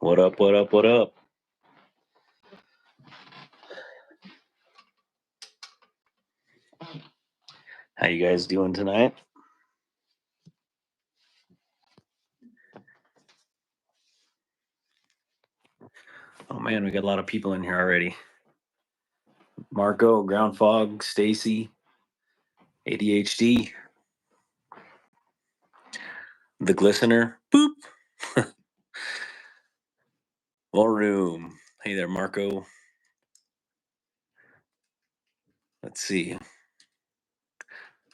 What up, what up, what up? How you guys doing tonight? Oh man, we got a lot of people in here already. Marco, Ground Fog, Stacy, ADHD, The Glistener, boop. More room. Hey there, Marco. Let's see.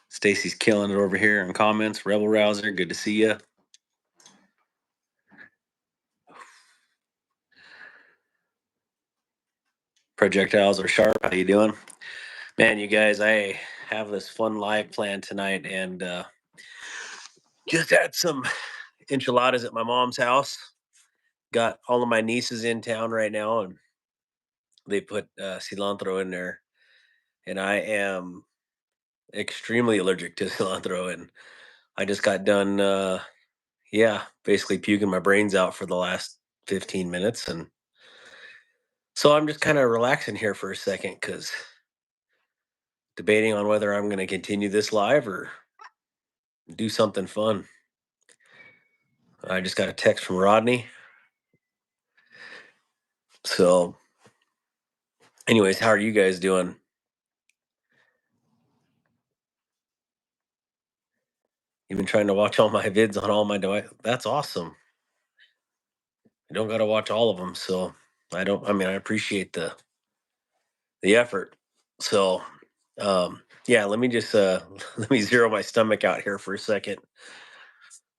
Stacy's killing it over here in comments. Rebel Rouser, good to see ya. Projectiles are sharp. How you doing? Man, you guys, I have this fun live plan tonight and just had some enchiladas at my mom's house. Got all of my nieces in town right now and they put cilantro in there. And I am extremely allergic to cilantro. And I just got done, basically puking my brains out for the last 15 minutes. And so I'm just kind of relaxing here for a second because debating on whether I'm going to continue this live or do something fun. I just got a text from Rodney. So, anyways, how are you guys doing? You've been trying to watch all my vids on all my devices. That's awesome. You don't got to watch all of them. So, I appreciate the effort. So, let me just let me zero my stomach out here for a second.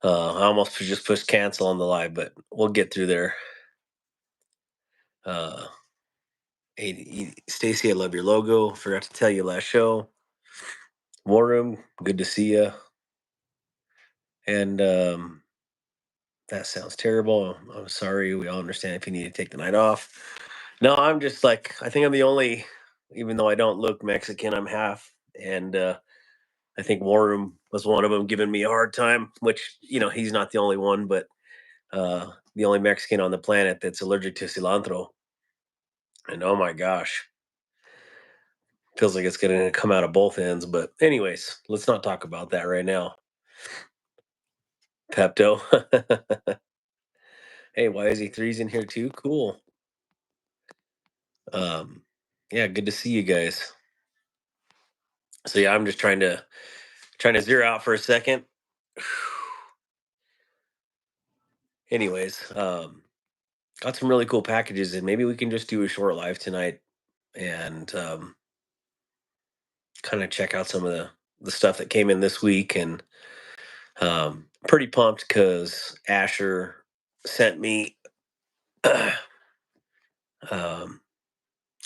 I almost just pushed cancel on the live, but we'll get through there. Hey, Stacy, I love your logo. Forgot to tell you last show. War Room, good to see you. And that sounds terrible. I'm sorry. We all understand if you need to take the night off. No, I'm just like, I think I'm the only, even though I don't look Mexican, I'm half. And I think War Room was one of them giving me a hard time, which, he's not the only one, but the only Mexican on the planet that's allergic to cilantro. And oh my gosh, feels like it's going to come out of both ends. But, anyways, let's not talk about that right now. Pepto. Hey, why is he threes in here too? Cool. Yeah, good to see you guys. So yeah, I'm just trying to zero out for a second. Anyways, got some really cool packages, and maybe we can just do a short live tonight and kind of check out some of the stuff that came in this week. And pretty pumped because Asher sent me um,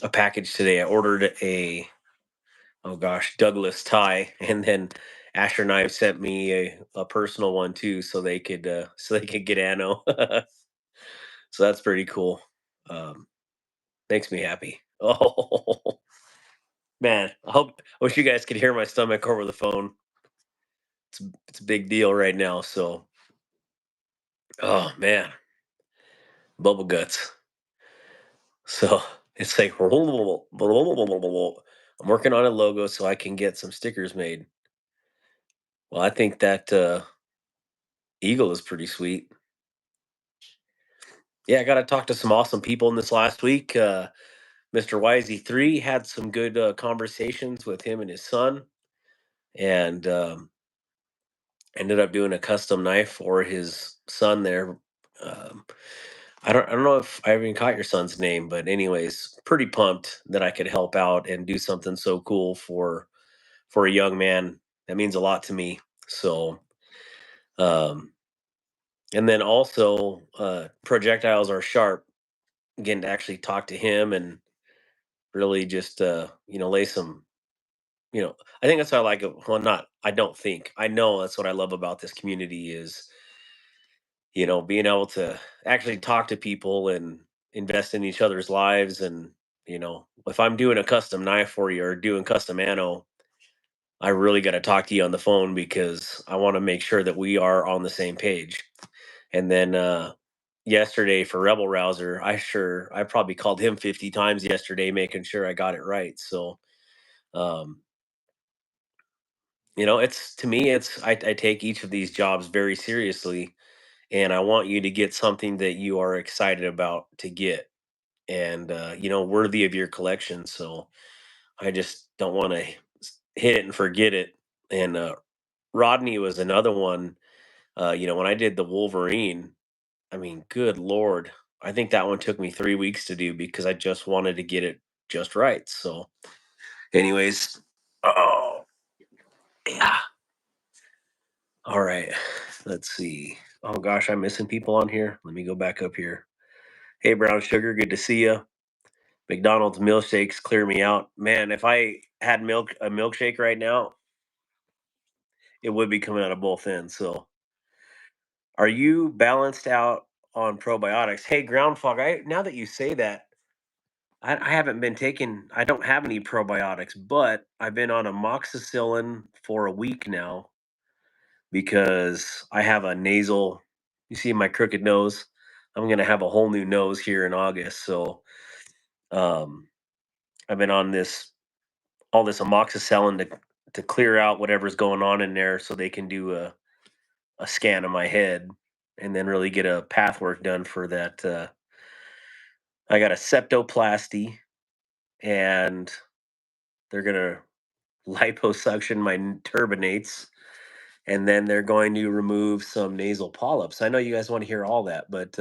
a package today. I ordered a Douglas tie, and then Asher and I sent me a personal one too, so they could get Anno. So that's pretty cool. Makes me happy. Oh man, I wish you guys could hear my stomach over the phone. It's a big deal right now. So, oh man, bubble guts. So it's like I'm working on a logo so I can get some stickers made. Well, I think that eagle is pretty sweet. Yeah, I got to talk to some awesome people in this last week. Mr. YZ3 had some good conversations with him and his son, and ended up doing a custom knife for his son there. Um, I don't know if I even caught your son's name, but anyways, pretty pumped that I could help out and do something so cool for a young man. That means a lot to me. So, um, and then also projectiles are sharp. Getting to actually talk to him and really just lay some. I think that's what I like. Well, not I don't think I know that's what I love about this community is being able to actually talk to people and invest in each other's lives. And, if I'm doing a custom knife for you or doing custom ammo, I really got to talk to you on the phone because I want to make sure that we are on the same page. And then, yesterday for Rebel Rouser, I probably called him 50 times yesterday, making sure I got it right. So, um, it's to me, I take each of these jobs very seriously, and I want you to get something that you are excited about to get, and worthy of your collection. So I just don't want to hit it and forget it. And Rodney was another one. When I did the Wolverine, I mean, good lord, I think that one took me 3 weeks to do because I just wanted to get it just right. So, anyways, oh yeah, all right. Let's see. Oh gosh, I'm missing people on here. Let me go back up here. Hey, Brown Sugar, good to see you. McDonald's milkshakes clear me out. Man, if I had a milkshake right now, it would be coming out of both ends. So, are you balanced out on probiotics? Hey, Groundhog, now that you say that, I haven't been taking. I don't have any probiotics, but I've been on amoxicillin for a week now because I have a nasal. You see my crooked nose? I'm gonna have a whole new nose here in August. So, um, I've been on all this amoxicillin to clear out whatever's going on in there, so they can do a scan of my head and then really get a path work done for that. I got a septoplasty, and they're gonna liposuction my turbinates, and then they're going to remove some nasal polyps. I know you guys want to hear all that, but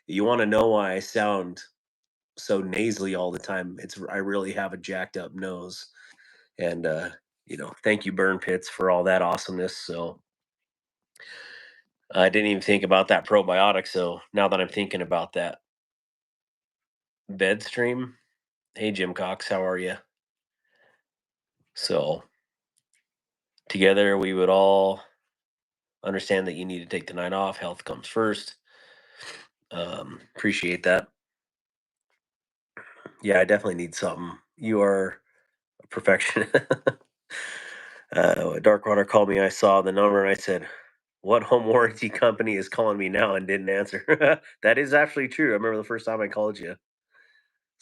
you want to know why I sound so nasally all the time. I really have a jacked up nose, and thank you, Burn Pits, for all that awesomeness. So I didn't even think about that probiotic. So now that I'm thinking about that, bed stream. Hey, Jim Cox, how are you? So together we would all understand that you need to take the night off. Health comes first. Appreciate that. Yeah, I definitely need something. You are a perfectionist. Darkwater called me. I saw the number and I said, "What home warranty company is calling me now?" and didn't answer. That is actually true. I remember the first time I called you.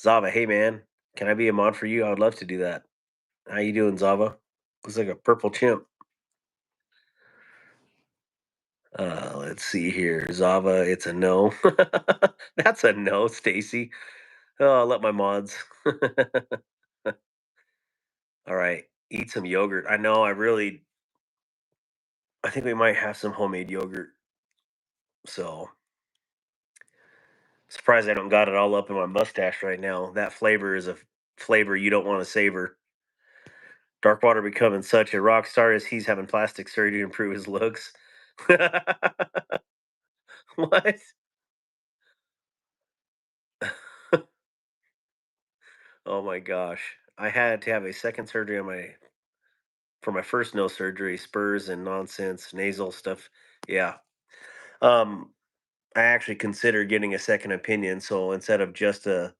Zava, hey man, can I be a mod for you? I would love to do that. How you doing, Zava? Looks like a purple chimp. Let's see here. Zava, it's a no. That's a no, Stacy. Oh, I'll let my mods. All right. Eat some yogurt. I know, I think we might have some homemade yogurt. So surprised I don't got it all up in my mustache right now. That flavor is a flavor you don't want to savor. Darkwater becoming such a rock star as he's having plastic surgery to improve his looks. What? Oh my gosh. I had to have a second surgery for my first nose surgery, spurs and nonsense, nasal stuff. Yeah. Um, I actually considered getting a second opinion. So instead of just the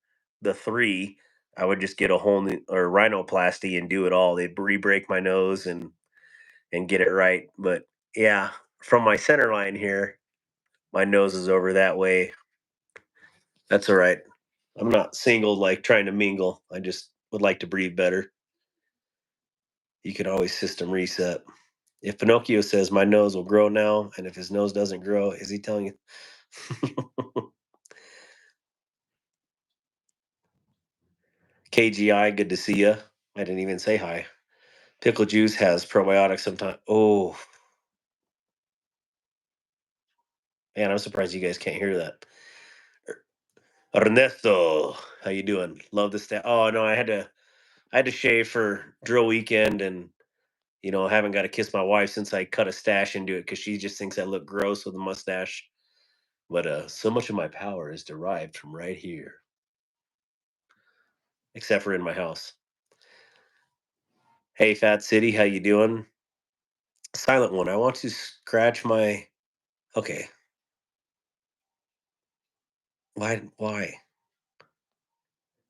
three, I would just get a whole new or rhinoplasty and do it all. They'd re-break my nose and get it right. But yeah, from my center line here, my nose is over that way. That's all right. I'm not single like trying to mingle. I just would like to breathe better. You can always system reset. If Pinocchio says my nose will grow now, and if his nose doesn't grow, is he telling you? KGI, good to see you. I didn't even say hi. Pickle juice has probiotics sometimes. Oh man, I'm surprised you guys can't hear that. Ernesto, how you doing? Love the stat. Oh no, I had to shave for drill weekend, and I haven't got to kiss my wife since I cut a stash into it because she just thinks I look gross with a mustache. But so much of my power is derived from right here, except for in my house. Hey, Fat City, how you doing? Silent one. I want to scratch my. Okay, why? Why?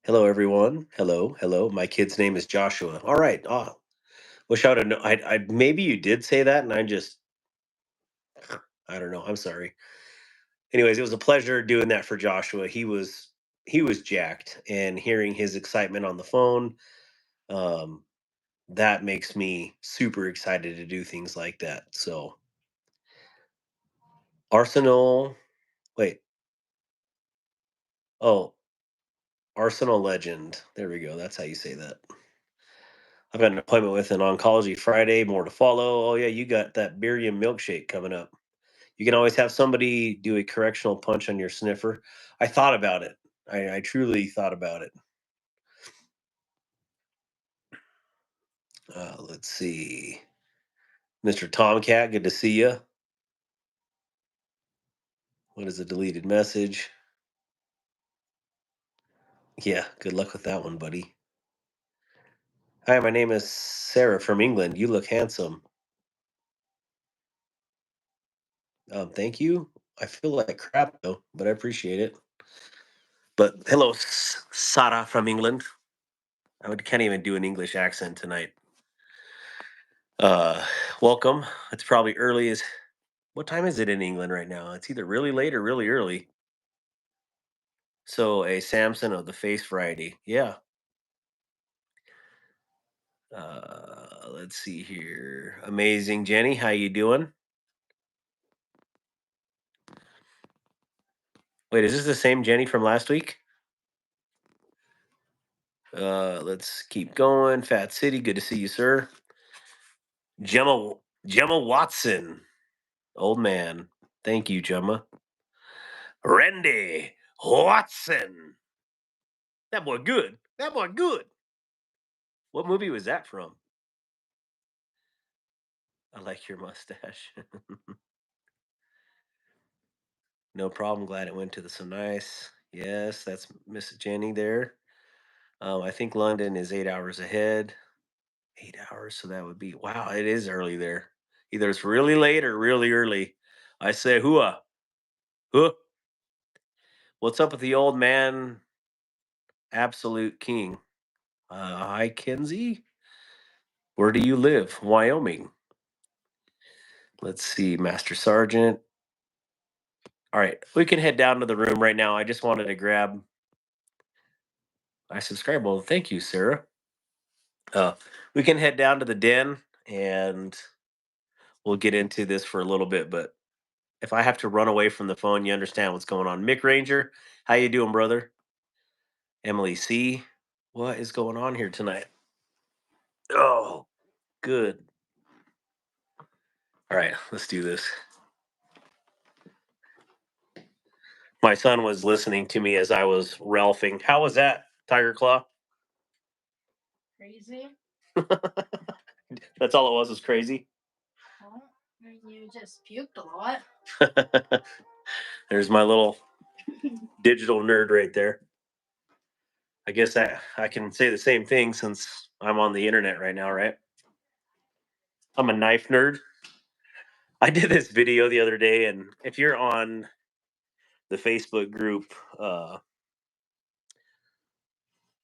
Hello, everyone. Hello, hello. My kid's name is Joshua. All right. Oh, wish I would have known. Maybe you did say that, and I don't know. I'm sorry. anyways, it was a pleasure doing that for Joshua. He was jacked, and hearing his excitement on the phone, um, that makes me super excited to do things like that. So Arsenal, wait, oh, Arsenal legend. There we go. That's how you say that. I've got an appointment with an oncology Friday. More to follow. Oh yeah, you got that barium milkshake coming up. You can always have somebody do a correctional punch on your sniffer. I thought about it. I truly thought about it. Let's see. Mr. Tomcat, good to see you. What is a deleted message? Yeah, good luck with that one, buddy. Hi, my name is Sarah from England. You look handsome. Thank you. I feel like crap though, but I appreciate it. But hello, Sarah from England. Can't even do an English accent tonight. Uh, welcome. It's probably early as. What time is it in England right now? It's either really late or really early. So a Samson of the face variety. Yeah. Let's see here. Amazing Jenny, how you doing? Wait, is this the same Jenny from last week? Let's keep going. Fat City, good to see you, sir. Gemma Watson, old man. Thank you, Gemma. Randy Watson. That boy good. That boy good. What movie was that from? I like your mustache. No problem. Glad it went to the so nice. Yes, that's Miss Jenny there. I think London is 8 hours ahead. 8 hours, so that would be wow. It is early there. Either it's really late or really early. I say hooah, huh. What's up with the old man? Absolute king. Hi, Kenzie. Where do you live? Wyoming. Let's see, Master Sergeant. All right, we can head down to the room right now. I just wanted to grab. I subscribe. Well, thank you, Sarah. Uh, we can head down to the den and we'll get into this for a little bit. But if I have to run away from the phone, you understand what's going on. Mick Ranger, how you doing, brother? Emily C, what is going on here tonight? Oh, good. All right, let's do this. My son was listening to me as I was Ralphing. How was that, Tiger Claw? Crazy. That's all it was crazy. Well, you just puked a lot. There's my little digital nerd right there. I guess I can say the same thing since I'm on the internet right now, right? I'm a knife nerd. I did this video the other day, and if you're on the Facebook group,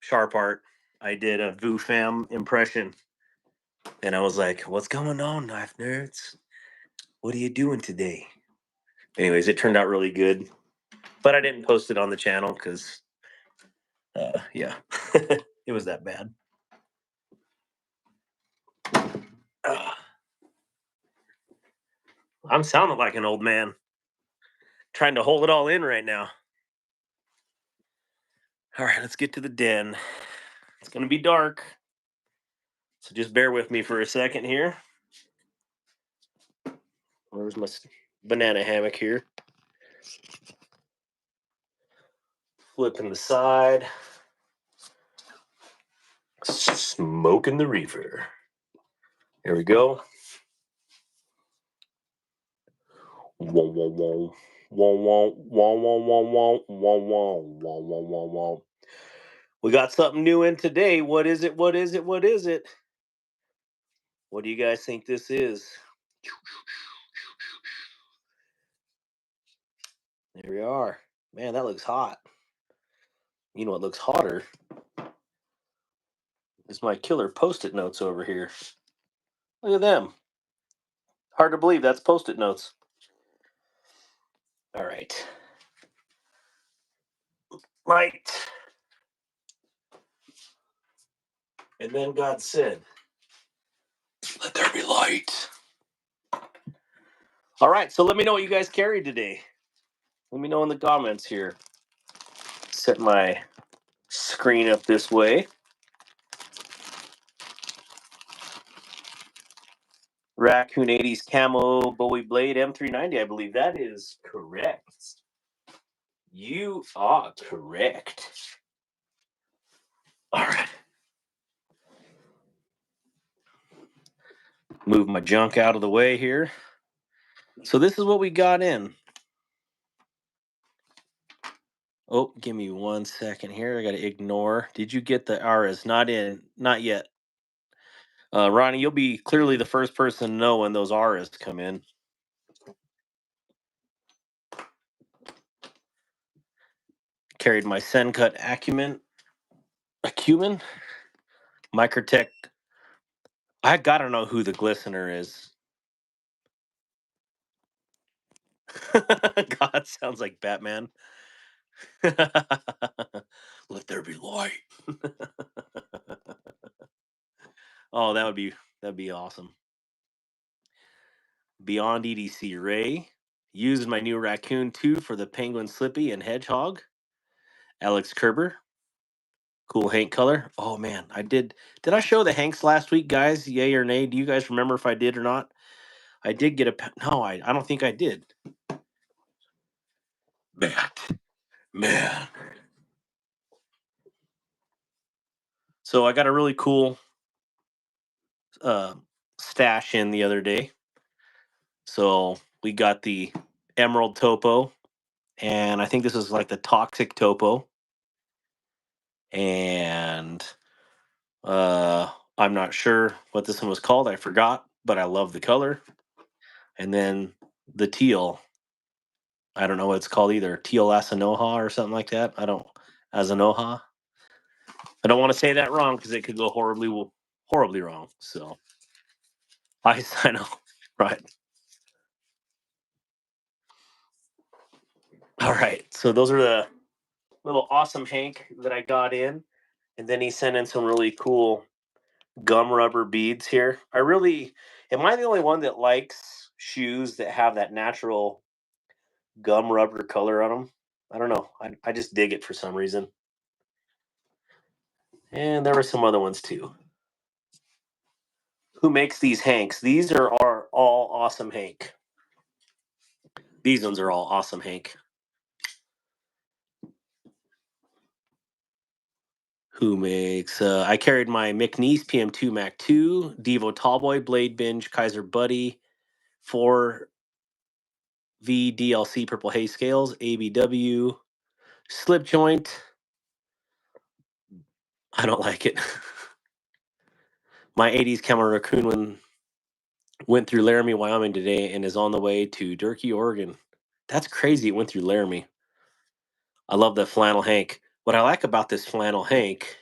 Sharp Art, I did a Vu Fam impression, and I was like, "What's going on, knife nerds? What are you doing today?" Anyways, it turned out really good, but I didn't post it on the channel because, yeah, it was that bad. I'm sounding like an old man, trying to hold it all in right now. All right, let's get to the den. It's gonna be dark, so just bear with me for a second here. Where's my banana hammock here? Flipping the side. Smoking the reefer. Here we go. Whoa, whoa, whoa. Whoa, whoa, whoa, whoa, whoa, whoa, whoa, whoa, whoa, whoa, whoa, whoa. We got something new in today. What is it? What is it? What is it? What do you guys think this is? There we are. Man, that looks hot. You know what looks hotter? Is my killer post-it notes over here. Look at them. Hard to believe that's post-it notes. All right. Light. And then God said, let there be light. All right, so let me know what you guys carried today. Let me know in the comments here. Set my screen up this way. Raccoon 80s Camo Bowie Blade M390, I believe that is correct. You are correct. All right. Move my junk out of the way here. So this is what we got in. Oh, give me 1 second here. I got to ignore. Did you get the RS? Not in. Not yet. Ronnie, you'll be clearly the first person to know when those RS come in. Carried my Sencut Acumen. Microtech. I gotta know who the glistener is. God, sounds like Batman. Let there be light. Oh, that'd be awesome. Beyond EDC Ray. Used my new Raccoon 2 for the Penguin Slippy and Hedgehog. Alex Kerber. Cool Hank color. Oh man, I did. Did I show the Hanks last week, guys? Yay or nay? Do you guys remember if I did or not? I did get a. No, I don't think I did. Man. So I got a really cool stash in the other day. So we got the Emerald Topo, and I think this is like the Toxic Topo. And I'm not sure what this one was called. I forgot, but I love the color. And then the teal. I don't know what it's called either. Teal Asanoha or something like that. Asanoha. I don't want to say that wrong because it could go horribly wrong. So I know, right? All right. So those are the little awesome Hank that I got in, and then he sent in some really cool gum rubber beads here. Am I the only one that likes shoes that have that natural gum rubber color on them? I don't know. I just dig it for some reason. And there were some other ones too. Who makes these Hanks? These are all awesome Hank. These ones are all awesome Hank. Who makes? I carried my McNeese PM2 Mac 2, Devo Tallboy, Blade Binge, Kaiser Buddy, 4 VDLC Purple Haze Scales, ABW, Slip Joint. I don't like it. My 80s Camel Raccoon went through Laramie, Wyoming today and is on the way to Durkee, Oregon. That's crazy. It went through Laramie. I love that flannel Hank. What I like about this flannel Hank,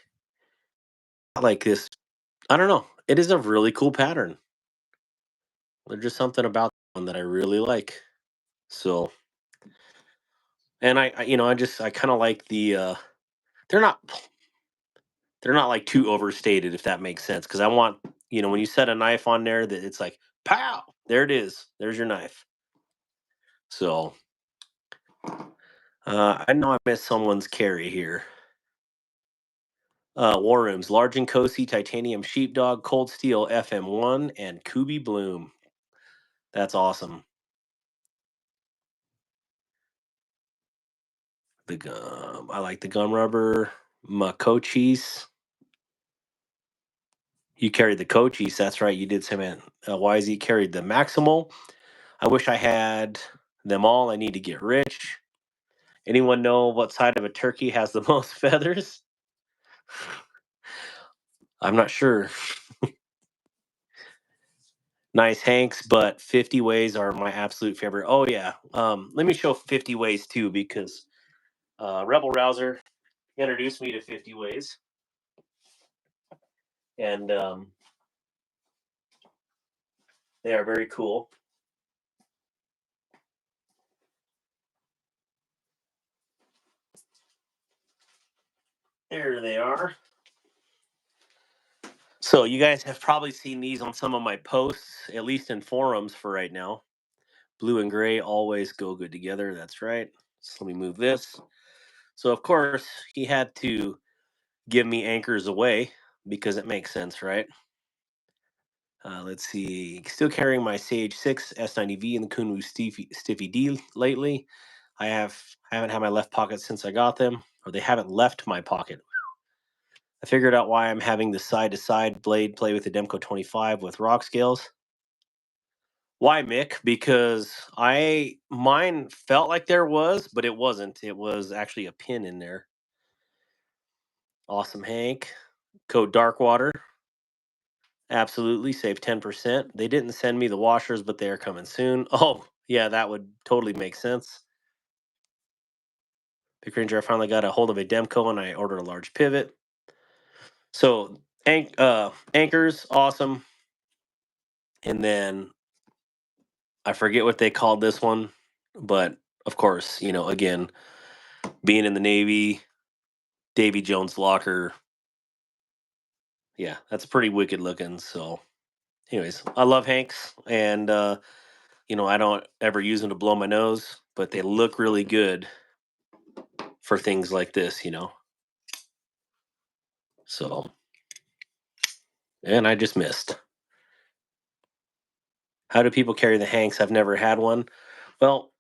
I like this. I don't know. It is a really cool pattern. There's just something about one that I really like. So, and I kind of like the. They're not. They're not like too overstated, if that makes sense. Because I want, when you set a knife on there, that it's like, pow, there it is. There's your knife. So, I know I missed someone's carry here. War Rooms, Large and Cosi, Titanium Sheepdog, Cold Steel FM1, and Kubi Bloom. That's awesome. The gum. I like the gum rubber. Makochis. You carried the Cochise. That's right. You did say, man. YZ carried the Maximal. I wish I had them all. I need to get rich. Anyone know what side of a turkey has the most feathers? I'm not sure. Nice Hanks, but 50 ways are my absolute favorite. Oh yeah. Let me show 50 ways too, because Rebel Rouser introduced me to 50 ways, and they are very cool. There they are. So you guys have probably seen these on some of my posts, at least in forums for right now. Blue and gray always go good together. That's right. So let me move this. So of course he had to give me anchors away because it makes sense, right? Let's see. Still carrying my Sage 6 S90V and the Kunwu Stiffy D lately. I haven't had my left pocket since I got them, or they haven't left my pocket. I figured out why I'm having the side-to-side blade play with the Demco 25 with rock scales. Why, Mick? Because mine felt like there was, but it wasn't. It was actually a pin in there. Awesome, Hank. Code Darkwater. Absolutely, save 10%. They didn't send me the washers, but they are coming soon. Oh, yeah, that would totally make sense. Pick Ranger, I finally got a hold of a Demco and I ordered a large pivot. So anchors, awesome. And then I forget what they called this one, but of course, again, being in the Navy, Davy Jones locker, yeah, that's pretty wicked looking. So, anyways, I love Hanks, and I don't ever use them to blow my nose, but they look really good for things like this. So, and I just missed. How do people carry the Hanks? I've never had one. Well,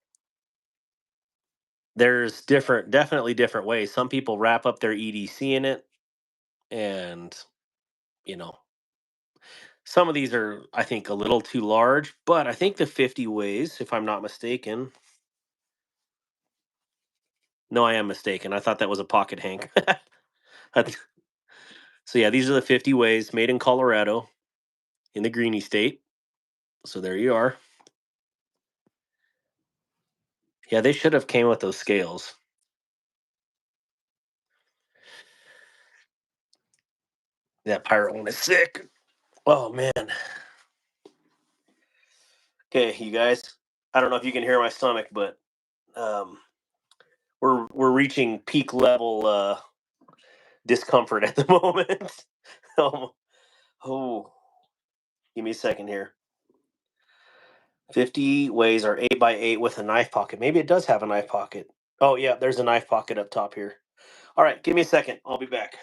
there's definitely different ways. Some people wrap up their EDC in it, and you know, some of these are, I think, a little too large. But I think the 50 weighs, if I'm not mistaken. No, I am mistaken. I thought that was a pocket Hank. So yeah, these are the 50 weighs, made in Colorado, in the Greenie State. So there you are. Yeah, they should have came with those scales. That pirate one is sick. Oh man. Okay, you guys. I don't know if you can hear my stomach, but um, we're reaching peak level discomfort at the moment. um, oh, give me a second here. 50 weighs are 8x8 with a knife pocket. Maybe it does have a knife pocket. Oh yeah, there's a knife pocket up top here. All right, give me a second. I'll be back.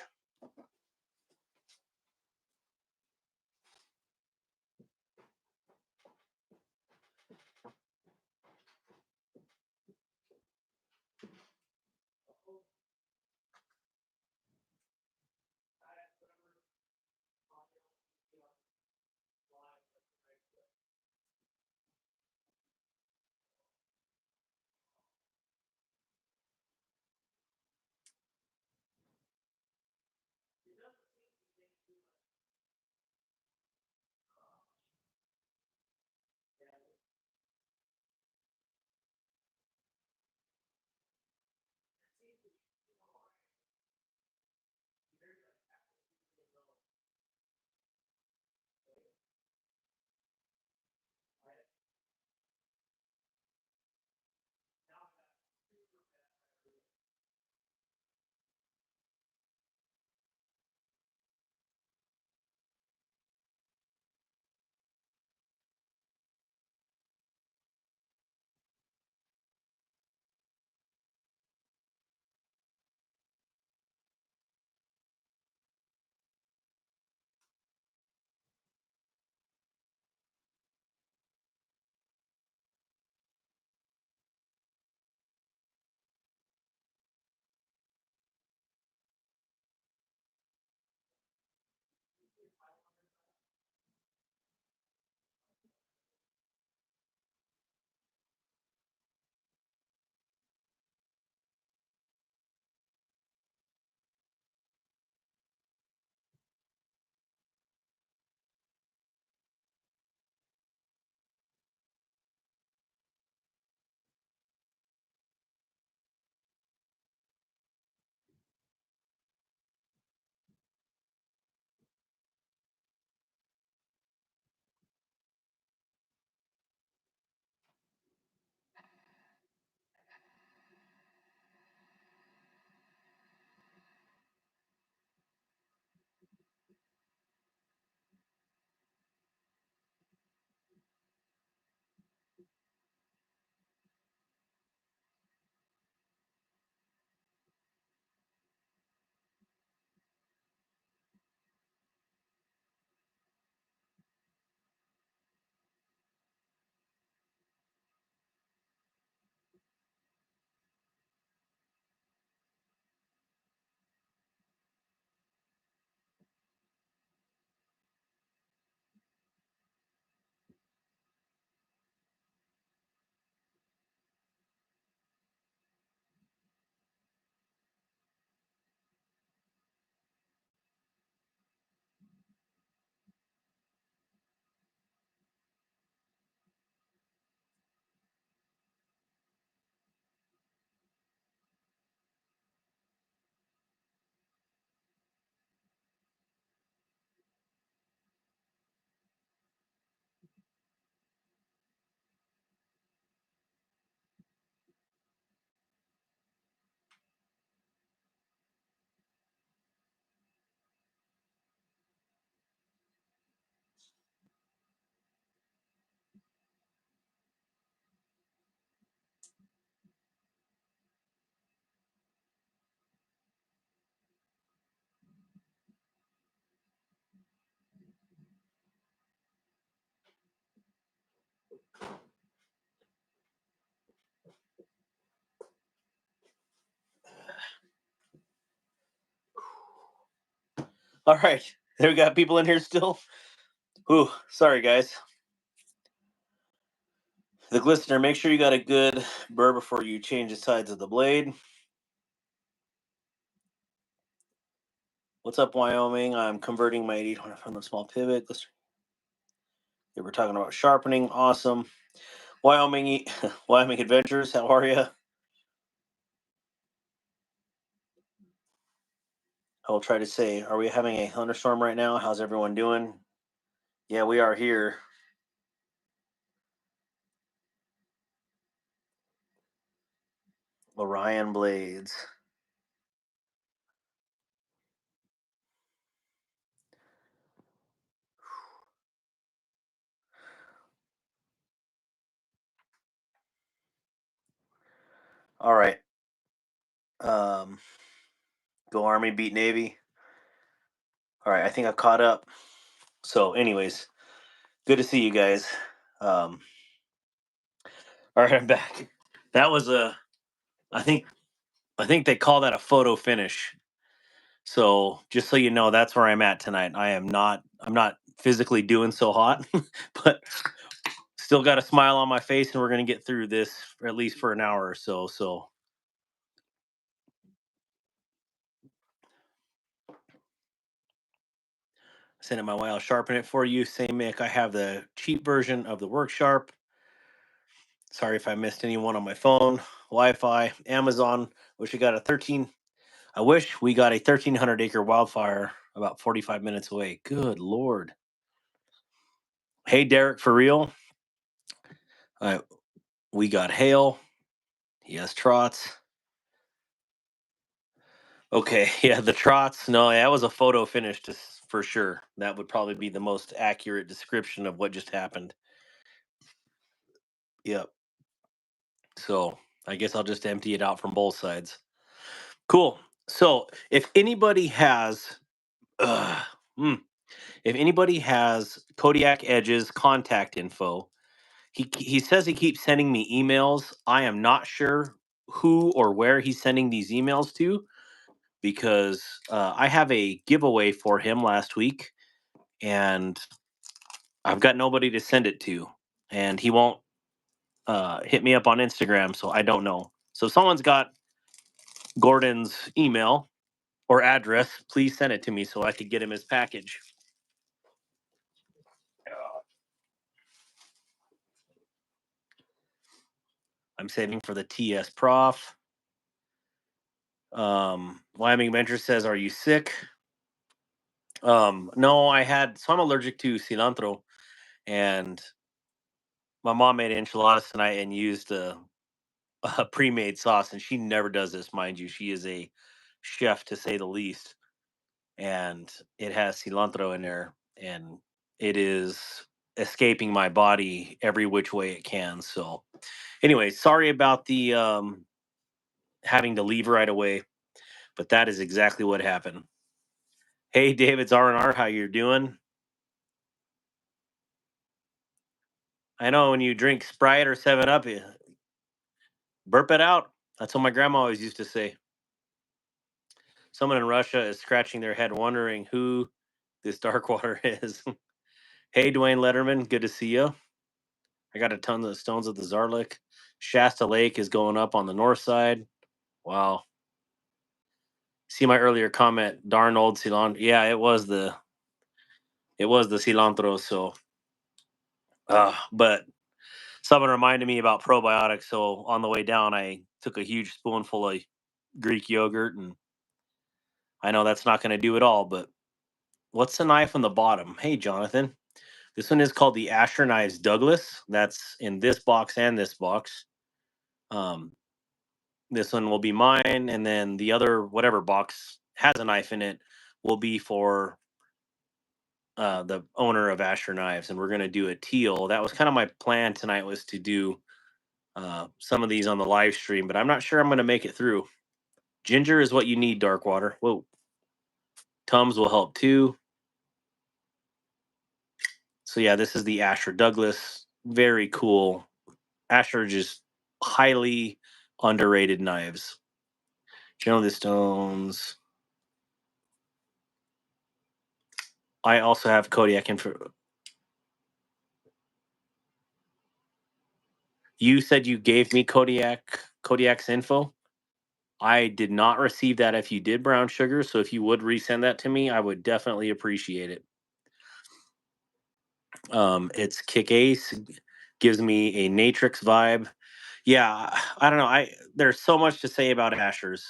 All right. There we got people in here still. Ooh, sorry guys. The glistener, make sure you got a good burr before you change the sides of the blade. What's up, Wyoming? I'm converting my 800 from the small pivot. Okay, we're talking about sharpening. Awesome. Wyoming, Wyoming Adventures, how are you? I'll try to say, are we having a thunderstorm right now? How's everyone doing? Yeah, we are here. Orion Blades. All right. Go Army, beat Navy. All right, I think I caught up. So, anyways, good to see you guys. All right, I'm back. That was I think they call that a photo finish. So just so you know, that's where I'm at tonight. I'm not physically doing so hot, but still got a smile on my face, and we're gonna get through this at least for an hour or so. So send it my way. I'll sharpen it for you. Same Mick. I have the cheap version of the Work Sharp. Sorry if I missed anyone on my phone. Wi-Fi, Amazon. Wish we got a 13. I wish we got a 1,300 acre wildfire about 45 minutes away. Good Lord. Hey, Derek, for real. We got hail. He has trots. Okay, yeah, the trots. No, that was a photo finish for sure. That would probably be the most accurate description of what just happened. Yep. So I guess I'll just empty it out from both sides. Cool. So if anybody has, uh, mm, if anybody has Kodiak Edge's contact info, he says he keeps sending me emails. I am not sure who or where he's sending these emails to, because I have a giveaway for him last week, and I've got nobody to send it to, and he won't hit me up on Instagram, so I don't know. So if someone's got Gordon's email or address, please send it to me so I could get him his package. I'm saving for the TS Prof. Wyoming Venture says, "Are you sick?" No, so I'm allergic to cilantro, and my mom made enchiladas tonight and used a pre-made sauce, and she never does this, mind you. She is a chef, to say the least, and it has cilantro in there, and it is escaping my body every which way it can. So, anyway, sorry about the having to leave right away, but that is exactly what happened. Hey, David's R&R, how you're doing? I know when you drink Sprite or 7-Up, you burp it out. That's what my grandma always used to say. Someone in Russia is scratching their head wondering who this Darkwater is. Hey, Dwayne Letterman, good to see you. I got a ton of stones of the Zarlik. Shasta Lake is going up on the north side. Wow. See my earlier comment, darn old cilantro. Yeah, it was the cilantro. So, but someone reminded me about probiotics. So on the way down, I took a huge spoonful of Greek yogurt, and I know that's not going to do it all, but what's the knife on the bottom? Hey, Jonathan. This one is called the Asher Knives Douglas. That's in this box and this box. This one will be mine, and then the other, whatever box has a knife in it, will be for the owner of Asher Knives, and we're going to do a teal. That was kind of my plan tonight, was to do some of these on the live stream, but I'm not sure I'm going to make it through. Ginger is what you need, Darkwater. Whoa. Tums will help too. So yeah, this is the Asher Douglas. Very cool. Asher, just highly underrated knives. General the stones. I also have Kodiak info. You said you gave me Kodiak's info. I did not receive that if you did, Brown Sugar. So if you would resend that to me, I would definitely appreciate it. It's kick ace, gives me a Natrix vibe. Yeah, I don't know. There's so much to say about Ashers.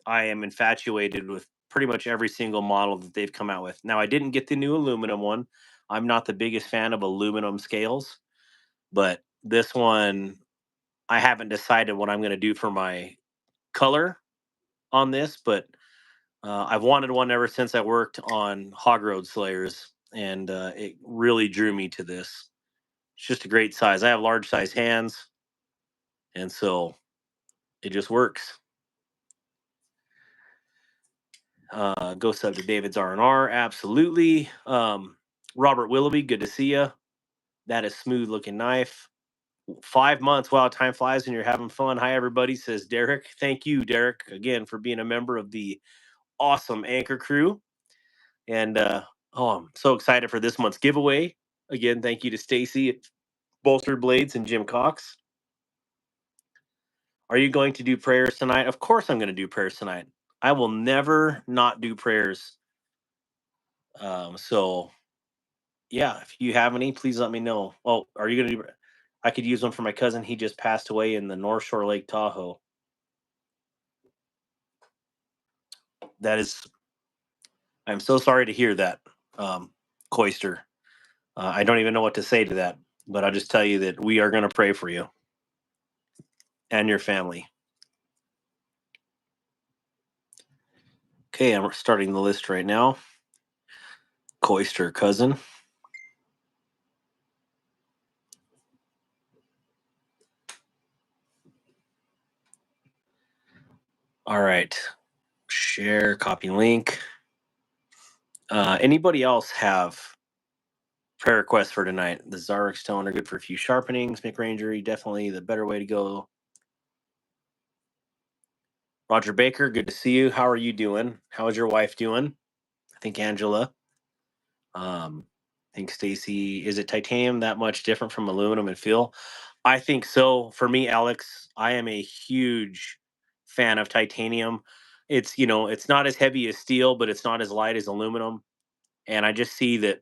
I am infatuated with pretty much every single model that they've come out with. Now, I didn't get the new aluminum one. I'm not the biggest fan of aluminum scales, but this one, I haven't decided what I'm going to do for my color on this, but I've wanted one ever since I worked on Hog Road Slayers, and it really drew me to this. It's just a great size. I have large size hands, and so it just works. Go sub to David's R&R. Absolutely. Robert Willoughby, good to see you. That is smooth looking knife. 5 months. Wow, time flies when you're having fun. Hi, everybody, says Derek. Thank you, Derek, again, for being a member of the awesome Anchor crew. And I'm so excited for this month's giveaway. Again, thank you to Stacy at Bolstered Blades and Jim Cox. Are you going to do prayers tonight? Of course I'm going to do prayers tonight. I will never not do prayers. So yeah, if you have any, please let me know. Oh, are you going to do? I could use one for my cousin. He just passed away in the North Shore Lake Tahoe. That is, I'm so sorry to hear that, Coister. I don't even know what to say to that, but I'll just tell you that we are going to pray for you and your family. Okay, I'm starting the list right now. Coister cousin. All right. Share, copy link. Anybody else have prayer requests for tonight? The Zarek Stone are good for a few sharpenings. McRangery, definitely the better way to go. Roger Baker, good to see you. How are you doing? How is your wife doing? I think Angela. I think Stacy. Is it titanium that much different from aluminum and feel? I think so. For me, Alex, I am a huge fan of titanium. It's not as heavy as steel, but it's not as light as aluminum. And I just see that,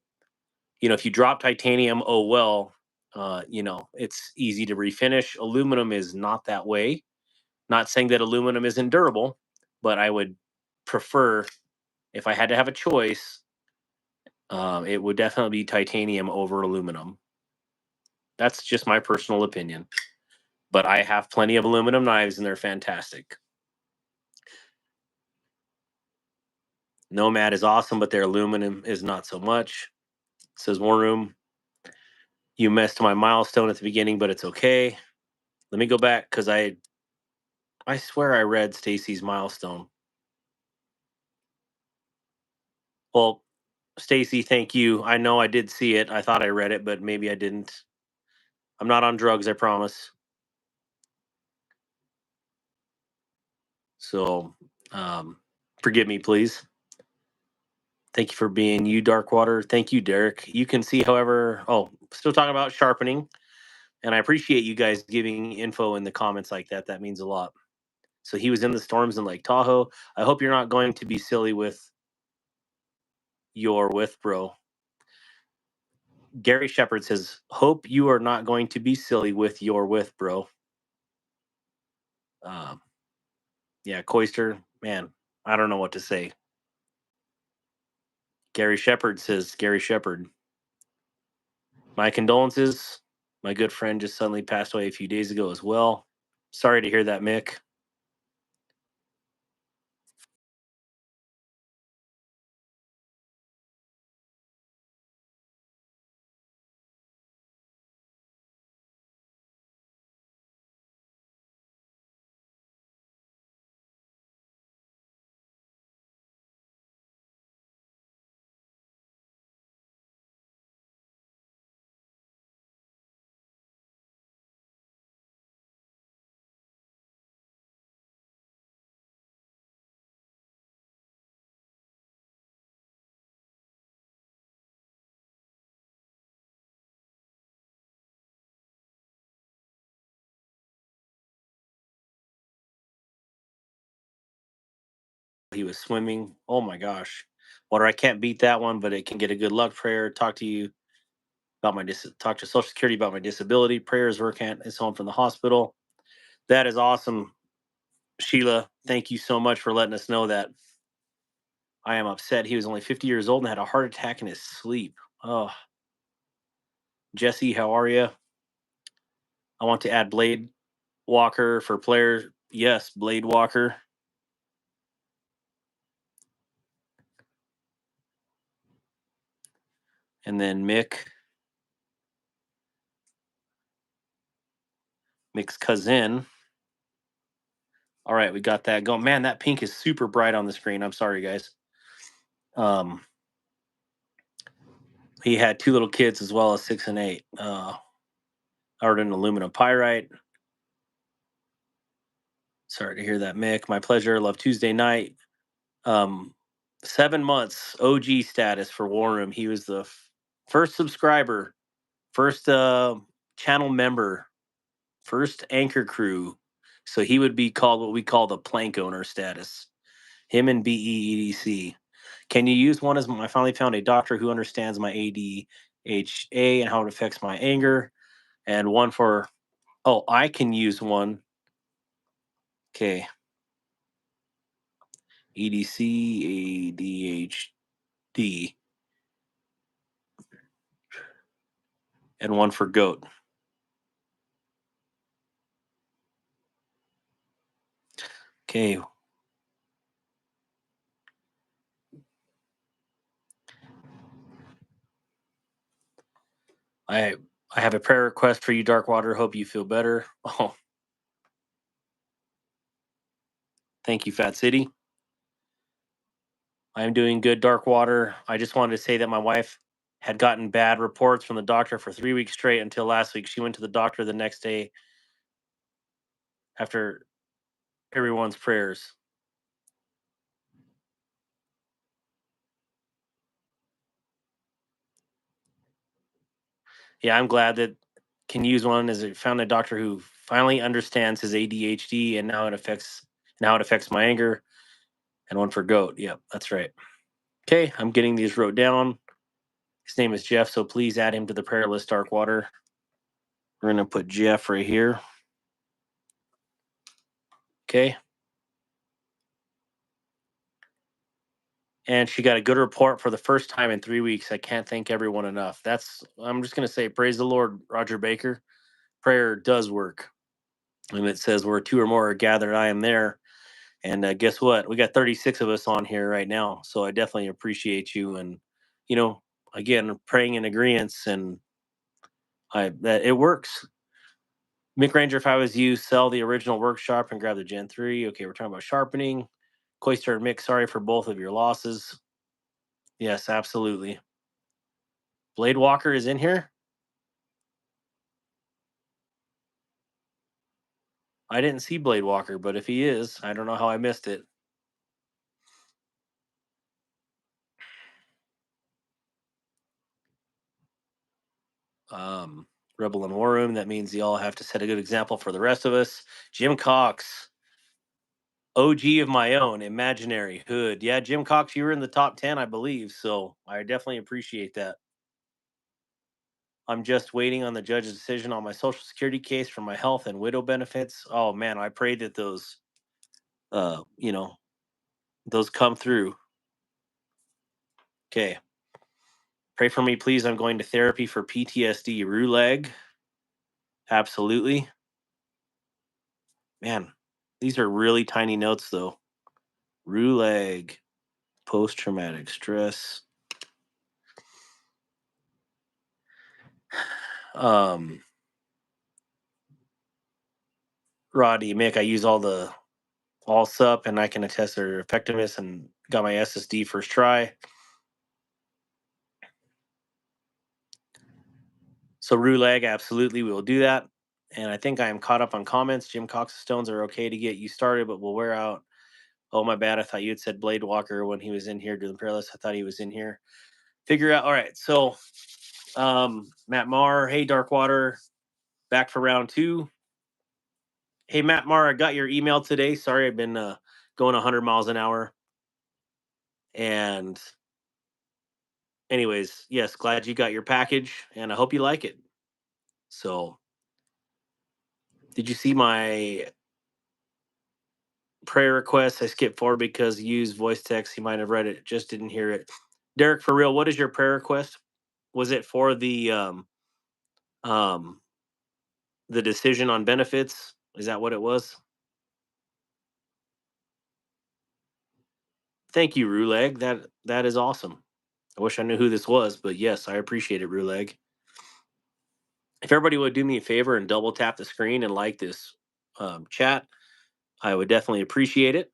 if you drop titanium, oh well, it's easy to refinish. Aluminum is not that way. Not saying that aluminum isn't durable, but I would prefer, if I had to have a choice, it would definitely be titanium over aluminum. That's just my personal opinion. But I have plenty of aluminum knives and they're fantastic. Nomad is awesome, but their aluminum is not so much. Says War Room. You messed my milestone at the beginning, but it's okay. Let me go back because I swear I read Stacy's milestone. Well, Stacy, thank you. I know I did see it. I thought I read it, but maybe I didn't. I'm not on drugs, I promise. So, forgive me, please. Thank you for being you, Darkwater. Thank you, Derek. You can see, however, still talking about sharpening. And I appreciate you guys giving info in the comments like that. That means a lot. So he was in the storms in Lake Tahoe. I hope you're not going to be silly with your with bro. Gary Shepard says, hope you are not going to be silly with your with bro. Yeah, Coister, man, I don't know what to say. Gary Shepard says, Gary Shepard. My condolences. My good friend just suddenly passed away a few days ago as well. Sorry to hear that, Mick. he was swimming. Oh my gosh. Water, I can't beat that one, but it can get a good luck prayer. Talk to you about talk to Social Security about my disability. Prayers work is home from the hospital. That is awesome, Sheila. Thank you so much for letting us know that. I am upset. He was only 50 years old and had a heart attack in his sleep. Oh, Jesse, how are you? I want to add Blade Walker for players. Yes, Blade Walker. And then Mick's cousin. All right, we got that going. Man, that pink is super bright on the screen. I'm sorry, guys. He had 2 little kids as well as 6 and 8. Ordered an aluminum pyrite. Sorry to hear that, Mick. My pleasure. Love Tuesday night. 7 months OG status for War Room. He was the first subscriber, first channel member, first anchor crew. So he would be called what we call the plank owner status. Him and BEEDC. Can you use one as I finally found a doctor who understands my ADHA and how it affects my anger, and one for I can use one. Okay. EDC, ADHD, and one for goat. Okay. I have a prayer request for you, Darkwater. Hope you feel better. Oh, thank you, Fat City. I am doing good, Darkwater. I just wanted to say that my wife had gotten bad reports from the doctor for 3 weeks straight until last week. She went to the doctor the next day after everyone's prayers. Yeah, I'm glad that can use one as it found a doctor who finally understands his ADHD and now it affects my anger, and one for goat. Yep, that's right. Okay, I'm getting these wrote down. His name is Jeff, so please add him to the prayer list, Darkwater. We're gonna put Jeff right here. Okay. And she got a good report for the first time in 3 weeks. I can't thank everyone enough. I'm just gonna say, praise the Lord, Roger Baker. Prayer does work. And it says where 2 or more are gathered, I am there. And guess what? We got 36 of us on here right now. So I definitely appreciate you. And, again, praying in agreement, and that it works. Mick Ranger, if I was you, sell the original workshop and grab the Gen 3. Okay, we're talking about sharpening. Coister and Mick, sorry for both of your losses. Yes, absolutely. Blade Walker is in here. I didn't see Blade Walker, but if he is, I don't know how I missed it. Rebel and War Room, that means y'all have to set a good example for the rest of us. Jim Cox, OG of my own, imaginary hood. Yeah, Jim Cox, you were in the top 10, I believe. So I definitely appreciate that. I'm just waiting on the judge's decision on my Social Security case for my health and widow benefits. Oh man, I pray that those, those come through. Okay. Pray for me, please. I'm going to therapy for PTSD. Ruleg. Absolutely. Man, these are really tiny notes, though. Ruleg. Post traumatic stress. Roddy, Mick, I use all sup, and I can attest their effectiveness and got my SSD first try. So Ruleg, absolutely, we will do that. And I think I am caught up on comments. Jim Cox's stones are okay to get you started, but will wear out. Oh, my bad. I thought you had said Blade Walker when he was in here doing the prayer list. I thought he was in here. Figure out. All right. So, Matt Marr, hey, Darkwater, back for round 2. Hey, Matt Marr, I got your email today. Sorry, I've been going 100 miles an hour. And anyways, yes, glad you got your package, and I hope you like it. So, did you see my prayer request? I skipped forward because you used voice text. You might have read it, just didn't hear it. Derek, for real, what is your prayer request? Was it for um the decision on benefits? Is that what it was? Thank you, Ruleg. That is awesome. I wish I knew who this was, but yes, I appreciate it, Ruleg. If everybody would do me a favor and double tap the screen and like this chat, I would definitely appreciate it.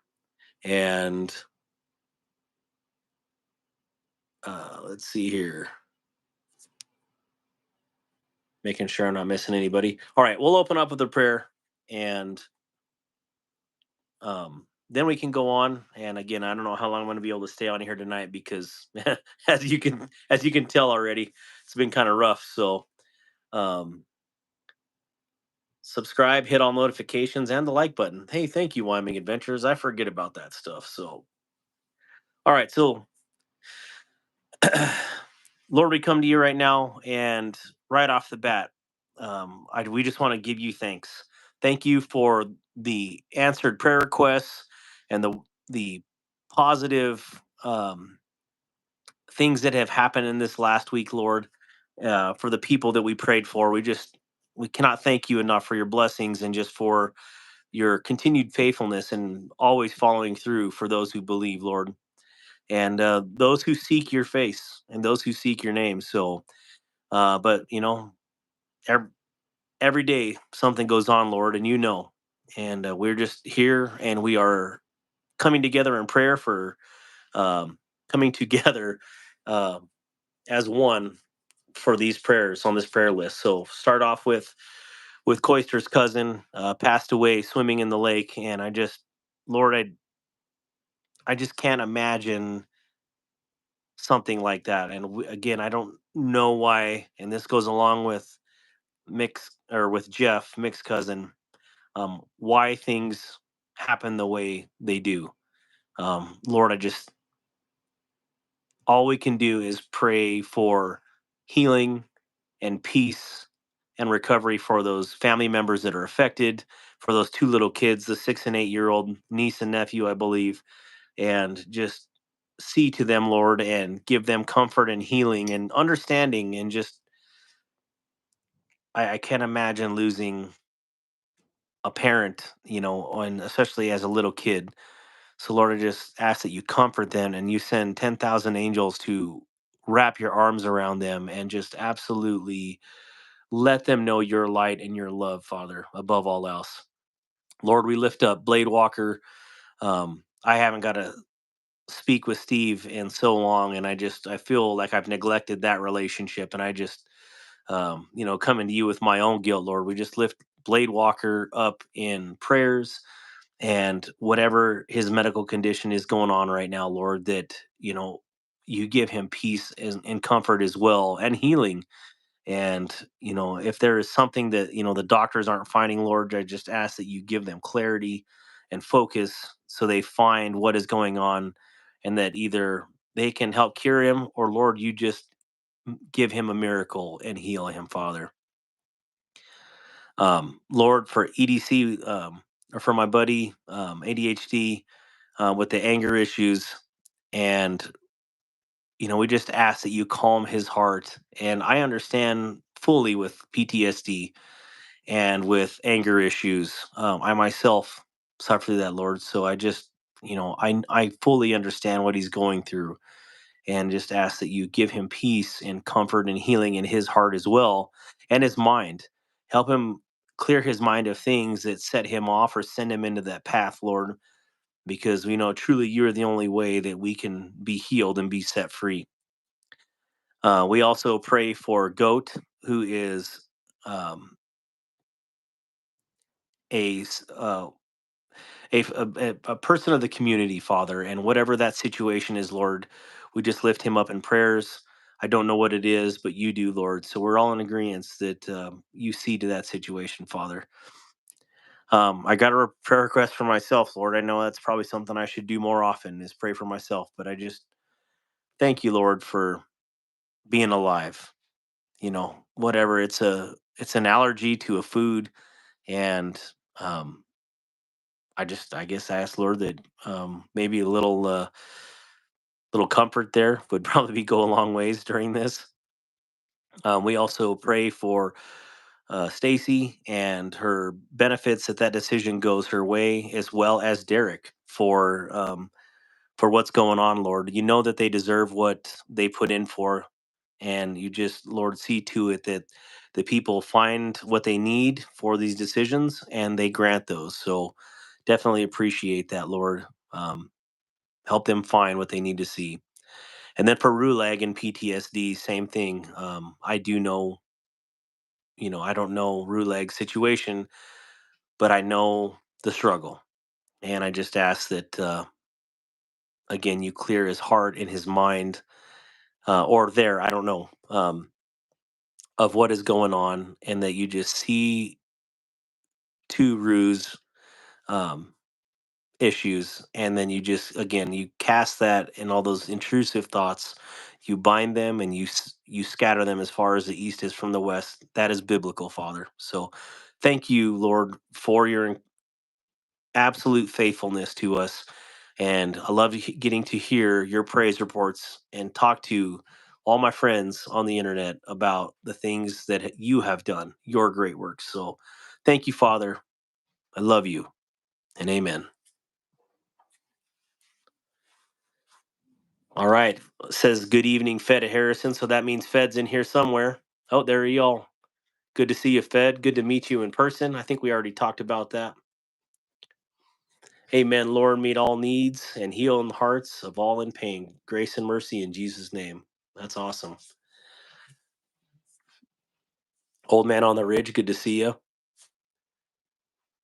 And let's see here. Making sure I'm not missing anybody. All right, we'll open up with a prayer, and then we can go on. And again, I don't know how long I'm going to be able to stay on here tonight because, as you can tell already, it's been kind of rough. So, um, subscribe, hit all notifications, and the like button. Hey, thank you, Wyoming Adventures. I forget about that stuff. So, all right, so Lord, we come to you right now, and right off the bat, we just want to give you thanks. Thank you for the answered prayer requests and the positive things that have happened in this last week, Lord. For the people that we prayed for, we cannot thank you enough for your blessings and just for your continued faithfulness and always following through for those who believe, Lord, and those who seek your face and those who seek your name. So, but every, every day something goes on, Lord, and and we're just here, and we are coming together in prayer for coming together uh, as one for these prayers on this prayer list. So start off with Coister's cousin passed away swimming in the lake, and Lord, I just can't imagine something like that. And again, I don't know why, and this goes along with with Jeff, Mick's cousin, why things happen the way they do. Lord, all we can do is pray for healing and peace and recovery for those family members that are affected, for those two little kids, the 6 and 8 year old niece and nephew, I believe, and just see to them, Lord, and give them comfort and healing and understanding. And just, I can't imagine losing a parent, and especially as a little kid. So, Lord, I just ask that you comfort them and you send 10,000 angels to wrap your arms around them and just absolutely let them know your light and your love, Father, above all else. Lord, we lift up Blade Walker. I haven't got to speak with Steve in so long, and I feel like I've neglected that relationship, and coming to you with my own guilt, Lord. We just lift Blade Walker up in prayers, and whatever his medical condition is going on right now, Lord, that you give him peace and comfort as well, and healing. And if there is something that the doctors aren't finding, Lord, I just ask that you give them clarity and focus so they find what is going on, and that either they can help cure him, or Lord, you just give him a miracle and heal him, Father. Lord, for EDC, or for my buddy, ADHD, with the anger issues, and we just ask that you calm his heart. And I understand fully with PTSD and with anger issues. I myself suffer through that, Lord. So I just, I fully understand what he's going through, and just ask that you give him peace and comfort and healing in his heart as well, and his mind. Help him clear his mind of things that set him off or send him into that path, Lord, because we know truly you're the only way that we can be healed and be set free. We also pray for Goat, who is um, a, s- a person of the community, Father, and whatever that situation is, Lord, we just lift him up in prayers. I don't know what it is, but you do, Lord. So we're all in agreement that you see to that situation, Father. I got a prayer request for myself, Lord. I know that's probably something I should do more often is pray for myself, but I just thank you, Lord, for being alive. Whatever it's an allergy to a food, and um, I guess I asked Lord that maybe a little comfort there would probably go a long ways during this. We also pray for Stacy and her benefits that decision goes her way, as well as Derek for what's going on, Lord. You know that they deserve what they put in for, and you just, Lord, see to it that the people find what they need for these decisions and they grant those. So definitely appreciate that, Lord. Help them find what they need to see. And then for Rulag and PTSD, same thing. I do know, I don't know Rulag's situation, but I know the struggle. And I just ask that, again, you clear his heart and his mind, or there, I don't know, of what is going on, and that you just see to Rue's um, issues, and then you just, again, you cast that and all those intrusive thoughts, you bind them and you scatter them as far as the east is from the west. That is biblical, Father. So thank you, Lord, for your absolute faithfulness to us. And I love getting to hear your praise reports and talk to all my friends on the internet about the things that you have done, your great works. So thank you, Father. I love you, and amen. All right. It says good evening, Fed at Harrison. So that means Fed's in here somewhere. Oh, there you all. Good to see you, Fed. Good to meet you in person. I think we already talked about that. Amen. Lord, meet all needs and heal in the hearts of all in pain. Grace and mercy in Jesus' name. That's awesome. Old man on the ridge, good to see you.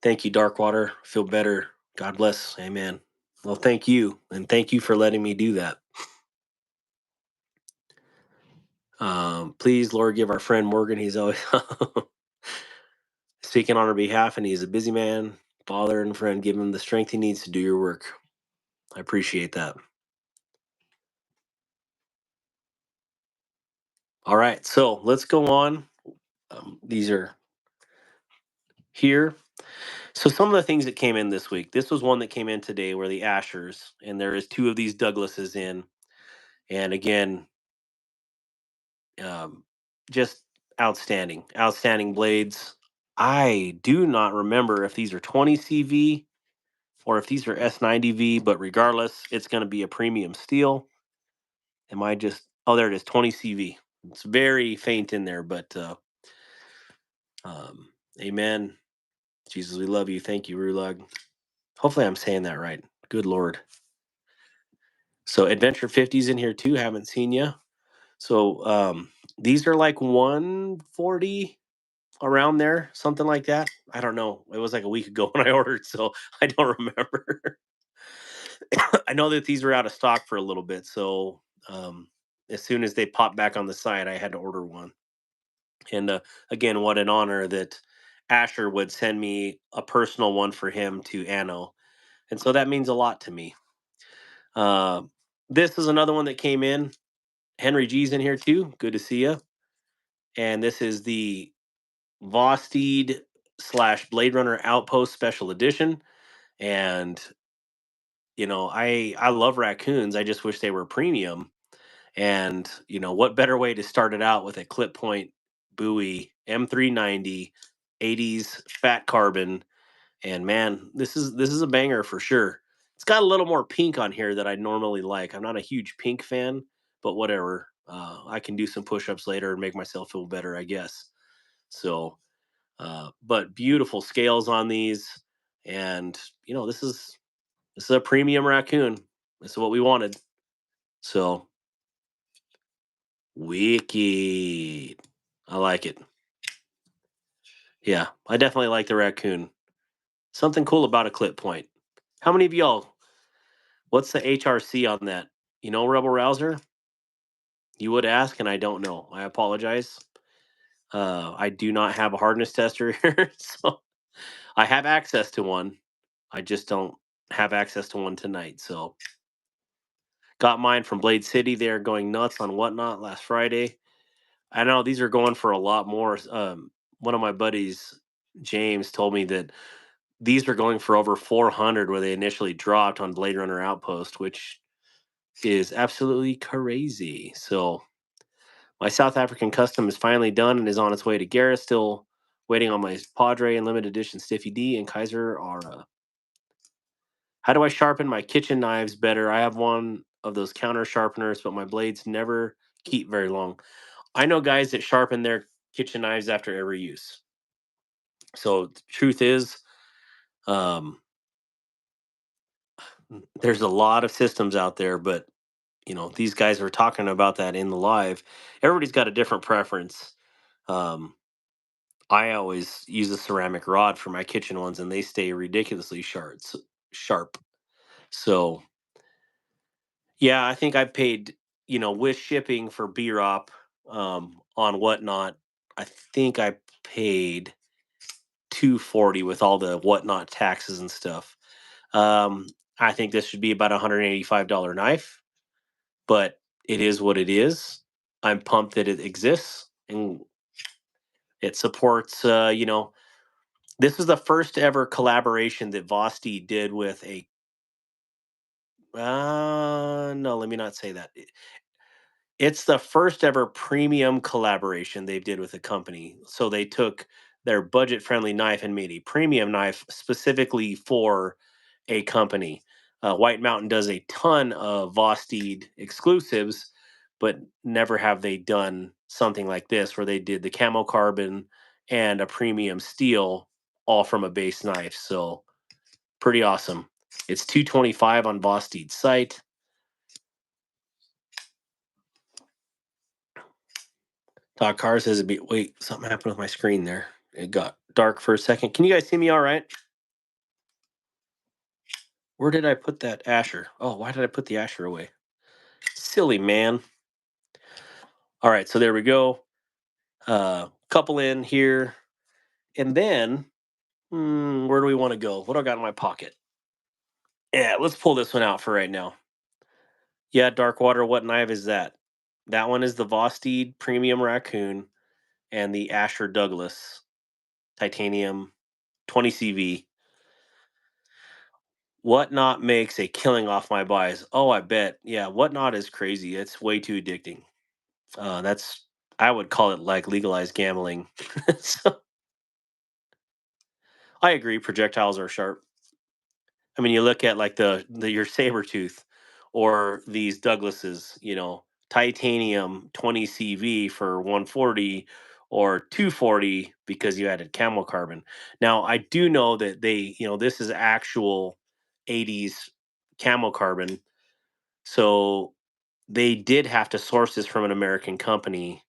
Thank you, Darkwater. Feel better. God bless. Amen. Well, thank you. And thank you for letting me do that. Please, Lord, give our friend Morgan, he's always speaking on our behalf, and he's a busy man. Father and friend, give him the strength he needs to do your work. I appreciate that. All right, so let's go on. These are here. So some of the things that came in this week. This was one that came in today, where the Ashers, and there is two of these Douglases in. And again, um, just outstanding blades. I do not remember if these are 20 CV or if these are S90V, but regardless, it's going to be a premium steel. Am I just, oh, there it is, 20 CV. It's very faint in there, but um, amen. Jesus, we love you. Thank you, Rulug. Hopefully I'm saying that right. Good Lord. So Adventure 50's in here too. Haven't seen you. So these are like 140 around there, something like that. I don't know. It was like a week ago when I ordered, so I don't remember. I know that these were out of stock for a little bit, so as soon as they popped back on the site, I had to order one. And again, what an honor that Asher would send me a personal one for him to Anno, and so that means a lot to me. Uh, this is another one that came in. Henry G's in here too. Good to see you. And this is the Vosteed / Blade Runner Outpost Special Edition. And I love raccoons. I just wish they were premium. And what better way to start it out with a clip point Bowie M390 80s fat carbon. And man, this is a banger for sure. It's got a little more pink on here that I normally like. I'm not a huge pink fan, but whatever. I can do some push-ups later and make myself feel better, I guess. So but beautiful scales on these, and this is a premium raccoon. This is what we wanted. So wicked. I like it. Yeah, I definitely like the raccoon. Something cool about a clip point. How many of y'all? What's the HRC on that? Rebel Rouser? You would ask, and I don't know. I apologize. I do not have a hardness tester here, so I have access to one. I just don't have access to one tonight. So got mine from Blade City. They're going nuts on Whatnot last Friday. I know these are going for a lot more. One of my buddies, James, told me that these were going for over 400 where they initially dropped on Blade Runner Outpost, which is absolutely crazy. So my South African custom is finally done and is on its way to Garrett. Still waiting on my Padre and limited edition Stiffy D and Kaiser are. How do I sharpen my kitchen knives better? I have one of those counter sharpeners, but my blades never keep very long. I know guys that sharpen their kitchen knives after every use. So the truth is, um, there's a lot of systems out there, but these guys are talking about that in the live. Everybody's got a different preference. Um, I always use a ceramic rod for my kitchen ones, and they stay ridiculously sharp. So yeah, I think I paid, with shipping for BROP on Whatnot. I think I paid 240 with all the Whatnot taxes and stuff. Um, I think this should be about $185 knife, but it is what it is. I'm pumped that it exists and it supports. This is the first ever collaboration that Vosti did with a. No, let me not say that. It's the first ever premium collaboration they did with a company. So they took their budget-friendly knife and made a premium knife specifically for a company. White Mountain does a ton of Vosteed exclusives, but never have they done something like this where they did the camo carbon and a premium steel all from a base knife. So pretty awesome. It's 225 on Vosteed's site. Todd Carr says it'd be. Wait, something happened with my screen there. It got dark for a second. Can you guys see me all right? Where did I put that Asher? Oh, why did I put the Asher away? Silly man. All right, so there we go. Couple in here. And then, where do we want to go? What do I got in my pocket? Yeah, let's pull this one out for right now. Yeah, Darkwater, what knife is that? That one is the Vosteed Premium Raccoon and the Asher Douglas Titanium 20 CV. Whatnot makes a killing off my buys. Oh, I bet. Yeah, Whatnot is crazy. It's way too addicting. That's I would call it like legalized gambling. So I agree. Projectiles are sharp. I mean, you look at like the your saber tooth or these Douglases. Titanium 20 CV for 140 or 240 because you added camel carbon. Now I do know that this is actual 80s camel carbon. So they did have to source this from an American company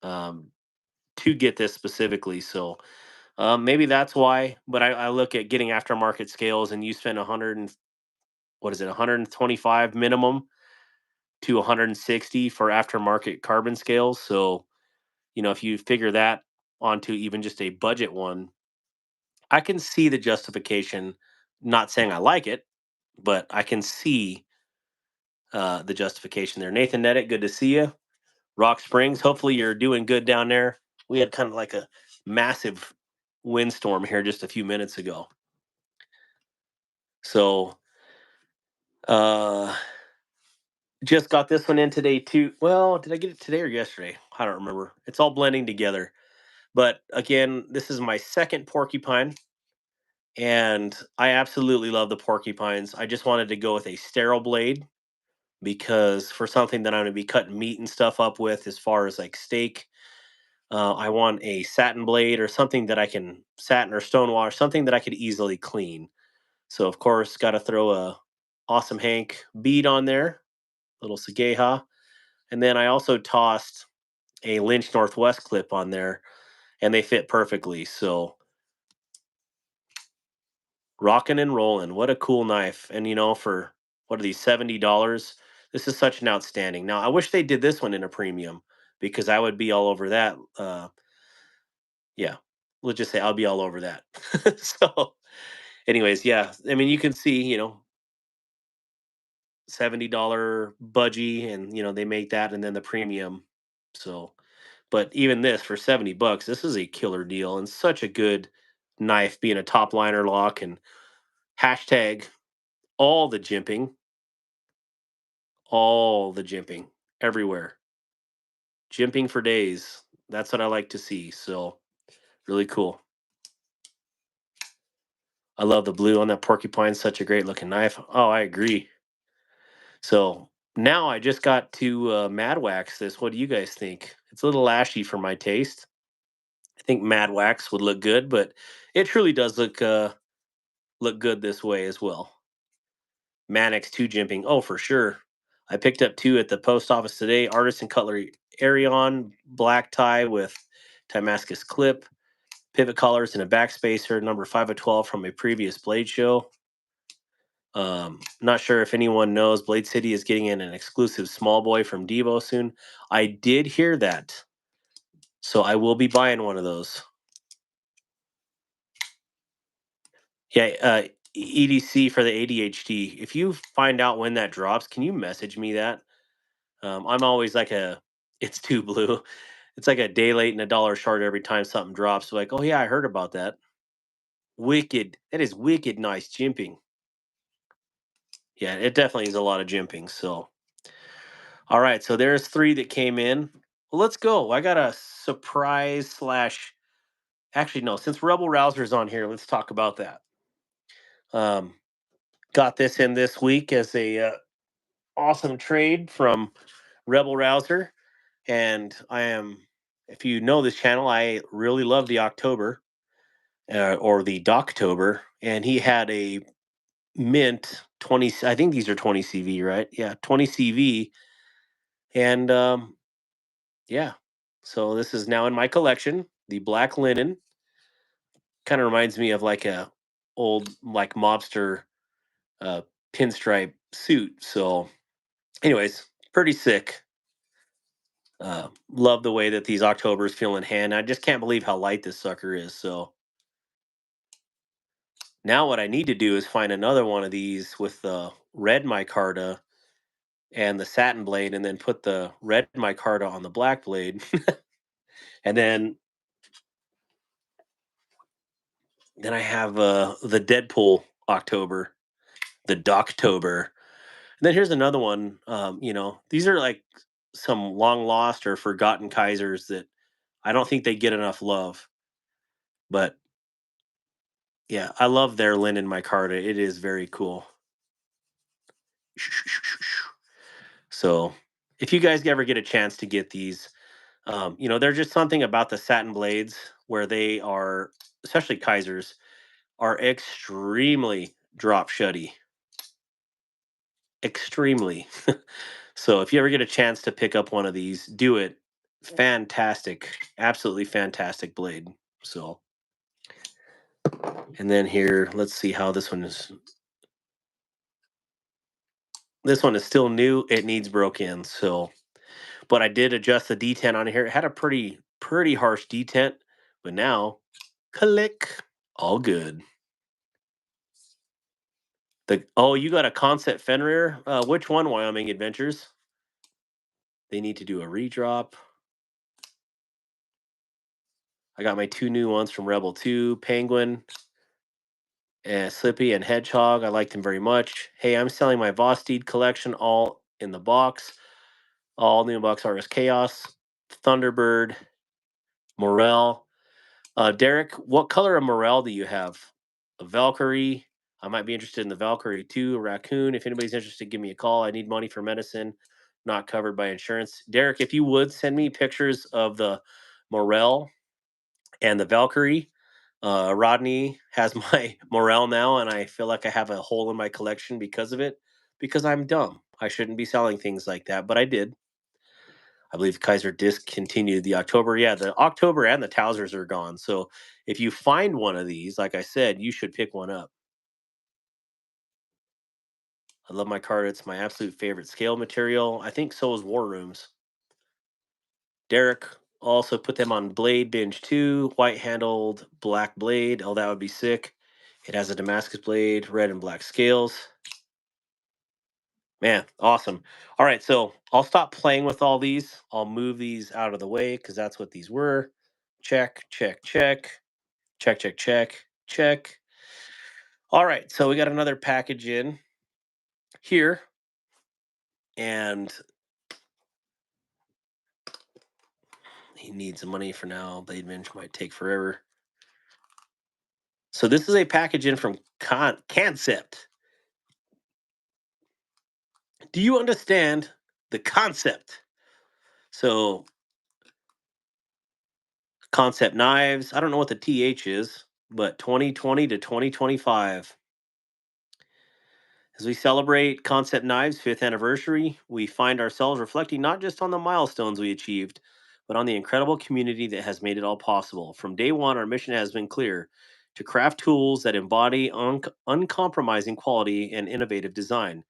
um, to get this specifically. So maybe that's why. But I look at getting aftermarket scales, and you spend 100 and what is it, 125 minimum to 160 for aftermarket carbon scales. So if you figure that onto even just a budget one, I can see the justification. Not saying I like it, but I can see the justification there. Nathan Nedick, good to see you. Rock Springs. Hopefully you're doing good down there. We had kind of like a massive windstorm here just a few minutes ago. So uh just got this one in today too. Well, did I get it today or yesterday? I don't remember. It's all blending together. But again, this is my second porcupine and I absolutely love the porcupines. I just wanted to go with a sterile blade because for something that I'm going to be cutting meat and stuff up with as far as like steak. I want a satin blade or something that I can satin or stonewash, something that I could easily clean. So of course, got to throw a awesome Hank bead on there, little Sageha, and then I also tossed a Lynch Northwest clip on there, and they fit perfectly. So rocking and rolling, what a cool knife! And for what are these $70? This is such an outstanding. Now I wish they did this one in a premium because I would be all over that. Yeah. let's just say I'll be all over that. So, anyways, yeah. I mean, you can see, $70 budgie, and they make that, and then the premium. So, but even this for $70, this is a killer deal and such a good knife, being a top liner lock and hashtag all the jimping, all the jimping everywhere. Jimping for days. That's what I like to see. So really cool. I love the blue on that porcupine. Such a great looking knife. Oh, I agree. So now I just got to mad wax this. What do you guys think? It's a little ashy for my taste. I think mad wax would look good, but it truly does look good this way as well. Mannix 2 jimping. Oh, for sure. I picked up 2 at the post office today. Artisan Cutlery Arion black tie with Damascus clip, pivot collars, and a backspacer, number 5 of 12 from a previous Blade show. Not sure if anyone knows, Blade City is getting in an exclusive small boy from Devo soon. I did hear that, so I will be buying one of those. Yeah, EDC for the ADHD. If you find out when that drops, can you message me that? I'm always like it's too blue. It's like a day late and a dollar short every time something drops. So like, oh yeah, I heard about that. Wicked. That is wicked nice jimping. Yeah, it definitely is a lot of jimping. So, all right. So there's 3 that came in. Well, let's go. I got a surprise slash. Actually, no. Since Rebel Rouser's on here, let's talk about that. Um, got this in this week as a awesome trade from Rebel Rouser, and I am. If you know this channel, I really love the October or the Doctober, and he had a mint 20. I think these are 20 CV, right? Yeah, 20 CV, and yeah. So this is now in my collection. The black linen kind of reminds me of like a old like mobster uh, pinstripe suit. So, anyways, pretty sick. Love the way that these Octobers feel in hand. I just can't believe how light this sucker is. So now what I need to do is find another one of these with the red micarta and the satin blade, and then put the red micarta on the black blade, and then I have the Deadpool October, the Doctober. And then here's another one. These are like some long lost or forgotten Kaisers that I don't think they get enough love. But yeah, I love their linen micarta. It is very cool. So if you guys ever get a chance to get these, there's just something about the satin blades where they are, especially Kaisers, are extremely drop shutty. Extremely. So if you ever get a chance to pick up one of these, do it. Fantastic, absolutely fantastic blade. So, and then here, let's see how this one is. This one is still new. It needs broke in. So, but I did adjust the detent on here. It had a pretty harsh detent, but now, click, all good. You got a Concept Fenrir. Which one? Wyoming Adventures. They need to do a redrop. I got my 2 new ones from Rebel 2, Penguin and Slippy and Hedgehog. I liked them very much. Hey, I'm selling my Vosteed collection all in the box. All new box art is Chaos, Thunderbird, Morel. Derek, what color of Morel do you have? A Valkyrie. I might be interested in the Valkyrie too. A Raccoon. If anybody's interested, give me a call. I need money for medicine, not covered by insurance. Derek, if you would send me pictures of the Morel and the Valkyrie. Rodney has my Morel now, and I feel like I have a hole in my collection because of it, because I'm dumb. I shouldn't be selling things like that, but I did. I believe Kaiser discontinued the October. Yeah, the October and the Tousers are gone. So if you find one of these, like I said, you should pick one up. I love my card. It's my absolute favorite scale material. I think so is War Rooms. Derek, Also put them on Blade Binge 2, white handled black blade. Oh, that would be sick. It has a Damascus blade, red and black scales. Man, awesome. All right, so I'll stop playing with all these. I'll move these out of the way because that's what these were. Check, check, check. Check, check, check, check. All right, so we got another package in here. And he needs the money for now. Blade Binge might take forever. So this is a package in from Kansept. Do you understand the concept? So Concept knives. I don't know what the TH is, but 2020 to 2025. As we celebrate Concept Knives' 5th anniversary, we find ourselves reflecting not just on the milestones we achieved, but on the incredible community that has made it all possible. From day one, our mission has been clear: to craft tools that embody uncompromising quality and innovative design.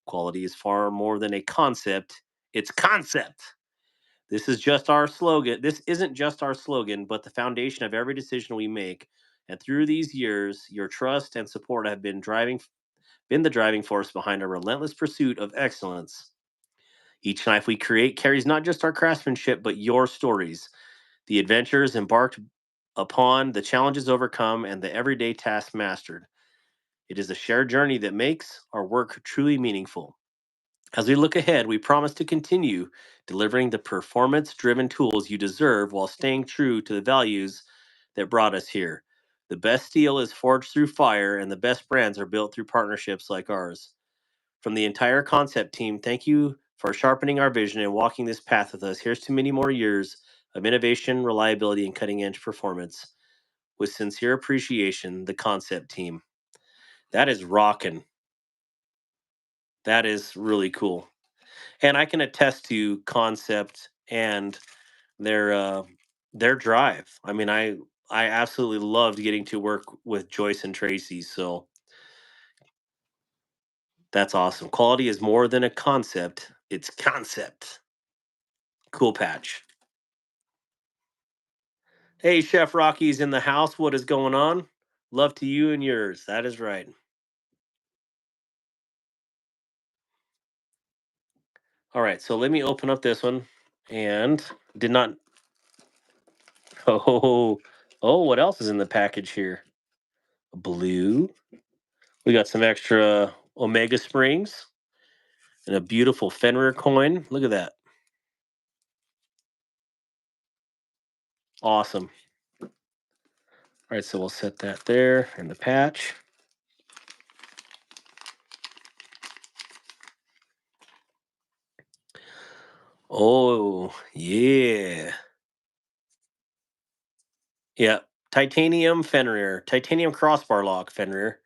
Quality is far more than a concept, it's concept. This is just our slogan. This isn't just our slogan, but the foundation of every decision we make. And through these years, your trust and support have been the driving force behind our relentless pursuit of excellence. Each knife we create carries not just our craftsmanship, but your stories, the adventures embarked upon, the challenges overcome, and the everyday tasks mastered. It is a shared journey that makes our work truly meaningful. As we look ahead, we promise to continue delivering the performance driven tools you deserve while staying true to the values that brought us here. The best steel is forged through fire, and the best brands are built through partnerships like ours. From the entire concept team, thank you for sharpening our vision and walking this path with us. Here's to many more years of innovation, reliability, and cutting edge performance. With sincere appreciation, the concept team. That is rocking. That is really cool. And I can attest to concept and their uh their drive. I mean, I absolutely loved getting to work with Joyce and Tracy, so that's awesome. Quality is more than a concept, it's concept. Cool patch. Hey, Chef Rocky's in the house. What is going on? Love to you and yours. That is right. All right, so let me open up this one and did not oh what else is in the package here? Blue. We got some extra Omega Springs and a beautiful Fenrir coin. Look at that. Awesome. All right, so we'll set that there in the patch. Oh, yeah. Yeah. Titanium Fenrir. Titanium crossbar lock Fenrir.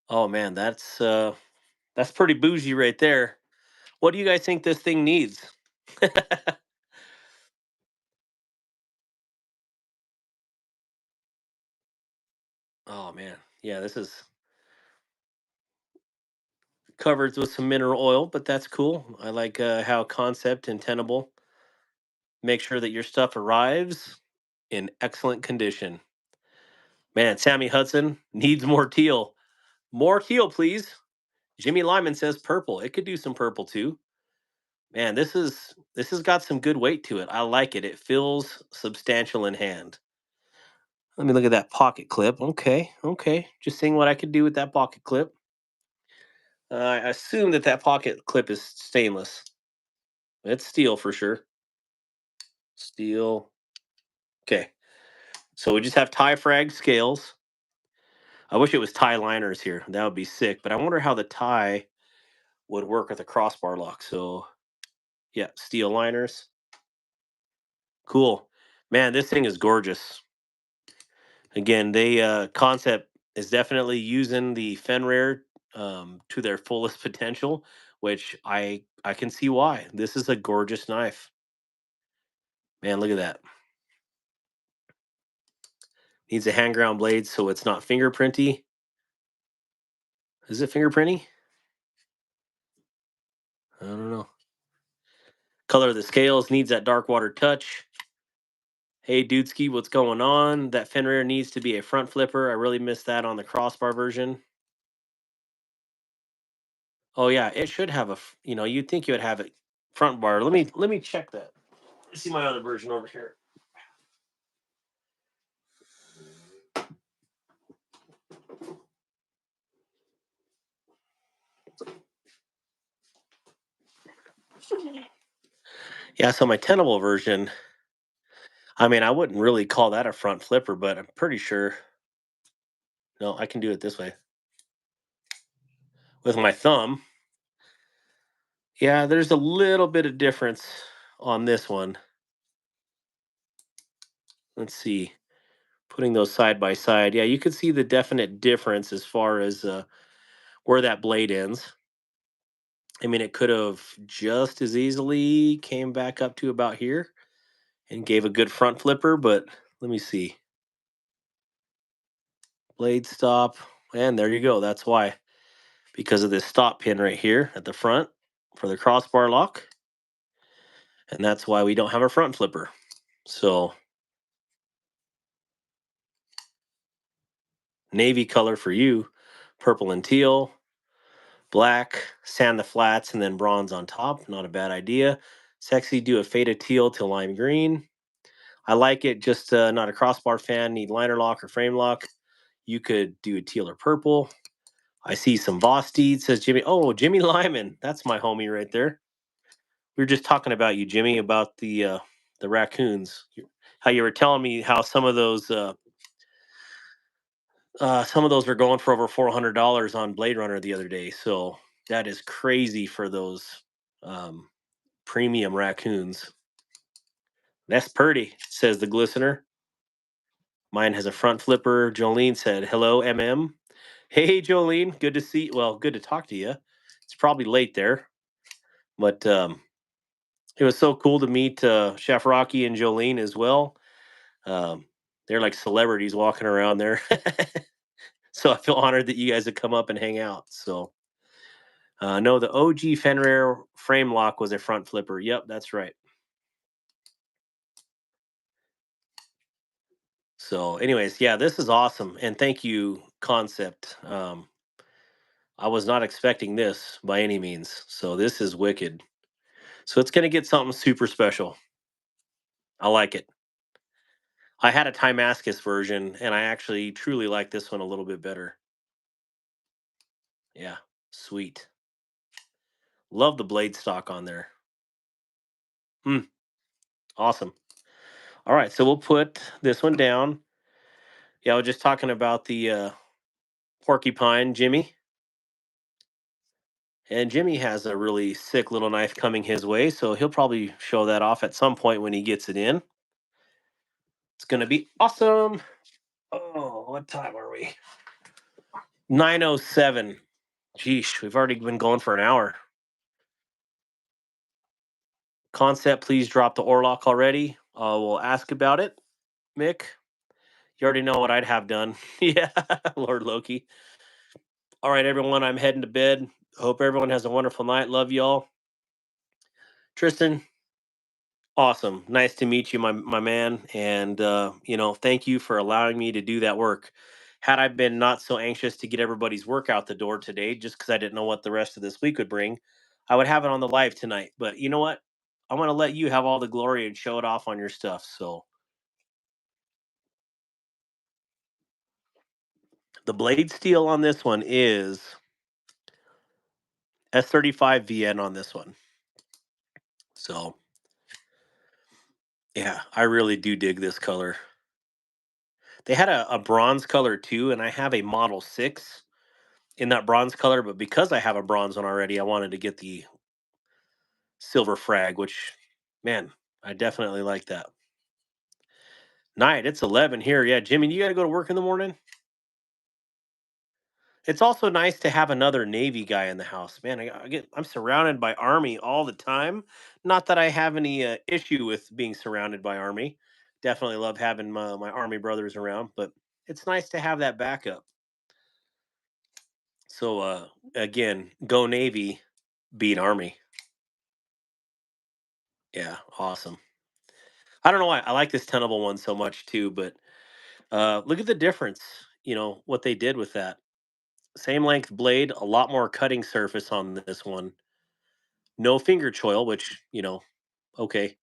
Oh man, that's pretty bougie right there. What do you guys think this thing needs? Oh man. Yeah, this is covered with some mineral oil, but that's cool. I like how Concept and Tenable make sure that your stuff arrives in excellent condition. Man, Sammy Hudson needs more teal. More teal, please. Jimmy Lyman says purple. It could do some purple too. Man, this has got some good weight to it. I like it. It feels substantial in hand. Let me look at that pocket clip. Okay, okay. Just seeing what I could do with that pocket clip. I assume that that pocket clip is stainless. It's steel for sure. Steel. Okay. So we just have tie frag scales. I wish it was tie liners here. That would be sick. But I wonder how the tie would work with a crossbar lock. So yeah, steel liners. Cool. Man, this thing is gorgeous. Again, they concept is definitely using the Fenrir to their fullest potential, which I can see why. This is a gorgeous knife. Man, look at that. Needs a hand ground blade so it's not fingerprinty. Is it fingerprinty? I don't know. Color of the scales needs that dark water touch. Hey, Dudeski, what's going on? That fin rear needs to be a front flipper. I really missed that on the crossbar version. Oh yeah, it should have a. You'd think you would have it front bar. Let me check that. Let's see my other version over here. Yeah, so my Tenable version. I mean, I wouldn't really call that a front flipper, but I'm pretty sure. No, I can do it this way with my thumb. Yeah, there's a little bit of difference on this one. Let's see. Putting those side by side. Yeah, you could see the definite difference as far as where that blade ends. I mean, it could have just as easily came back up to about here and gave a good front flipper, but let me see. Blade stop, and there you go. That's why. Because of this stop pin right here at the front for the crossbar lock. And that's why we don't have a front flipper. So, navy color for you, purple and teal, black, sand the flats, and then bronze on top. Not a bad idea. Sexy, do a fade of teal to lime green. I like it, just not a crossbar fan, need liner lock or frame lock. You could do a teal or purple. I see some Boss Deed, says Jimmy. Oh, Jimmy Lyman. That's my homie right there. We were just talking about you, Jimmy, about the raccoons. How you were telling me how some of those were going for over $400 on Blade Runner the other day. So that is crazy for those um, premium raccoons. That's pretty, says the glistener. Mine has a front flipper. Jolene said, "Hello, MM." Hey, Jolene. Good to see. Well, good to talk to you. It's probably late there, but it was so cool to meet Chef Rocky and Jolene as well. Um, they're like celebrities walking around there. So I feel honored that you guys have come up and hang out. So no, the OG Fenrir frame lock was a front flipper. Yep, that's right. So, anyways, yeah, this is awesome, and thank you, Concept. I was not expecting this by any means, so this is wicked. So it's gonna get something super special. I like it. I had a Timascus version, and I actually truly like this one a little bit better. Yeah, sweet. Love the blade stock on there. Hmm, awesome. All right, so we'll put this one down. Yeah, I was just talking about the porcupine, Jimmy. And Jimmy has a really sick little knife coming his way, so he'll probably show that off at some point when he gets it in. It's going to be awesome. Oh, what time are we? 9:07. Geesh, we've already been going for an hour. Concept, please drop the Orlock already. We'll ask about it. Mick, you already know what I'd have done. Yeah, Lord Loki. All right, everyone, I'm heading to bed. Hope everyone has a wonderful night. Love y'all. Tristan, awesome. Nice to meet you, my man. And thank you for allowing me to do that work. Had I been not so anxious to get everybody's work out the door today, just because I didn't know what the rest of this week would bring, I would have it on the live tonight. But you know what? I want to let you have all the glory and show it off on your stuff. So the blade steel on this one is S35 VN on this one. So yeah, I really do dig this color. They had a bronze color too, and I have a Model 6 in that bronze color, but because I have a bronze one already, I wanted to get the silver frag, which, man, I definitely like that. Night, it's 11 here. Yeah, Jimmy, you got to go to work in the morning? It's also nice to have another Navy guy in the house. Man, I'm surrounded by Army all the time. Not that I have any issue with being surrounded by Army. Definitely love having my Army brothers around, but it's nice to have that backup. So again, go Navy, beat Army. Yeah, awesome. I don't know why I like this Tenable one so much too, but look at the difference. What they did with that. Same length blade, a lot more cutting surface on this one. No finger choil, which okay.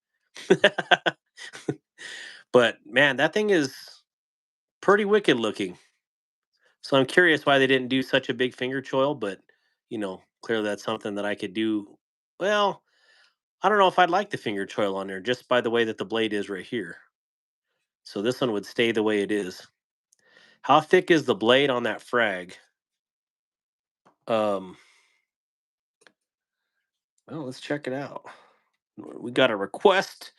But man, that thing is pretty wicked looking. So I'm curious why they didn't do such a big finger choil, but clearly that's something that I could do. Well, I don't know if I'd like the finger choil on there just by the way that the blade is right here. So this one would stay the way it is. How thick is the blade on that frag? Um, well, let's check it out. We got a request.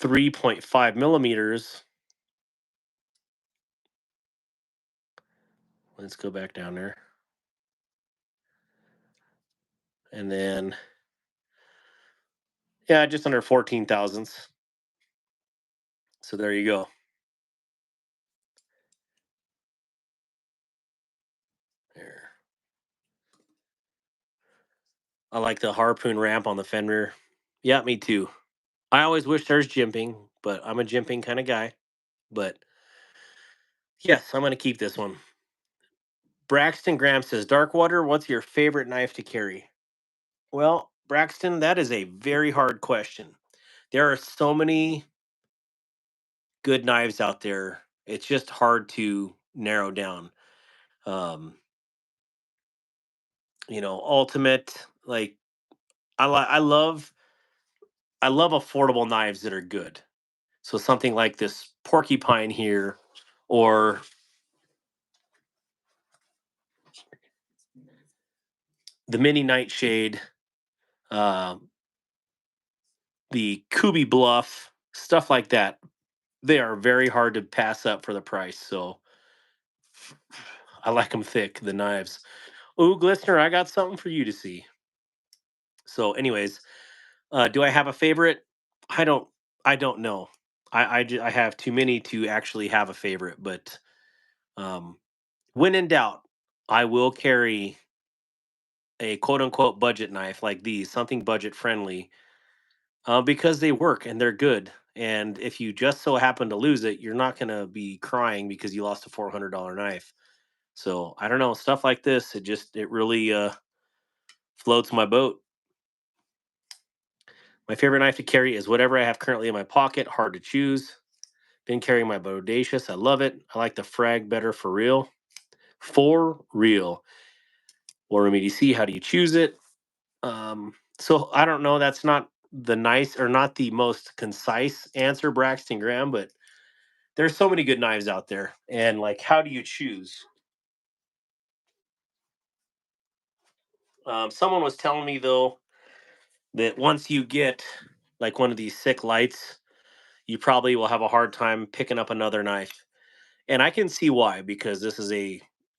3.5 millimeters. Let's go back down there. And then, yeah, just under 14 thousandths. So there you go. There. I like the harpoon ramp on the fender. Yeah, me too. I always wish there's jimping, but I'm a jimping kind of guy. But yes, I'm going to keep this one. Braxton Graham says, Darkwater, what's your favorite knife to carry? Well, Braxton, that is a very hard question. There are so many good knives out there. It's just hard to narrow down. Um, ultimate, like I love affordable knives that are good. So something like this porcupine here, or the mini nightshade, uh, the Kubi Bluff, stuff like that. They are very hard to pass up for the price. So I like them thick, the knives. Ooh, Glistener, I got something for you to see. So, anyways, do I have a favorite? I don't. I don't know. I have too many to actually have a favorite. But um, when in doubt, I will carry a quote unquote budget knife like these, something budget friendly, because they work and they're good. And if you just so happen to lose it, you're not going to be crying because you lost a $400 knife. So I don't know, stuff like this. It really floats my boat. My favorite knife to carry is whatever I have currently in my pocket. Hard to choose. Been carrying my Bodacious. I love it. I like the frag better for real. For real. Or see how do you choose it? So I don't know. That's not the nice or not the most concise answer, Braxton Graham, but there's so many good knives out there. And like, how do you choose? Someone was telling me though that once you get like one of these sick lights, you probably will have a hard time picking up another knife. And I can see why, because this is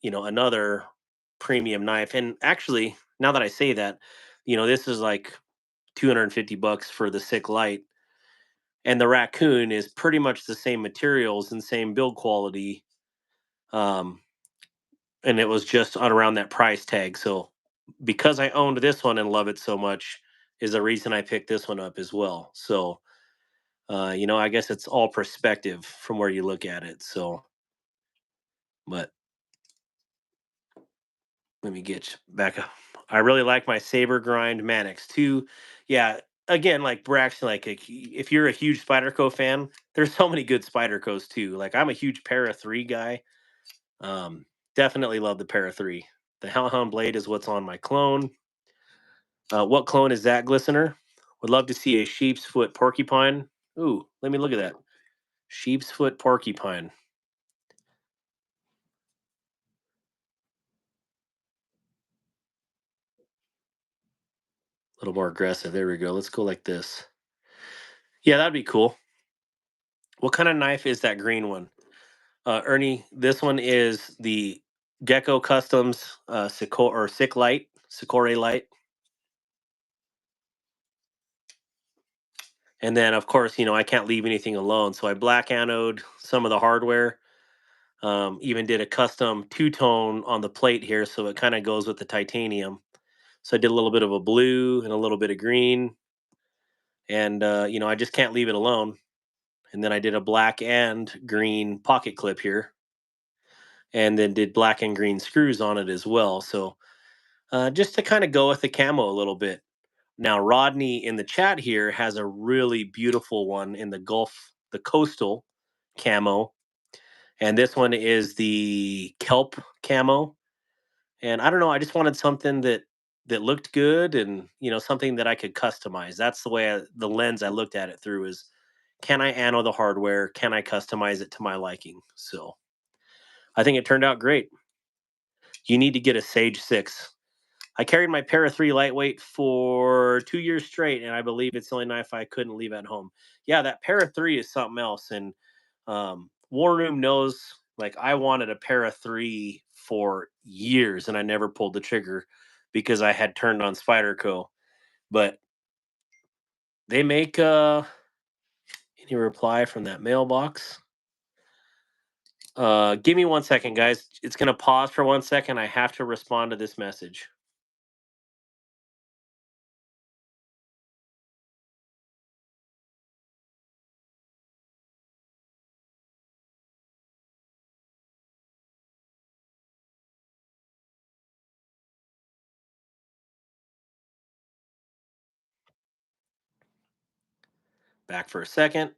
another premium knife. And actually, now that I say that, this is like 250 bucks for the sick light. And the raccoon is pretty much the same materials and same build quality. Um, and it was just on around that price tag. So because I owned this one and love it so much is the reason I picked this one up as well. So I guess it's all perspective from where you look at it. So, but let me get back up. I really like my Saber Grind Manix too. Yeah, again, like Braxton, if you're a huge Spyderco fan, there's so many good Spydercos too. Like I'm a huge Para 3 guy. Um, Definitely love the Para 3. The Hellhound Blade is what's on my clone. What clone is that, Glistener? Would love to see a sheep's foot porcupine. Ooh, let me look at that. Sheep's foot porcupine. A little more aggressive. There we go. Let's go like this. Yeah, that'd be cool. What kind of knife is that green one? Ernie, this one is the Gecko Customs Sick Light, Sikore Light. And then, of course, I can't leave anything alone. So I black anode some of the hardware. Even did a custom two-tone on the plate here, so it kind of goes with the titanium. So I did a little bit of a blue and a little bit of green, and I just can't leave it alone. And then I did a black and green pocket clip here, and then did black and green screws on it as well. So just to kind of go with the camo a little bit. Now Rodney in the chat here has a really beautiful one in the coastal camo, and this one is the kelp camo. And I don't know, I just wanted something that looked good, and something that I could customize. That's the way the lens I looked at it through is, can I anno the hardware? Can I customize it to my liking? So I think it turned out great. You need to get a Sage 6. I carried my Para 3 lightweight for 2 years straight, and I believe it's the only knife I couldn't leave at home. Yeah, that Para 3 is something else. And War Room knows, like, I wanted a Para 3 for years, and I never pulled the trigger because I had turned on Spyderco. But they make any reply from that mailbox? Give me 1 second, guys. It's going to pause for 1 second. I have to respond to this message. Back for a second.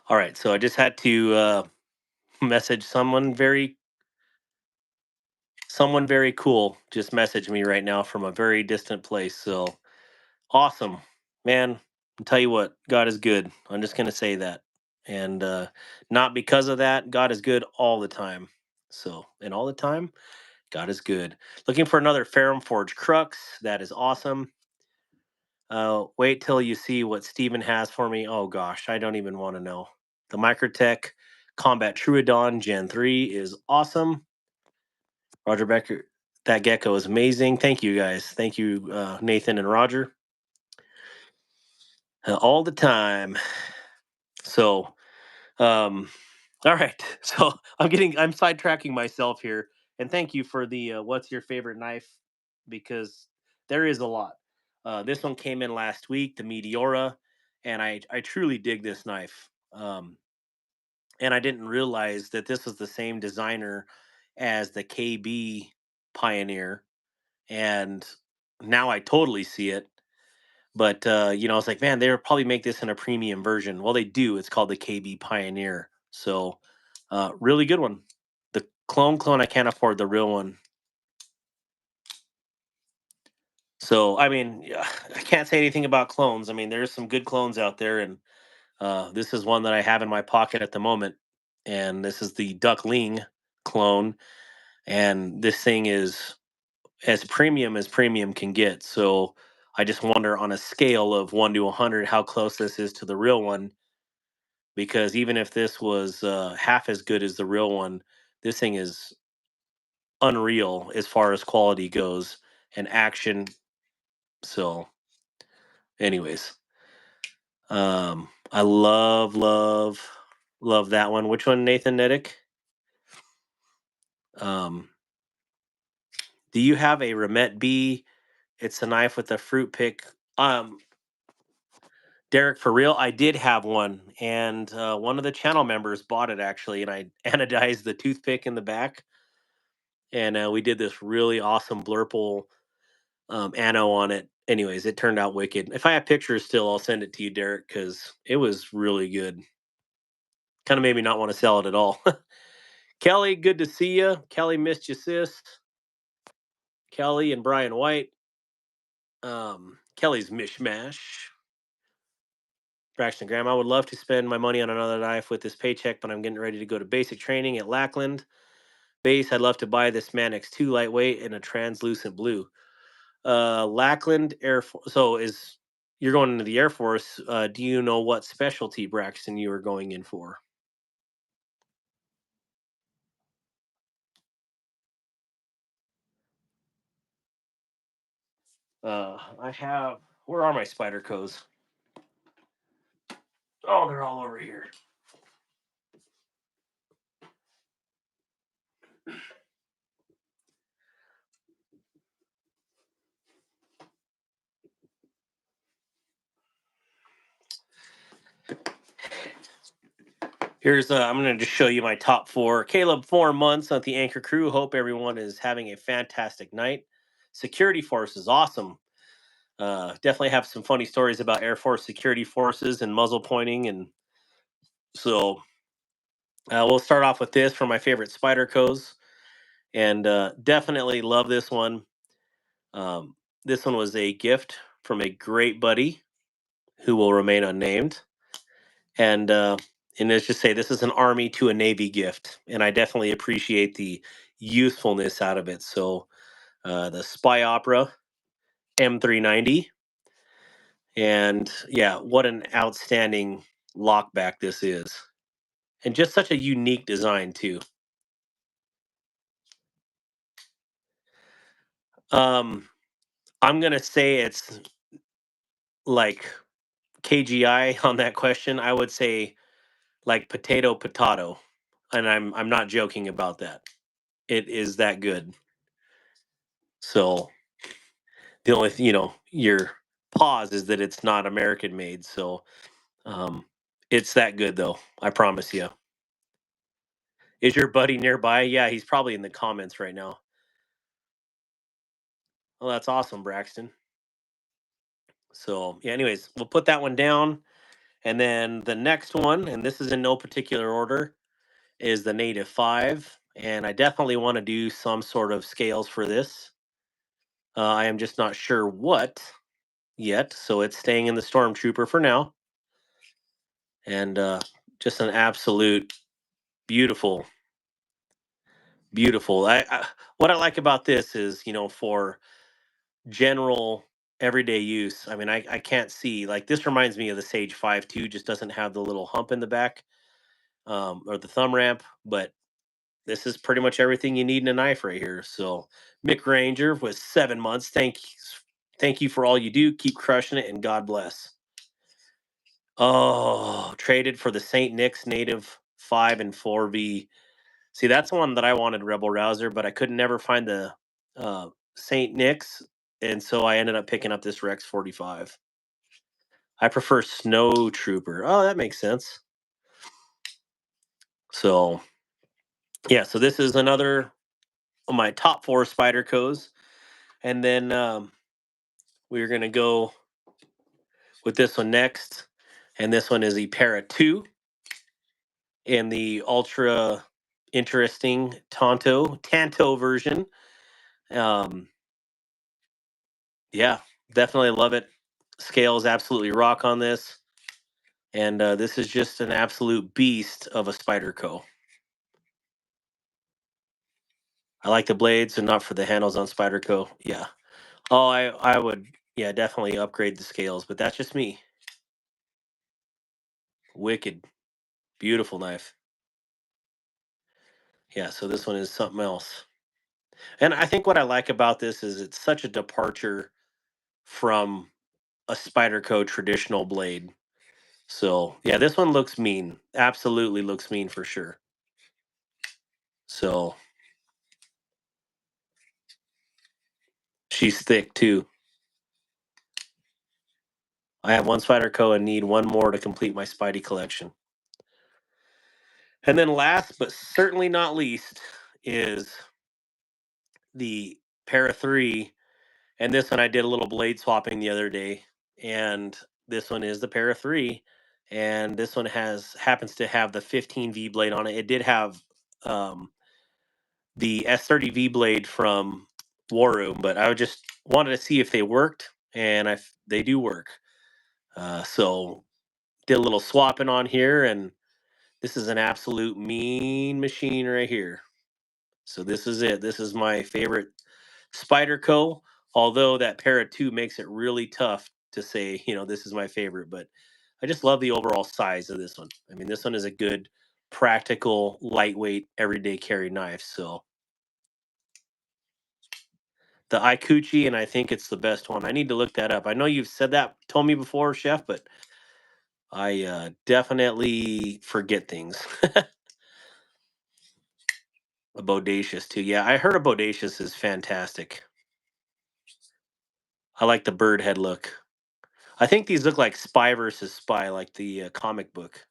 All right, so I just had to message someone very cool. Just messaged me right now from a very distant place. So awesome, man! I'll tell you what, God is good. I'm just gonna say that, and not because of that, God is good all the time. So, and all the time, God is good. Looking for another Ferrum Forge Crux. That is awesome. Wait till you see what Steven has for me. Oh gosh, I don't even want to know. The Microtech Combat Truodon Gen 3 is awesome. Roger Becker, that gecko is amazing. Thank you guys. Thank you, Nathan and Roger. All the time. So, all right. So I'm sidetracking myself here. And thank you for the what's your favorite knife? Because there is a lot. This one came in last week, the Meteora, and I truly dig this knife. And I didn't realize that this was the same designer as the KB Pioneer, and now I totally see it. But I was like, man, they'll probably make this in a premium version. Well, they do. It's called the KB Pioneer. So, really good one. The clone, I can't afford the real one. So, I mean, yeah, I can't say anything about clones. I mean, there's some good clones out there, and this is one that I have in my pocket at the moment. And this is the Duckling clone, and this thing is as premium can get. So I just wonder, on a scale of 1 to 100, how close this is to the real one. Because even if this was half as good as the real one, this thing is unreal as far as quality goes and action. So, anyways, I love that one. Which one, Nathan Nedick? Um, do you have a Remet B? It's a knife with a fruit pick. Derek, for real, I did have one, and one of the channel members bought it actually, and I anodized the toothpick in the back, and we did this really awesome blurple anno on it. Anyways, it turned out wicked. If I have pictures still, I'll send it to you, Derek, because it was really good. Kind of made me not want to sell it at all. Kelly, good to see you. Kelly, missed you, sis. Kelly and Brian White. Kelly's mishmash. Braxton Graham, I would love to spend my money on another knife with this paycheck, but I'm getting ready to go to basic training at Lackland. Base, I'd love to buy this Manix 2 lightweight in a translucent blue. Lackland Air Force. So you're going into the Air Force? Do you know what specialty, Braxton, you are going in for? I have, where are my Spydercos? Oh, they're all over here. Here's I'm going to just show you my top 4. Caleb, 4 months at the Anchor Crew. Hope everyone is having a fantastic night. Security Force is awesome. Definitely have some funny stories about Air Force security forces and muzzle pointing, and so we'll start off with this for my favorite Spydercos, and definitely love this one. This one was a gift from a great buddy who will remain unnamed, and let's just say this is an Army to a Navy gift, and I definitely appreciate the usefulness out of it. So the Spy Opera M390, and yeah, what an outstanding lockback this is, and just such a unique design too. I'm gonna say it's like KGI on that question. I would say like potato, and I'm not joking about that. It is that good. So the only your pause is that it's not American made. So um, it's that good though. I promise you. Is your buddy nearby? Yeah, he's probably in the comments right now. Well, that's awesome, Braxton. So yeah, anyways, we'll put that one down. And then the next one, and this is in no particular order, is the Native 5. And I definitely want to do some sort of scales for this. I am just not sure what yet. So it's staying in the Stormtrooper for now. And just an absolute beautiful, beautiful. What I like about this is, for general everyday use. I mean, I can't see, like, this reminds me of the Sage 5 too, just doesn't have the little hump in the back, or the thumb ramp, but this is pretty much everything you need in a knife right here. So Mick Ranger with 7 months. Thank you for all you do. Keep crushing it, and God bless. Oh, traded for the St. Nick's Native 5 and 4V. See, that's one that I wanted, Rebel Rouser, but I could never find the St. Nick's, and so I ended up picking up this Rex 45. I prefer Snow Trooper. Oh, that makes sense. So, yeah, so this is another of my top 4 Spydercos. And then we're going to go with this one next. And this one is the Para 2 in the ultra interesting Tanto version. Yeah, definitely love it. Scales absolutely rock on this. And this is just an absolute beast of a Spyderco. I like the blades and not for the handles on Spyderco. Yeah. Oh, I would, yeah, definitely upgrade the scales, but that's just me. Wicked. Beautiful knife. Yeah, so this one is something else. And I think what I like about this is it's such a departure from a Spyderco traditional blade. So, yeah, this one looks mean. Absolutely looks mean for sure. So, she's thick too. I have one Spyderco and need one more to complete my Spidey collection. And then last but certainly not least is the Para 3. And this one I did a little blade swapping the other day. And this one is the Para 3. And this one happens to have the 15V blade on it. It did have the S30V blade from War Room, but I just wanted to see if they worked, and they do work. So did a little swapping on here, and this is an absolute mean machine right here. So this is it. This is my favorite Spyderco, although that Para 2 makes it really tough to say, this is my favorite, but I just love the overall size of this one. I mean, this one is a good, practical, lightweight, everyday carry knife. So the Ikuchi, and I think it's the best one. I need to look that up. I know you've told me before, Chef, but I definitely forget things. A Bodacious too. Yeah, I heard a Bodacious is fantastic. I like the bird head look. I think these look like Spy versus Spy, like the comic book.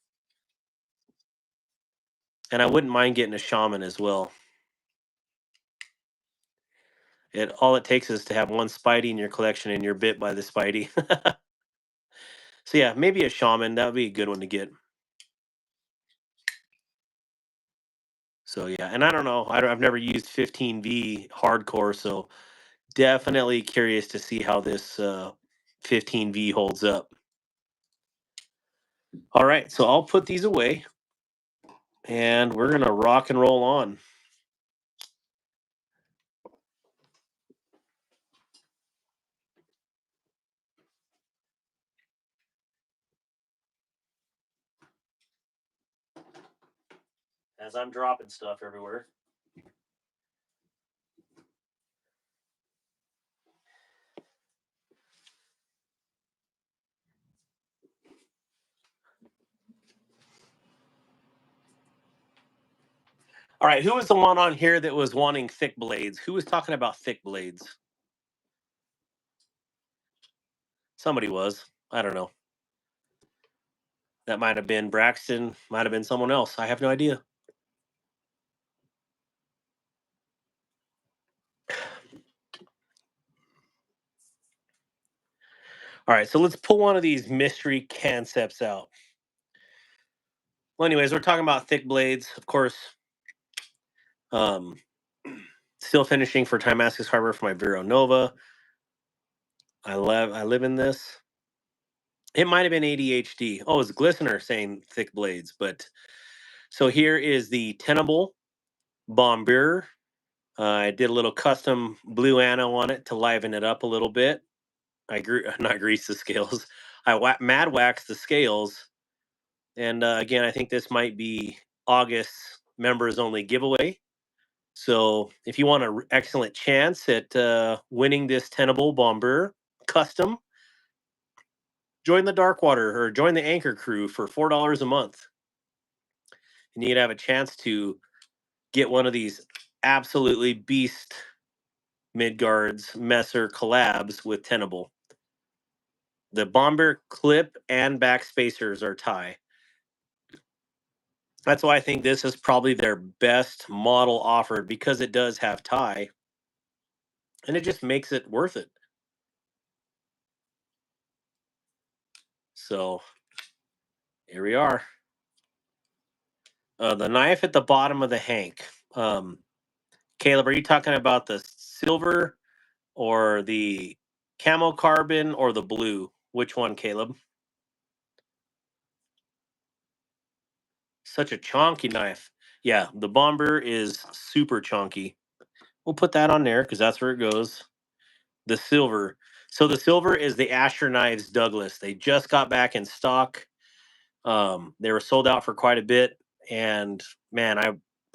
And I wouldn't mind getting a shaman as well. All it takes is to have one Spidey in your collection, and you're bit by the Spidey. So yeah, maybe a shaman. That would be a good one to get. So yeah, and I don't know. I've never used 15V hardcore, so definitely curious to see how this 15V holds up. All right, so I'll put these away, and we're gonna rock and roll on. As I'm dropping stuff everywhere. All right, who was the one on here that was wanting thick blades? Who was talking about thick blades? Somebody was. I don't know. That might have been Braxton, might have been someone else. I have no idea. All right, so let's pull one of these mystery Kansepts out. Well, anyways, we're talking about thick blades, of course. Still finishing for Timascus Harbor for my Vero Nova. I live in this. It might have been ADHD. Oh, it's Glistener saying thick blades, but so here is the Tenable Bomber. I did a little custom blue anno on it to liven it up a little bit. I not grease the scales. I mad wax the scales, and again, I think this might be August members only giveaway. So if you want an excellent chance at winning this Tenable Bomber custom, join the Darkwater or join the Anchor crew for $4 a month. And you'd have a chance to get one of these absolutely beast Midgards Messer collabs with Tenable. The Bomber clip and back spacers are tie. That's why I think this is probably their best model offered, because it does have tie. And it just makes it worth it. So here we are. The knife at the bottom of the hank. Caleb, are you talking about the silver or the camo carbon or the blue? Which one, Caleb? Such a chonky knife. Yeah, the Bomber is super chonky. We'll put that on there because that's where it goes. The silver. So the silver is the Asher Knives Douglas. They just got back in stock. They were sold out for quite a bit, and man,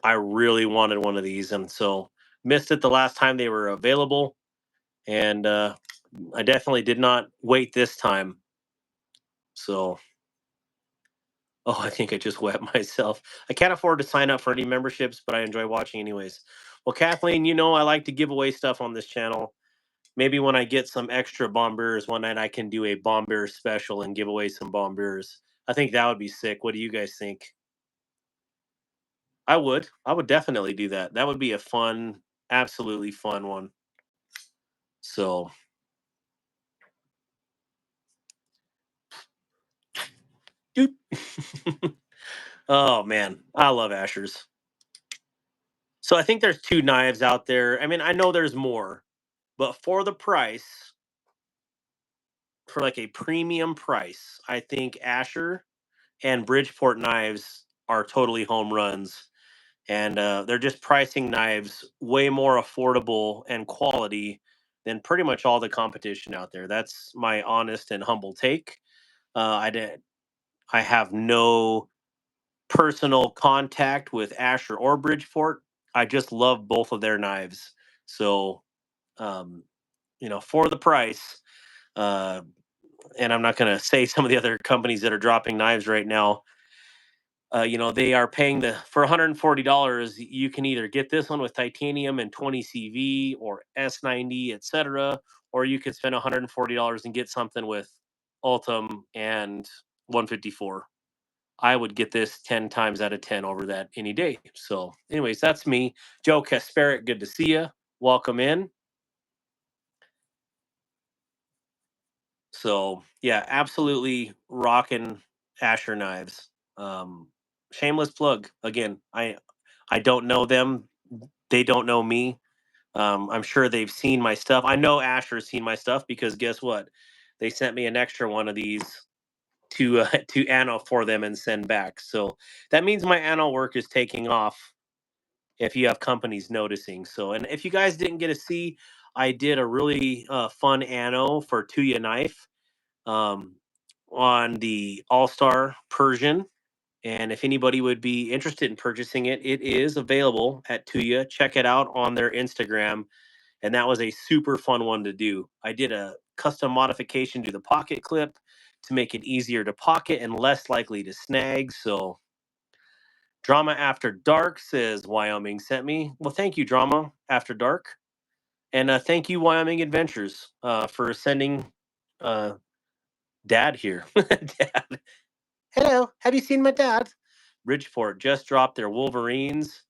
I really wanted one of these, and so missed it the last time they were available, and I definitely did not wait this time. So, oh, I think I just wet myself. I can't afford to sign up for any memberships, but I enjoy watching anyways. Well, Kathleen, you know I like to give away stuff on this channel. Maybe when I get some extra bombers one night, I can do a bomber special and give away some bombers. I think that would be sick. What do you guys think? I would. I would definitely do that. That would be a fun, absolutely fun one. So, doop. Oh man, I love Ashers. So I think there's two knives out there. I mean, I know there's more, but for the price, for like a premium price, I think Asher and Bridgeport knives are totally home runs. And they're just pricing knives way more affordable and quality than pretty much all the competition out there. That's my honest and humble take. I have no personal contact with Asher or Bridgeport. I just love both of their knives. So for the price. And I'm not going to say some of the other companies that are dropping knives right now. They are paying for $140. You can either get this one with titanium and 20 CV or S90, etc., or you could spend $140 and get something with Ultim and 154. I would get this 10 times out of 10 over that any day. So, anyways, that's me. Joe Kasparik, good to see you. Welcome in. So, yeah, absolutely rocking Asher knives. Shameless plug. Again, I don't know them. They don't know me. I'm sure they've seen my stuff. I know Asher's seen my stuff because guess what? They sent me an extra one of these to Anno for them and send back. So that means my Anno work is taking off if you have companies noticing. So, and if you guys didn't get to see, I did a really fun Anno for Tuya knife um, on the All Star Persian. And if anybody would be interested in purchasing it, it is available at Tuya. Check it out on their Instagram. And that was a super fun one to do. I did a custom modification to the pocket clip to make it easier to pocket and less likely to snag. So, Drama After Dark says Wyoming sent me. Well, thank you, Drama After Dark. And thank you, Wyoming Adventures, for sending Dad here. Dad. Hello, have you seen my dad? Bridgeport just dropped their Wolverines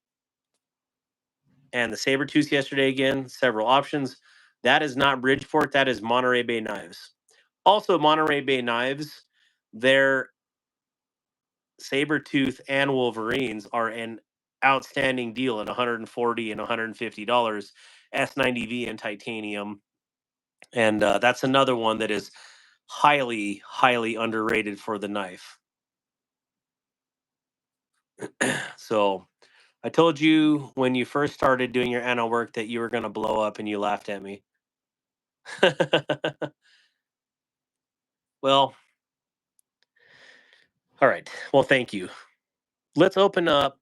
and the Sabertooth yesterday again. Several options. That is not Bridgeport. That is Monterey Bay Knives. Also, Monterey Bay Knives, their Sabertooth and Wolverines are an outstanding deal at $140 and $150. S90V and titanium. And that's another one that is highly, highly underrated for the knife. So I told you when you first started doing your Anno work that you were going to blow up and you laughed at me. Well, all right. Well, thank you. Let's open up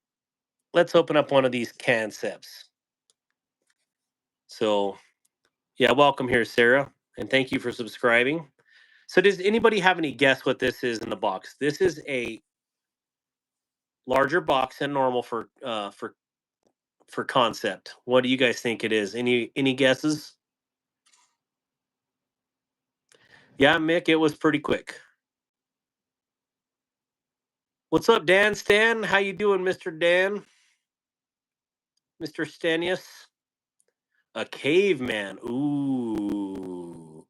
one of these Kansepts. So, yeah, welcome here, Sarah, and thank you for subscribing. So, does anybody have any guess what this is in the box? This is a larger box than normal for Kansept. What do you guys think it is? Any guesses? Yeah, Mick, it was pretty quick. What's up, Dan Stan? How you doing, Mr. Dan? Mr. Stanius? A caveman. Ooh.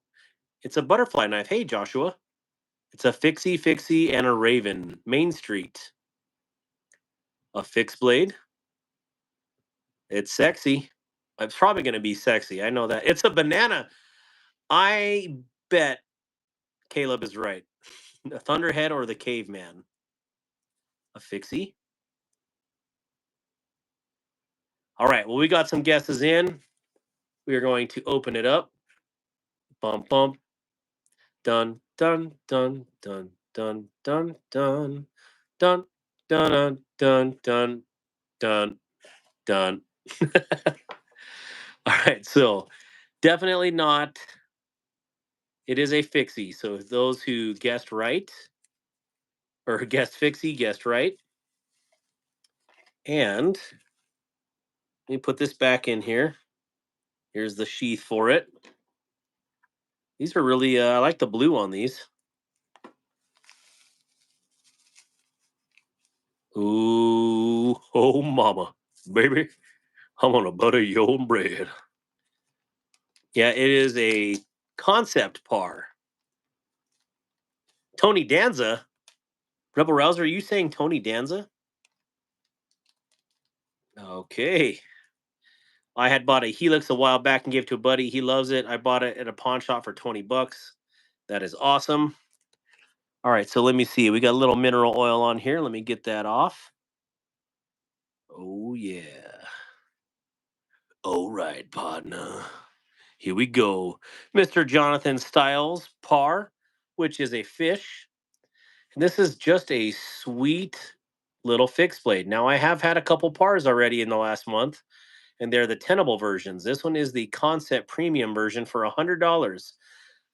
It's a butterfly knife. Hey, Joshua. It's a fixie and a raven. Main Street. A fixed blade. It's sexy. It's probably going to be sexy. I know that. It's a banana. I bet Caleb is right. The Thunderhead or the caveman. A fixie. All right. Well, we got some guesses in. We are going to open it up. Bump, bump. Dun, dun, dun, dun, dun, dun, dun. Dun, dun, dun, dun, dun, dun. All right. So definitely not. It is a fixie. So those who guessed right or who guessed fixie guessed right. And let me put this back in here. Here's the sheath for it. These are really, I like the blue on these. Ooh, oh mama, baby, I'm gonna butter your own bread. Yeah, it is a Kansept par. Tony Danza, Rebel Rouser, are you saying Tony Danza? Okay. I had bought a Helix a while back and gave it to a buddy. He loves it. I bought it at a pawn shop for 20 bucks. That is awesome. All right, so let me see. We got a little mineral oil on here. Let me get that off. Oh, yeah. All right, partner. Here we go. Mr. Jonathan Styles par, which is a fish. And this is just a sweet little fixed blade. Now, I have had a couple pars already in the last month, and they're the Tenable versions. This one is the Concept Premium version for $100.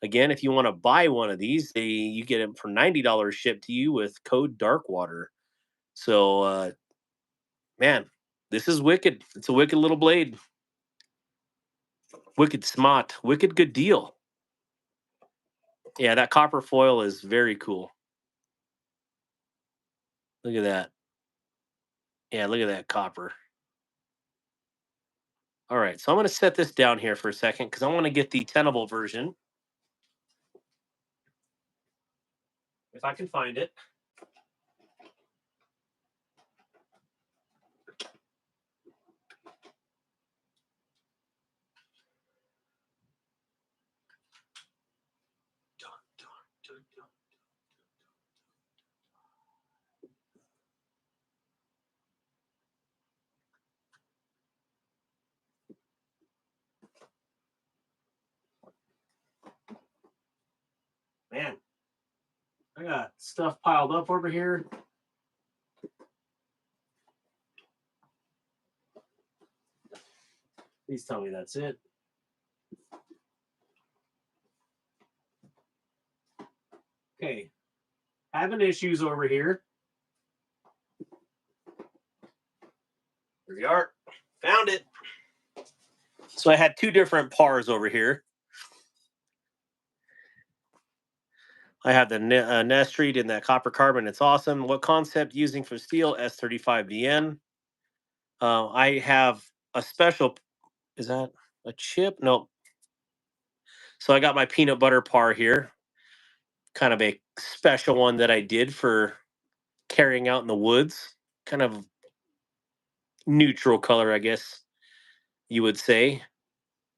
Again, if you want to buy one of these, you get them for $90 shipped to you with code DARKWATER. So, man, this is wicked. It's a wicked little blade. Wicked smart. Wicked good deal. Yeah, that copper foil is very cool. Look at that. Yeah, look at that copper. All right, so I'm going to set this down here for a second because I want to get the Tenable version. If I can find it. Man, I got stuff piled up over here. Please tell me that's it. Okay, having issues over here. Here we are. Found it. So I had two different pars over here. I have the Nestreet in that copper carbon. It's awesome. What concept using for steel? S35VN. I have a special. Is that a chip? No. So I got my peanut butter par here. Kind of a special one that I did for carrying out in the woods. Kind of neutral color, I guess you would say.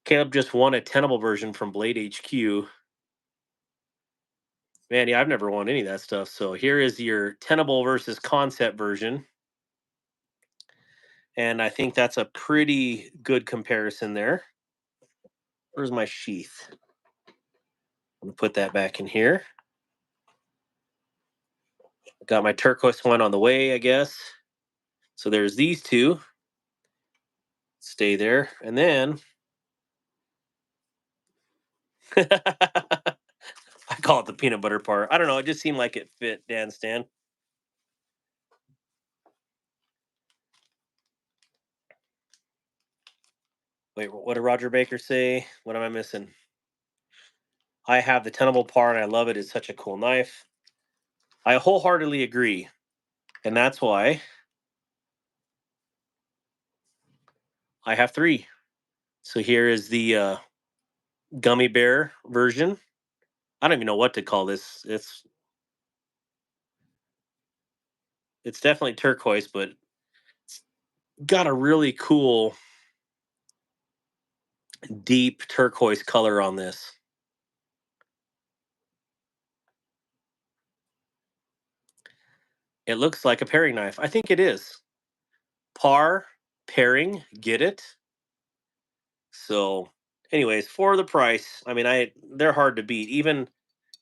Caleb just won a Tenable version from Blade HQ. Man, yeah, I've never won any of that stuff. So here is your Tenable versus Concept version. And I think that's a pretty good comparison there. Where's my sheath? I'm going to put that back in here. Got my turquoise one on the way, I guess. So there's these two. Stay there. And then I call it the peanut butter part. I don't know. It just seemed like it fit Dan Stan. Wait, what did Roger Baker say? What am I missing? I have the Tenable par and I love it. It's such a cool knife. I wholeheartedly agree. And that's why I have three. So here is the gummy bear version. I don't even know what to call this. It's definitely turquoise, but it's got a really cool deep turquoise color on this. It looks like a paring knife. I think it is. Par, pairing, get it? So, anyways, for the price, I mean, they're hard to beat. Even,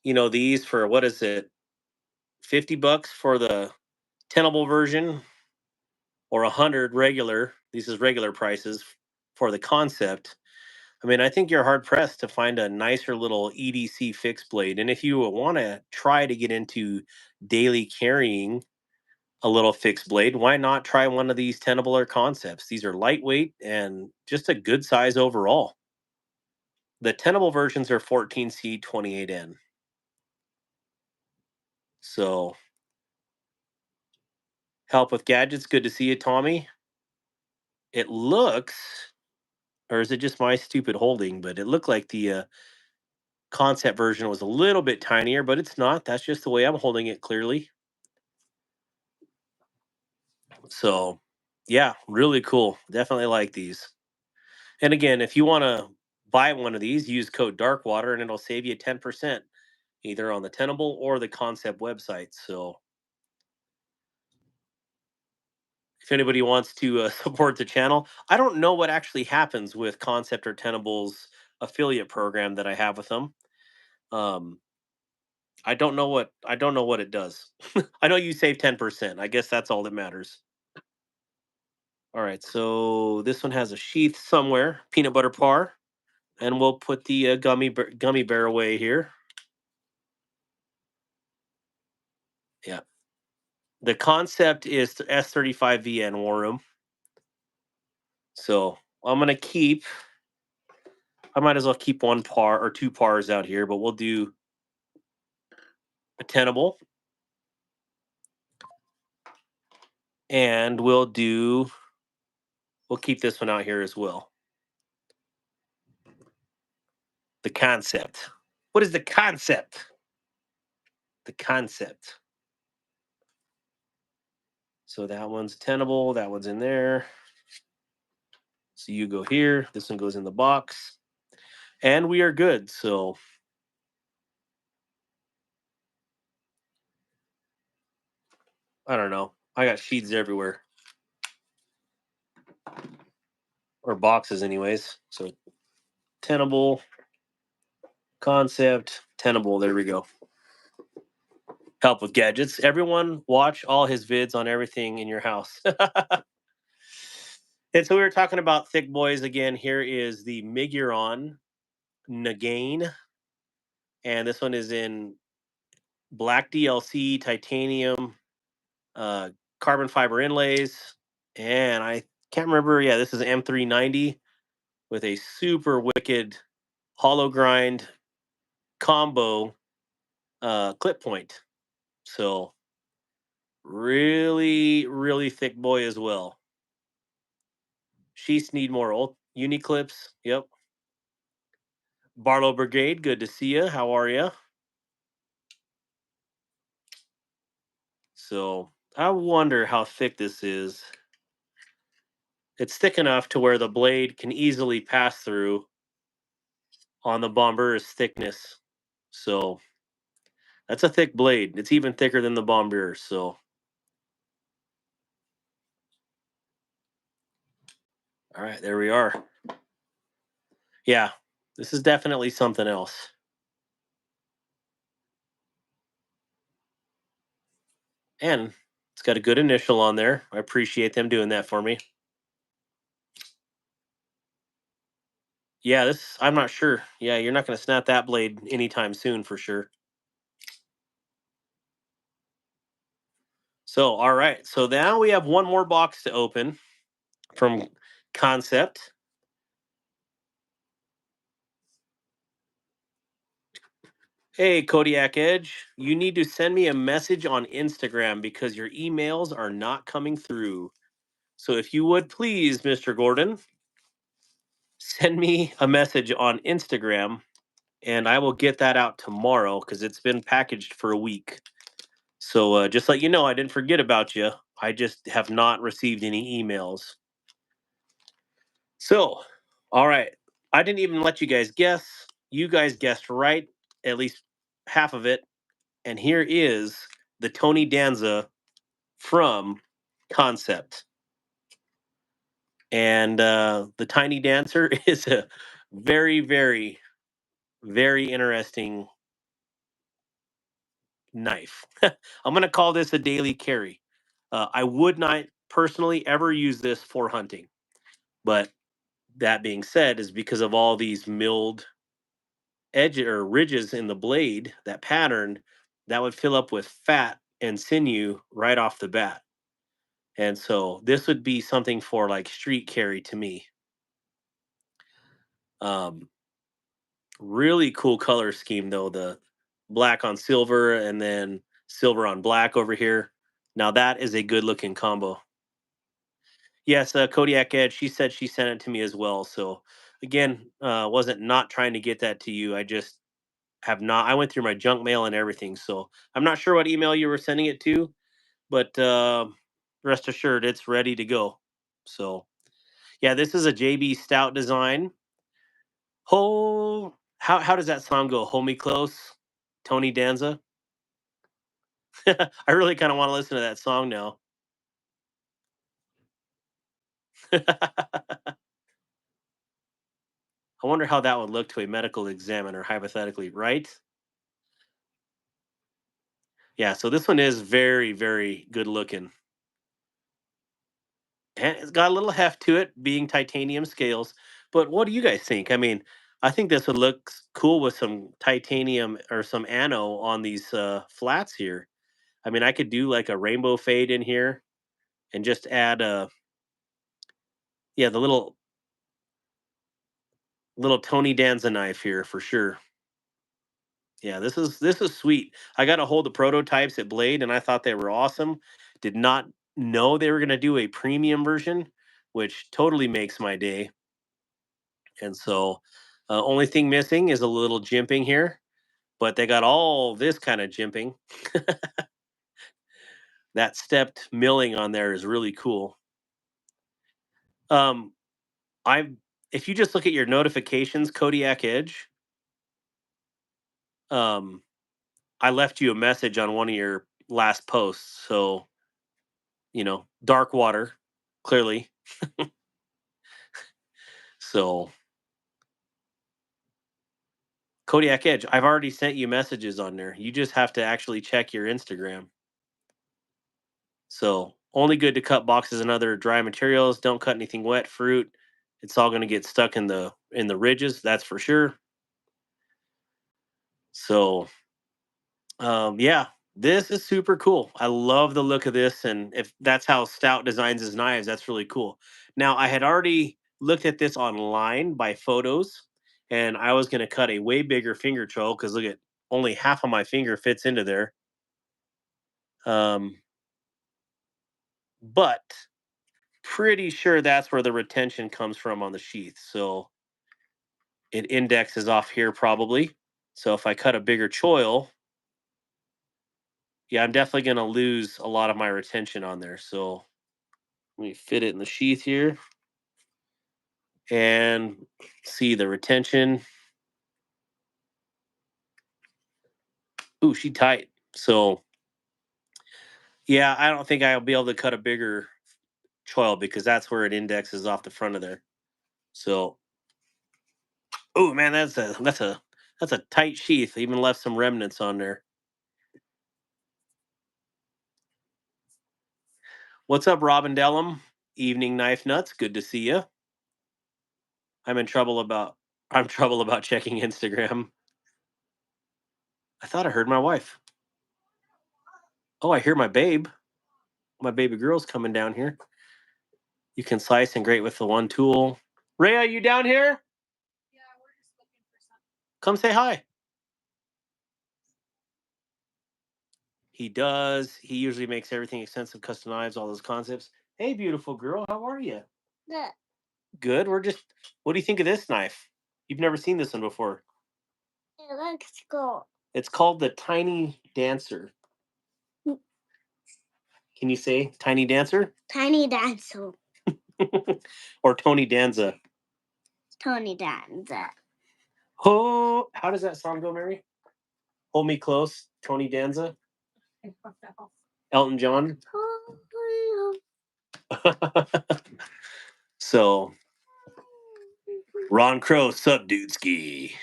these for what is it? $50 for the Tenable version or 100 regular. These is regular prices for the Concept. I mean, I think you're hard pressed to find a nicer little EDC fixed blade. And if you want to try to get into daily carrying a little fixed blade, why not try one of these Tenable or Concepts? These are lightweight and just a good size overall. The Tenable versions are 14C 28N. So, help with gadgets. Good to see you, Tommy. It looks, or is it just my stupid holding? But it looked like the Concept version was a little bit tinier, but it's not. That's just the way I'm holding it clearly. So, yeah, really cool. Definitely like these. And again, if you want to buy one of these, use code DARKWATER and it'll save you 10% either on the Tenable or the Concept website. So, if anybody wants to support the channel, I don't know what actually happens with Concept or Tenable's affiliate program that I have with them. Um, I don't know what it does. I know you save 10%. I guess that's all that matters. All right, so this one has a sheath somewhere, peanut butter par, and we'll put the gummy bear away here. Yeah. The Kansept is the S35VN War Room. So I'm gonna keep. I might as well keep one par or two pars out here, but we'll do a Tenable, and we'll keep this one out here as well. The Kansept. What is the Kansept? The Kansept. So that one's Tenable. That one's in there. So you go here. This one goes in the box, and we are good. So I don't know. I got sheets everywhere, or boxes, anyways. So Tenable, Kansept, Tenable. There we go. Help with gadgets. Everyone, watch all his vids on everything in your house. And so we were talking about thick boys again. Here is the Miguron Nagain, and this one is in black DLC, titanium, uh, carbon fiber inlays, and I can't remember. Yeah, this is M390 with a super wicked hollow grind combo clip point. So really, really thick boy as well. Sheets need more old uni clips. Yep. Barlow Brigade, good to see you. How are you? So I wonder how thick this is. It's thick enough to where the blade can easily pass through on the Bomber's thickness. So that's a thick blade. It's even thicker than the Bomber. So all right, there we are. Yeah, this is definitely something else. And it's got a good initial on there. I appreciate them doing that for me. Yeah, this I'm not sure. Yeah, you're not going to snap that blade anytime soon for sure. So, all right. So now we have one more box to open from Kansept. Hey, Kodiak Edge, you need to send me a message on Instagram because your emails are not coming through. So if you would please, Mr. Gordon, send me a message on Instagram and I will get that out tomorrow because it's been packaged for a week. So just let you know, I didn't forget about you. I just have not received any emails. So, all right. I didn't even let you guys guess. You guys guessed right, at least half of it. And here is the Tony Danza from Kansept. And the Tiny Dancer is a very, very, very interesting knife. I'm going to call this a daily carry. I would not personally ever use this for hunting. But that being said, is because of all these milled edge or ridges in the blade, that pattern, that would fill up with fat and sinew right off the bat. And so this would be something for like street carry to me. Um, Really cool color scheme though, the black on silver and then silver on black over here. Now that is a good looking combo. Yes, Kodiak Edge, she said she sent it to me as well. So again, wasn't not trying to get that to you. I just have not. I went through my junk mail and everything, so I'm not sure what email you were sending it to, but rest assured, it's ready to go. So yeah, this is a JB Stout design. How does that song go? Hold me close, Tony Danza. I really kind of want to listen to that song now. I wonder how that would look to a medical examiner, hypothetically, right? Yeah, so this one is very, very good looking. And it's got a little heft to it, being titanium scales. But what do you guys think? I mean, I think this would look cool with some titanium or some ano on these flats here. I mean, I could do like a rainbow fade in here and just add the little Tony Danza knife here for sure. Yeah, this is sweet. I got a hold of prototypes at Blade, and I thought they were awesome. Did not know they were going to do a premium version, which totally makes my day. And so, only thing missing is a little jimping here, but they got all this kind of jimping. That stepped milling on there is really cool. Um, I If you just look at your notifications, Kodiak Edge, um, I left you a message on one of your last posts. So, Darkwater, clearly. So, Kodiak Edge, I've already sent you messages on there. You just have to actually check your Instagram. So, only good to cut boxes and other dry materials. Don't cut anything wet, fruit. It's all going to get stuck in the ridges, that's for sure. So, yeah, this is super cool. I love the look of this, and if that's how Stout designs his knives, that's really cool. Now, I had already looked at this online by photos, and I was going to cut a way bigger finger choil because look at only half of my finger fits into there. But pretty sure that's where the retention comes from on the sheath. So it indexes off here probably. So if I cut a bigger choil, yeah, I'm definitely going to lose a lot of my retention on there. So let me fit it in the sheath here and see the retention. Ooh, she tight. So yeah, I don't think I'll be able to cut a bigger choil because that's where it indexes off the front of there. So, oh man, that's a tight sheath. Even left some remnants on there. What's up, Robin Dellum? Evening Knife Nuts. Good to see you. I'm trouble about checking Instagram. I thought I heard my wife. Oh, I hear my babe. My baby girl's coming down here. You concise and great with the one tool. Rhea, you down here? Yeah, we're just looking for something. Come say hi. He does. He usually makes everything extensive, custom knives, all those concepts. Hey, beautiful girl, how are you? Good. Good. What do you think of this knife? You've never seen this one before. It looks cool. It's called the Tiny Dancer. Can you say Tiny Dancer? Tiny Dancer. Or Tony Danza? Tony Danza. Oh, how does that song go, Mary? Hold Me Close, Tony Danza? Elton John? So, Ron Crow, sup, dude ski.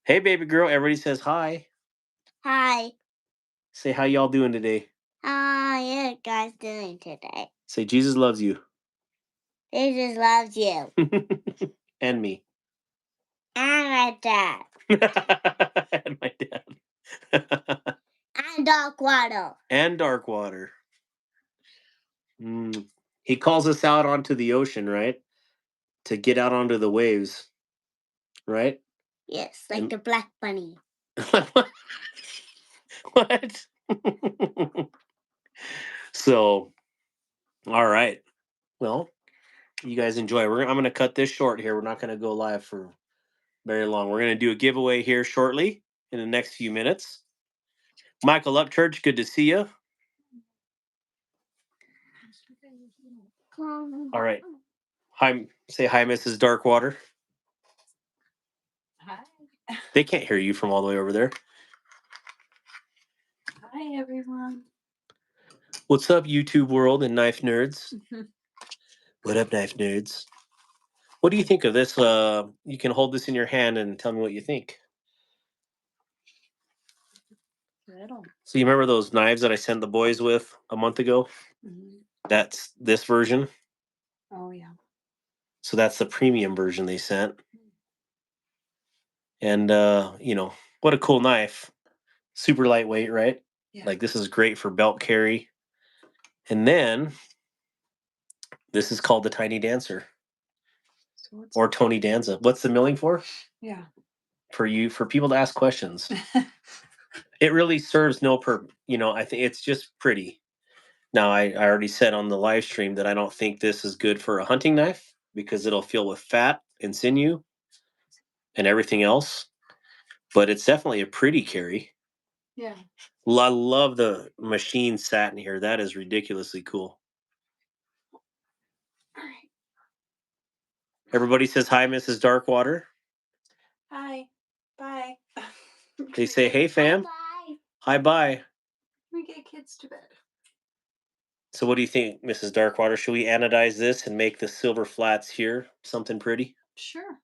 Hey, baby girl. Everybody says hi. Hi. Say how y'all doing today. How are you guys doing today? Say Jesus loves you. Jesus loves you. And me. And my dad. And my dad. And Darkwater. And Darkwater. He calls us out onto the ocean, right? To get out onto the waves, right? Yes, like the Black Bunny. What? So, all right. Well, you guys enjoy. I'm going to cut this short here. We're not going to go live for very long. We're going to do a giveaway here shortly in the next few minutes. Michael Upchurch, good to see you. All right. Hi, say hi, Mrs. Darkwater. Hi. They can't hear you from all the way over there. Hi, everyone. What's up, YouTube world and knife nerds? What up, knife nerds? What do you think of this? You can hold this in your hand and tell me what you think. Little. So you remember those knives that I sent the boys with a month ago? Mm-hmm. That's this version. Oh, yeah. So that's the premium version they sent. And, what a cool knife. Super lightweight, right? Yeah. Like this is great for belt carry. And then this is called the Tiny Dancer So or Tony Danza. What's the milling for? Yeah. For people to ask questions. It really serves no purpose. I think it's just pretty. Now, I already said on the live stream that I don't think this is good for a hunting knife because it'll fill with fat and sinew and everything else. But it's definitely a pretty carry. Yeah. I love the machine satin here. That is ridiculously cool. All right. Everybody says hi, Mrs. Darkwater. Hi. Bye. They say, hey, fam. Bye. Hi, bye. We get kids to bed. So what do you think, Mrs. Darkwater? Should we anodize this and make the silver flats here something pretty? Sure.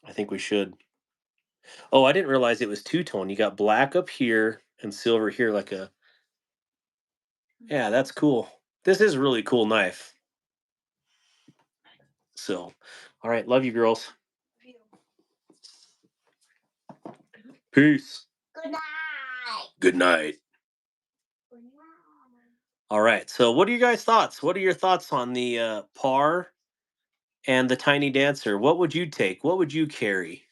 I think we should. Oh, I didn't realize it was two-tone. You got black up here and silver here like a... Yeah, that's cool. This is a really cool knife. So, all right. Love you, girls. Peace. Good night. Good night. Good night. All right. So, what are you guys' thoughts? What are your thoughts on the par and the Tiny Dancer? What would you take? What would you carry?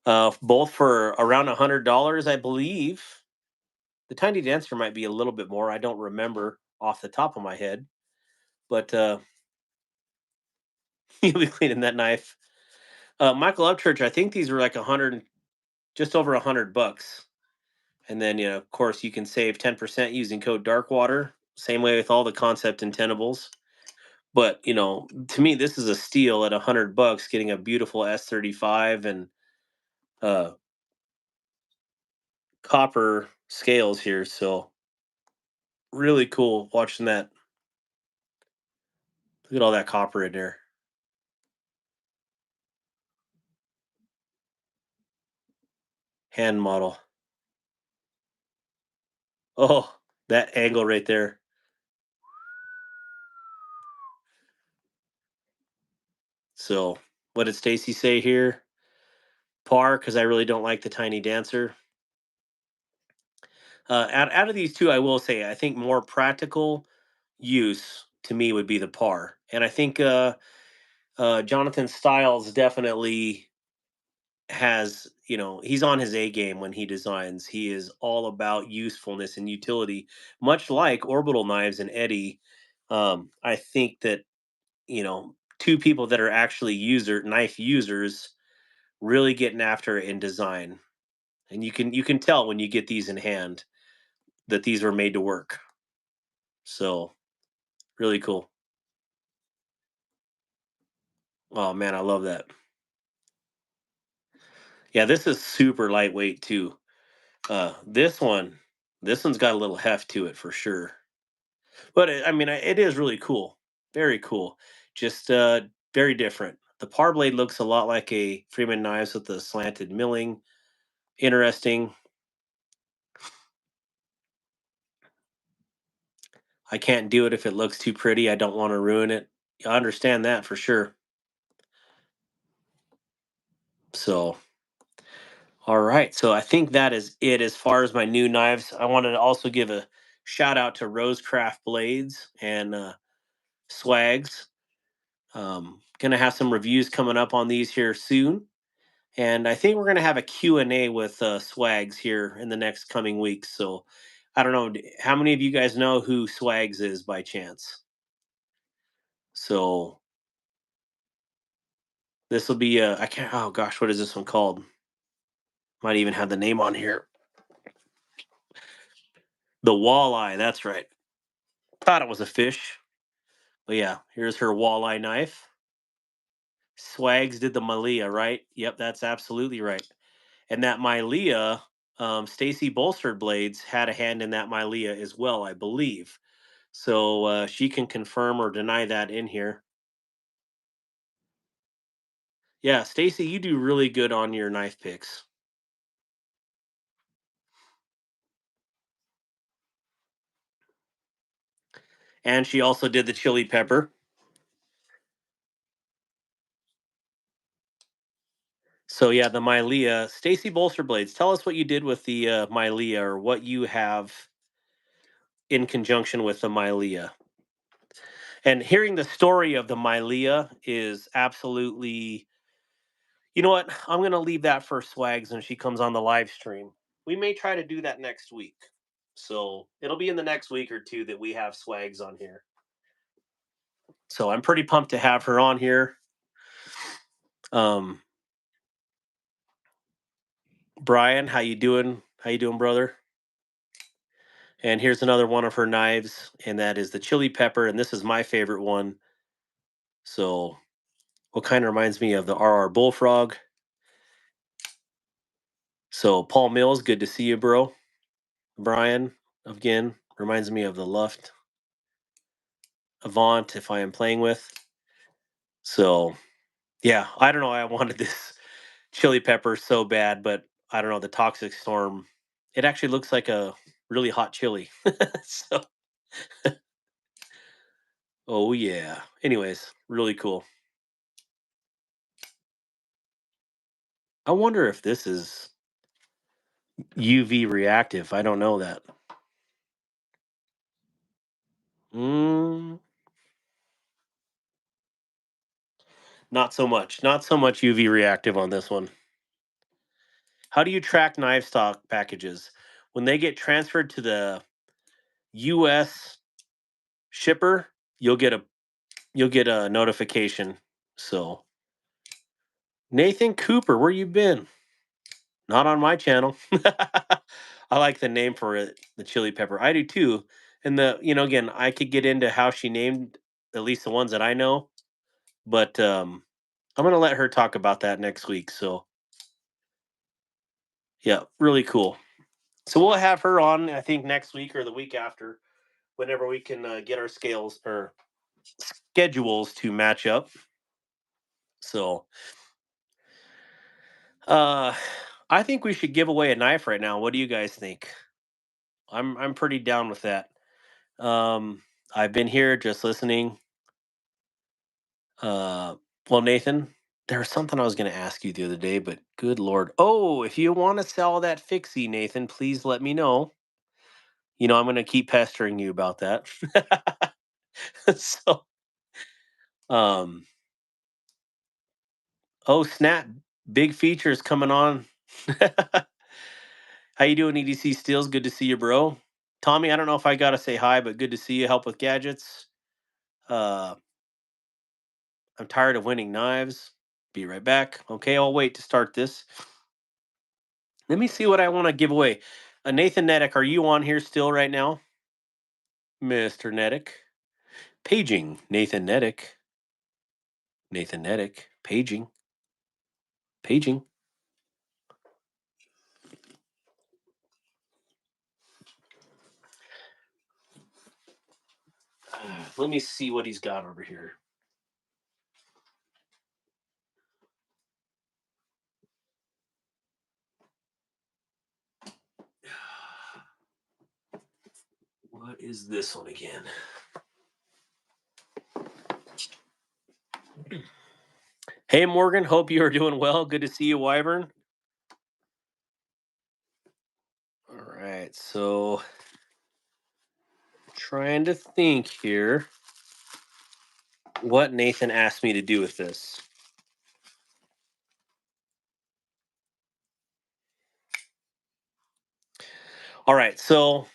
Both for around $100, I believe. The Tiny Dancer might be a little bit more. I don't remember off the top of my head, but you'll be cleaning that knife. Michael Upchurch, I think these were like 100, just over $100. And then, of course, you can save 10% using code DARKWATER. Same way with all the Kansept and Tenables. But, to me, this is a steal at $100, getting a beautiful S35 and uh, copper scales here. So really cool watching that. Look at all that copper in there. Hand model. Oh, that angle right there. So what did Stacy say here? Par, because I really don't like the Tiny Dancer. Out of these two, I will say I think more practical use to me would be the par, and I think Jonathan Stiles definitely has, he's on his A game when he designs. He is all about usefulness and utility, much like Orbital Knives and Eddie. I think that two people that are actually knife users really getting after it in design, and you can tell when you get these in hand that these were made to work. So really cool. Oh man, I love that. Yeah, this is super lightweight too. This one's got a little heft to it for sure. But it is really cool. Very cool. Just very different. The par blade looks a lot like a Freeman knives with the slanted milling. Interesting. I can't do it if it looks too pretty. I don't want to ruin it. I understand that for sure. So, all right. So I think that is it as far as my new knives. I wanted to also give a shout out to Rosecraft Blades and Swags. Gonna have some reviews coming up on these here soon. And I think we're going to have a Q&A with Swags here in the next coming weeks. So I don't know, how many of you guys know who Swags is by chance? So this will be, I can't, oh gosh, what is this one called? Might even have the name on here. The walleye, that's right. Thought it was a fish. But yeah, here's her walleye knife. Swags did the Malia, right? Yep, that's absolutely right. And that Malia, Stacy Bolstered Blades had a hand in that Malia as well, I believe. So she can confirm or deny that in here. Yeah, Stacy, you do really good on your knife picks. And she also did the chili pepper. So yeah, the Mylea. Stacy Bolsterblades, tell us what you did with the Mylea, or what you have in conjunction with the Mylea. And hearing the story of the Mylea is absolutely, you know what? I'm going to leave that for Swags when she comes on the live stream. We may try to do that next week. So it'll be in the next week or two that we have Swags on here. So I'm pretty pumped to have her on here. Brian, how you doing? How you doing, brother? And here's another one of her knives, and that is the chili pepper, and this is my favorite one. So what kind of reminds me of the RR Bullfrog. So Paul Mills, good to see you, bro. Brian, again, reminds me of the Luft Avant, if I am playing with. So yeah, I don't know. I wanted this chili pepper so bad, but I don't know, the Toxic Storm. It actually looks like a really hot chili. So, oh yeah. Anyways, really cool. I wonder if this is UV reactive. I don't know that. Mm, not so much. Not so much UV reactive on this one. How do you track knife stock packages? When they get transferred to the US shipper, you'll get a notification. So, Nathan Cooper, where you been? Not on my channel. I like the name for it, the chili pepper. I do too. And again, I could get into how she named at least the ones that I know, but I'm gonna let her talk about that next week. So yeah, really cool. So we'll have her on, I think, next week or the week after, whenever we can get our scales or schedules to match up. So uh I think we should give away a knife right now. What do you guys think? I'm pretty down with that. I've been here just listening. Uh, well, Nathan, there was something I was going to ask you the other day, but good Lord. Oh, if you want to sell that fixie, Nathan, please let me know. I'm going to keep pestering you about that. So, um, oh, snap. Big features coming on. How you doing, EDC Steels? Good to see you, bro. Tommy, I don't know if I got to say hi, but good to see you. Help with gadgets. Uh, I'm tired of winning knives. Be right back. Okay, I'll wait to start this. Let me see what I want to give away. Nathan Nedick, are you on here still right now? Mr. Nedick. Paging. Nathan Nedick. Nathan Nedick. Paging. Paging. Let me see what he's got over here. What is this one again? Hey, Morgan. Hope you are doing well. Good to see you, Wyvern. All right. So, trying to think here what Nathan asked me to do with this. All right. So,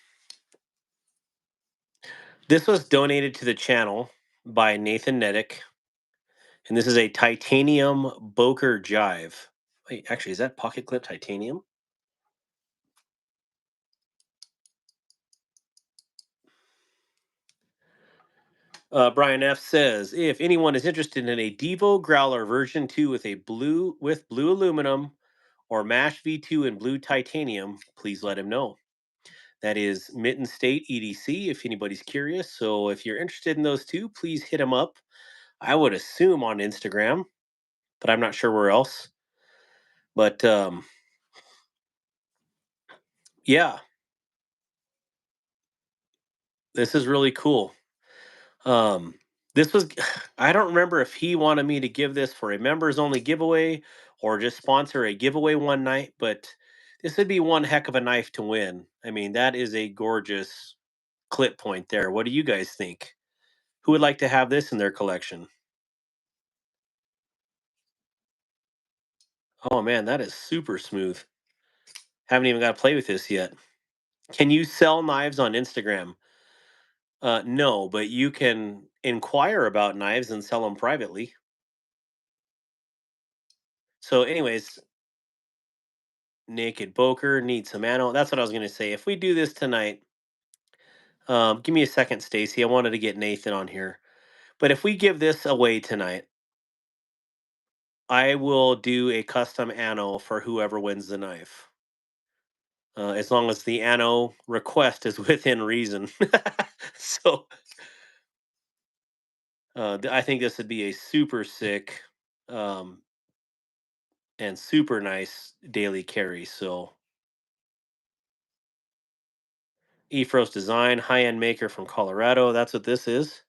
this was donated to the channel by Nathan Nedick. And this is a titanium Boker Jive. Wait, actually, is that pocket clip titanium? Brian F says, if anyone is interested in a Devo Growler version 2 with blue aluminum or Mash V2 in blue titanium, please let him know. That is Mitten State EDC, if anybody's curious. So if you're interested in those two, please hit him up. I would assume on Instagram, but I'm not sure where else. But yeah, this is really cool. Um, this was I don't remember if he wanted me to give this for a members only giveaway or just sponsor a giveaway one night, but this would be one heck of a knife to win. I mean, that is a gorgeous clip point there. What do you guys think? Who would like to have this in their collection? Oh man, that is super smooth. Haven't even got to play with this yet. Can you sell knives on Instagram? No, but you can inquire about knives and sell them privately. So, anyways, Naked Boker needs some ammo. That's what I was going to say. If we do this tonight, give me a second, Stacy. I wanted to get Nathan on here. But if we give this away tonight, I will do a custom anno for whoever wins the knife. As long as the anno request is within reason. So I think this would be a super sick um, and super nice daily carry. So Efros Design, high end maker from Colorado. That's what this is.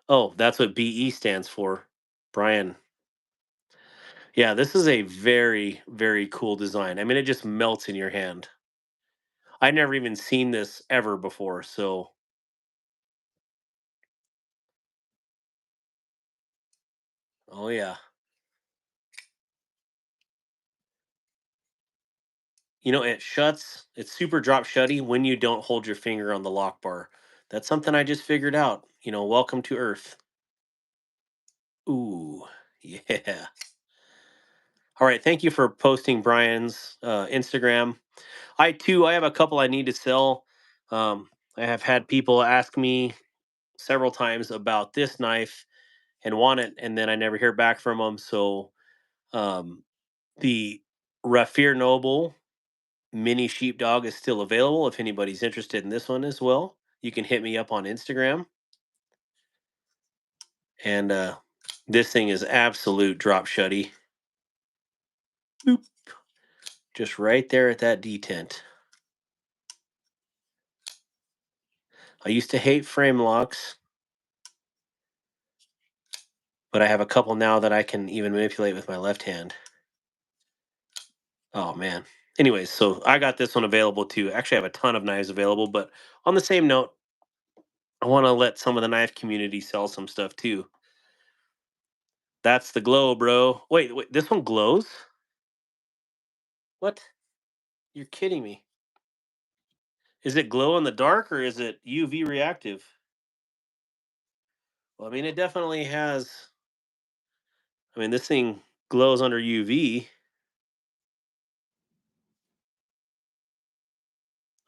Oh, that's what BE stands for. Brian. Yeah, this is a very, very cool design. I mean, it just melts in your hand. I never even seen this ever before. So, oh yeah. It shuts. It's super drop shutty when you don't hold your finger on the lock bar. That's something I just figured out. Welcome to Earth. Ooh, yeah. All right. Thank you for posting Brian's Instagram. I have a couple I need to sell. I have had people ask me several times about this knife and want it, and then I never hear back from them. So um, the Rafir Noble mini sheepdog is still available. If anybody's interested in this one as well, you can hit me up on Instagram. And this thing is absolute drop shutty. Boop. Just right there at that detent. I used to hate frame locks, but I have a couple now that I can even manipulate with my left hand. Oh man. Anyways, so I got this one available too. Actually, I have a ton of knives available, but on the same note, I want to let some of the knife community sell some stuff too. That's the glow, bro. Wait, this one glows? What? You're kidding me. Is it glow in the dark or is it UV reactive? Well, I mean, it definitely has. I mean, this thing glows under UV.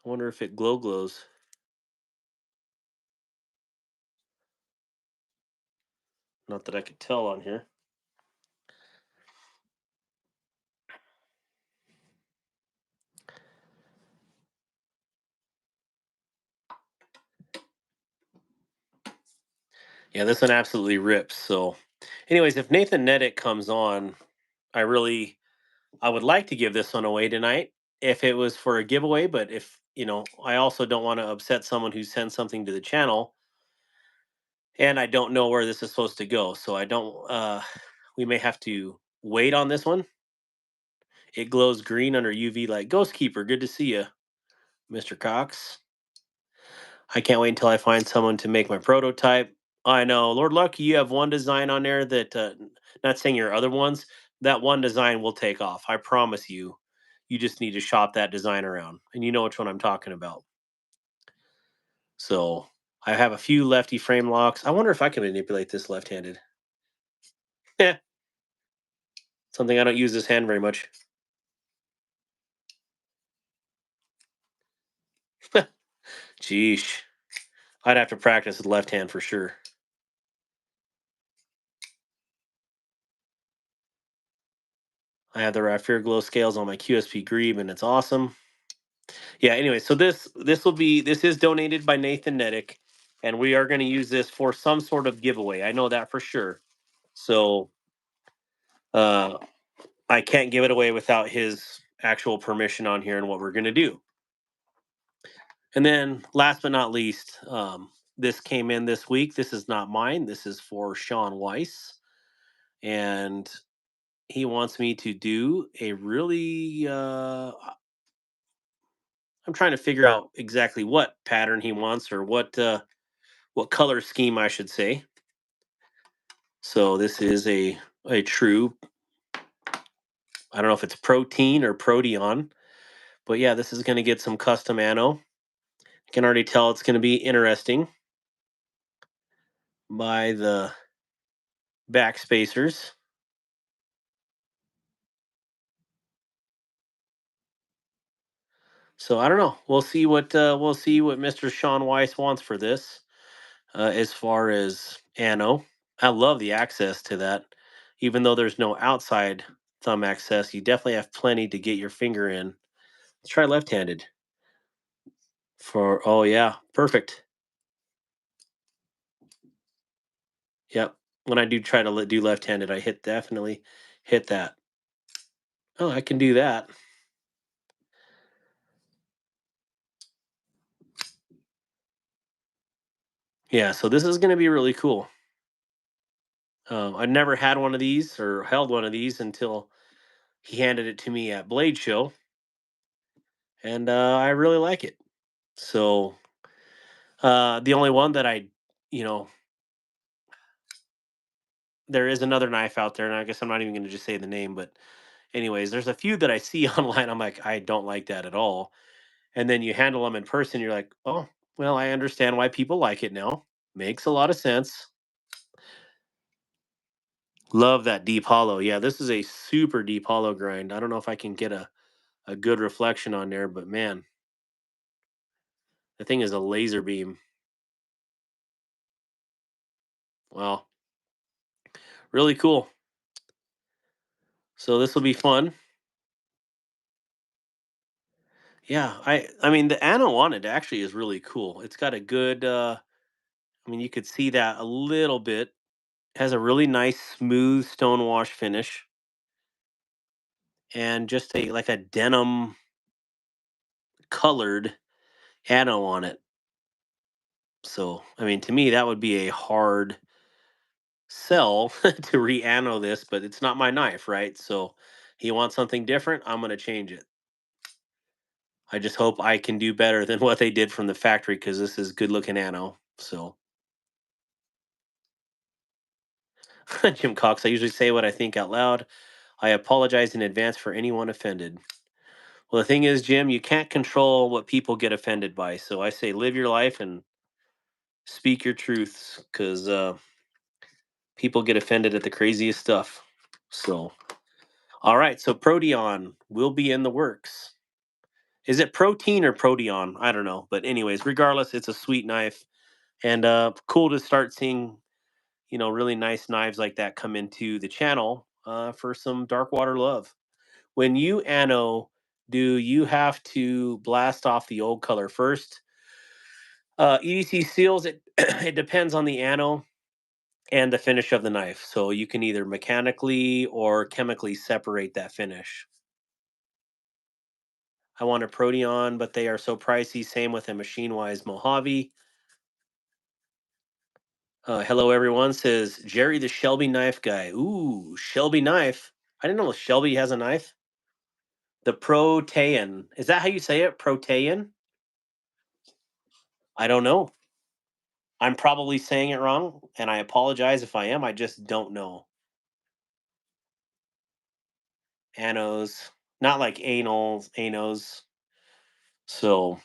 I wonder if it glows. Not that I could tell on here. Yeah, this one absolutely rips. So, anyways, if Nathan Nedick comes on, I would like to give this one away tonight if it was for a giveaway. But if I also don't want to upset someone who sends something to the channel, and I don't know where this is supposed to go. So I don't. We may have to wait on this one. It glows green under UV like Ghost Keeper. Good to see you, Mr. Cox. I can't wait until I find someone to make my prototype. I know, Lord Lucky, you have one design on there that, not saying your other ones, that one design will take off. I promise you. You just need to shop that design around, and you know which one I'm talking about. So I have a few lefty frame locks. I wonder if I can manipulate this left-handed. Yeah, something I don't use this hand very much. Jeesh. I'd have to practice with left hand for sure. I have the Raffir Glow scales on my QSP Grebe, and it's awesome. Yeah. Anyway, so this is donated by Nathan Nedick, and we are going to use this for some sort of giveaway. I know that for sure. So uh, I can't give it away without his actual permission on here and what we're going to do. And then, last but not least, this came in this week. This is not mine. This is for Sean Weiss, and he wants me to do a really. I'm trying to figure out exactly what pattern he wants, or what color scheme I should say. So this is a true. I don't know if it's protein or proteon, but yeah, this is going to get some custom anno. I can already tell it's going to be interesting by the backspacers. So I don't know. We'll see what Mr. Sean Weiss wants for this. As far as anno, I love the access to that. Even though there's no outside thumb access, you definitely have plenty to get your finger in. Let's try left-handed. Oh yeah, perfect. Yep. When I do try to do left-handed, I definitely hit that. Oh, I can do that. Yeah, so this is going to be really cool. I never had one of these or held one of these until he handed it to me at Blade Show, and I really like it. So the only one that you know, there is another knife out there, and I guess I'm not even going to just say the name, but anyways, there's a few that I see online. I'm like, I don't like that at all. And then you handle them in person, you're like, oh, well, I understand why people like it now. Makes a lot of sense. Love that deep hollow. Yeah, this is a super deep hollow grind. I don't know if I can get a good reflection on there, but man, the thing is a laser beam. Wow, really cool. So this will be fun. Yeah, I mean the Anno on it actually is really cool. It's got a good I mean you could see that a little bit. Has a really nice smooth stone wash finish and just a like a denim colored Anno on it. So, I mean to me that would be a hard sell to re-anno this, but it's not my knife, right? So he wants something different, I'm going to change it. I just hope I can do better than what they did from the factory because this is good looking anno. So, Jim Cox, I usually say what I think out loud. I apologize in advance for anyone offended. Well, the thing is, Jim, you can't control what people get offended by. So I say live your life and speak your truths because people get offended at the craziest stuff. So, all right. So Proteon will be in the works. Is it protein or proteon? I don't know. But anyways, regardless, it's a sweet knife and cool to start seeing, really nice knives like that come into the channel for some Darkwater love. When you anno, do you have to blast off the old color first? EDC seals, it it depends on the anno and the finish of the knife. So you can either mechanically or chemically separate that finish. I want a Proteon, but they are so pricey. Same with a Machine Wise Mojave. Hello, everyone, says Jerry the Shelby knife guy. Ooh, Shelby knife. I didn't know Shelby has a knife. The Protean. Is that how you say it? Protean? I don't know. I'm probably saying it wrong, and I apologize if I am. I just don't know. Anos. Not like anals, anos. So,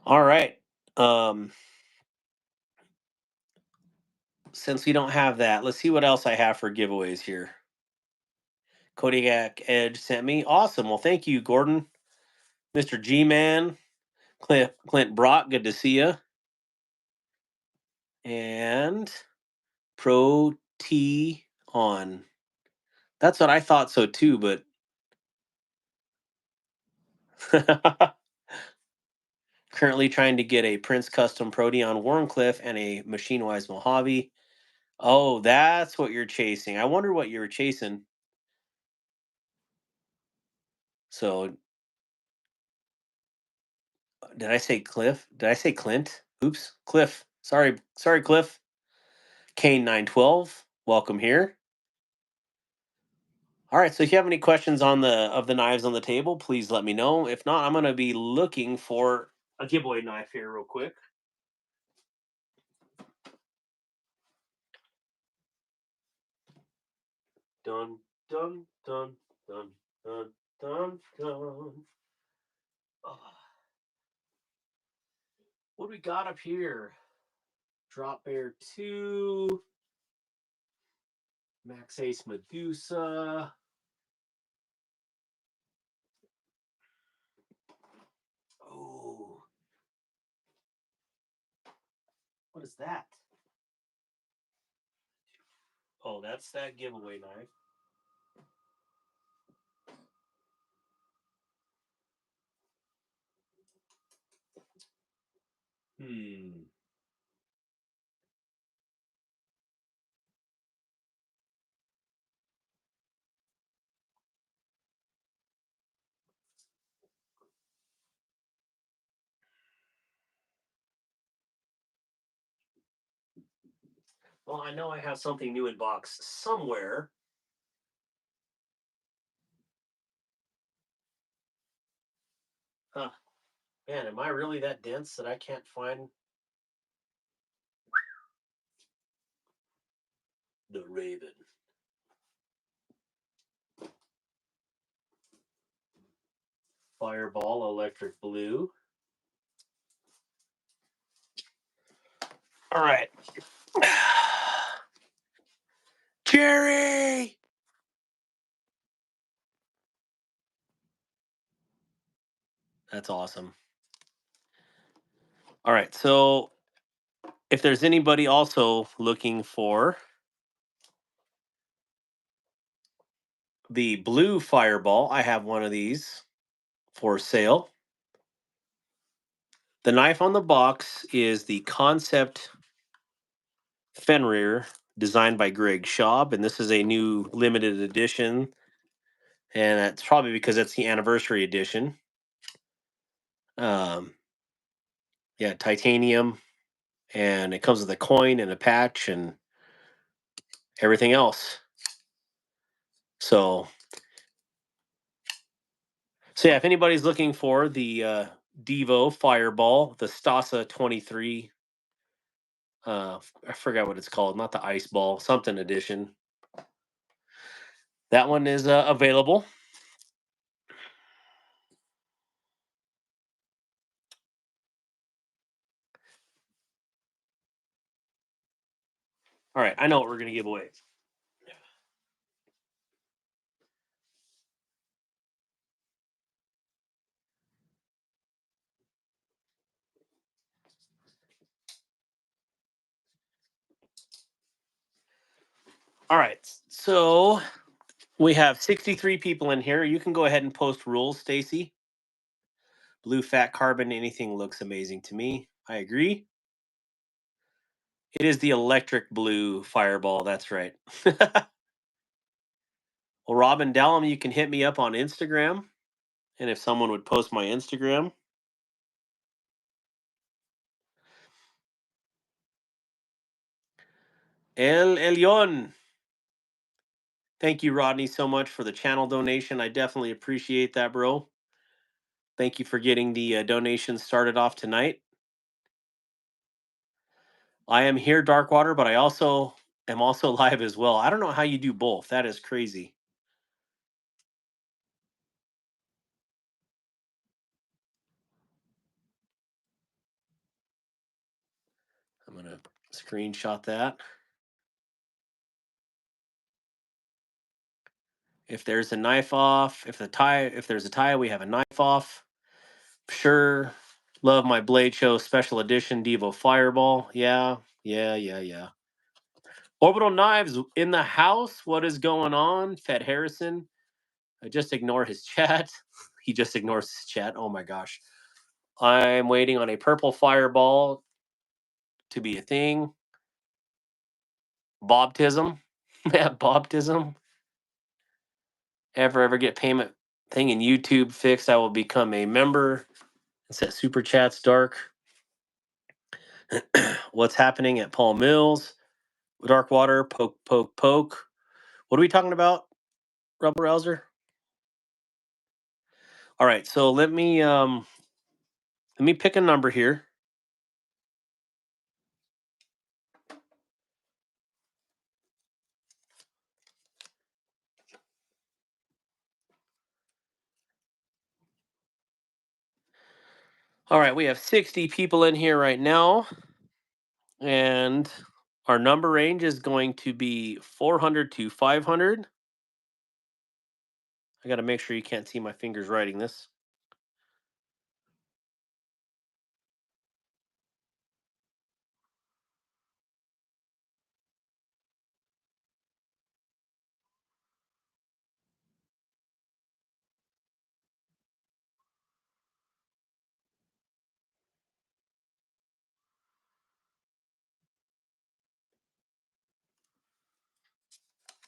all right. Um, since we don't have that, let's see what else I have for giveaways here. Kodiak Edge sent me. Awesome. Well, thank you, Gordon. Mr. G Man. Clint Brock, good to see you. And Pro T on. That's what I thought so too, but currently trying to get a Prince Custom Proteon Warncliffe and a Machine Wise Mojave. Oh, that's what you're chasing. I wonder what you were chasing. So, did I say Cliff? Did I say Clint? Oops, Cliff. Sorry, Cliff. Kane 912. Welcome here. All right, so if you have any questions on the knives on the table, please let me know. If not, I'm going to be looking for a giveaway knife here real quick. Dun dun dun dun dun dun dun. Oh. What do we got up here? Drop Bear 2. Max Ace Medusa. Oh. What is that? Oh, that's that giveaway knife. Well, I know I have something new in box somewhere. Huh. Man, am I really that dense that I can't find the Raven? Fireball Electric Blue. All right. Jerry! That's awesome. All right, so if there's anybody also looking for the blue Fireball, I have one of these for sale. The knife on the box is the Kansept Fenrir, designed by Greg Schaub, and this is a new limited edition, and that's probably because it's the anniversary edition. Yeah, titanium, and it comes with a coin and a patch and everything else. So yeah, if anybody's looking for the Devo Fireball, the Stasa 23, I forgot what it's called, not the Ice Ball, something edition. That one is available. All right, I know what we're going to give away. All right, so we have 63 people in here. You can go ahead and post rules, Stacy. Blue fat carbon, anything looks amazing to me. I agree. It is the electric blue Fireball. That's right. Well, Robin Dallum, you can hit me up on Instagram. And if someone would post my Instagram. El Elyon. Thank you, Rodney, so much for the channel donation. I definitely appreciate that, bro. Thank you for getting the donation started off tonight. I am here, Darkwater, but I also am also live as well. I don't know how you do both. That is crazy. I'm going to screenshot that. If there's a knife off, if there's a tie, we have a knife off. Sure. Love my Blade Show Special Edition Devo Fireball. Yeah. Orbital Knives in the house. What is going on? Fed Harrison. I just ignore his chat. He just ignores his chat. Oh my gosh. I'm waiting on a purple Fireball to be a thing. Bobtism. Yeah, Bobtism. Ever get payment thing in YouTube fixed, I will become a member. Set super chats dark. What's happening at Paul Mills? Darkwater, poke, poke, poke. What are we talking about, Rubber Rouser? All right, so let me pick a number here. All right, we have 60 people in here right now, and our number range is going to be 400 to 500. I got to make sure you can't see my fingers writing this.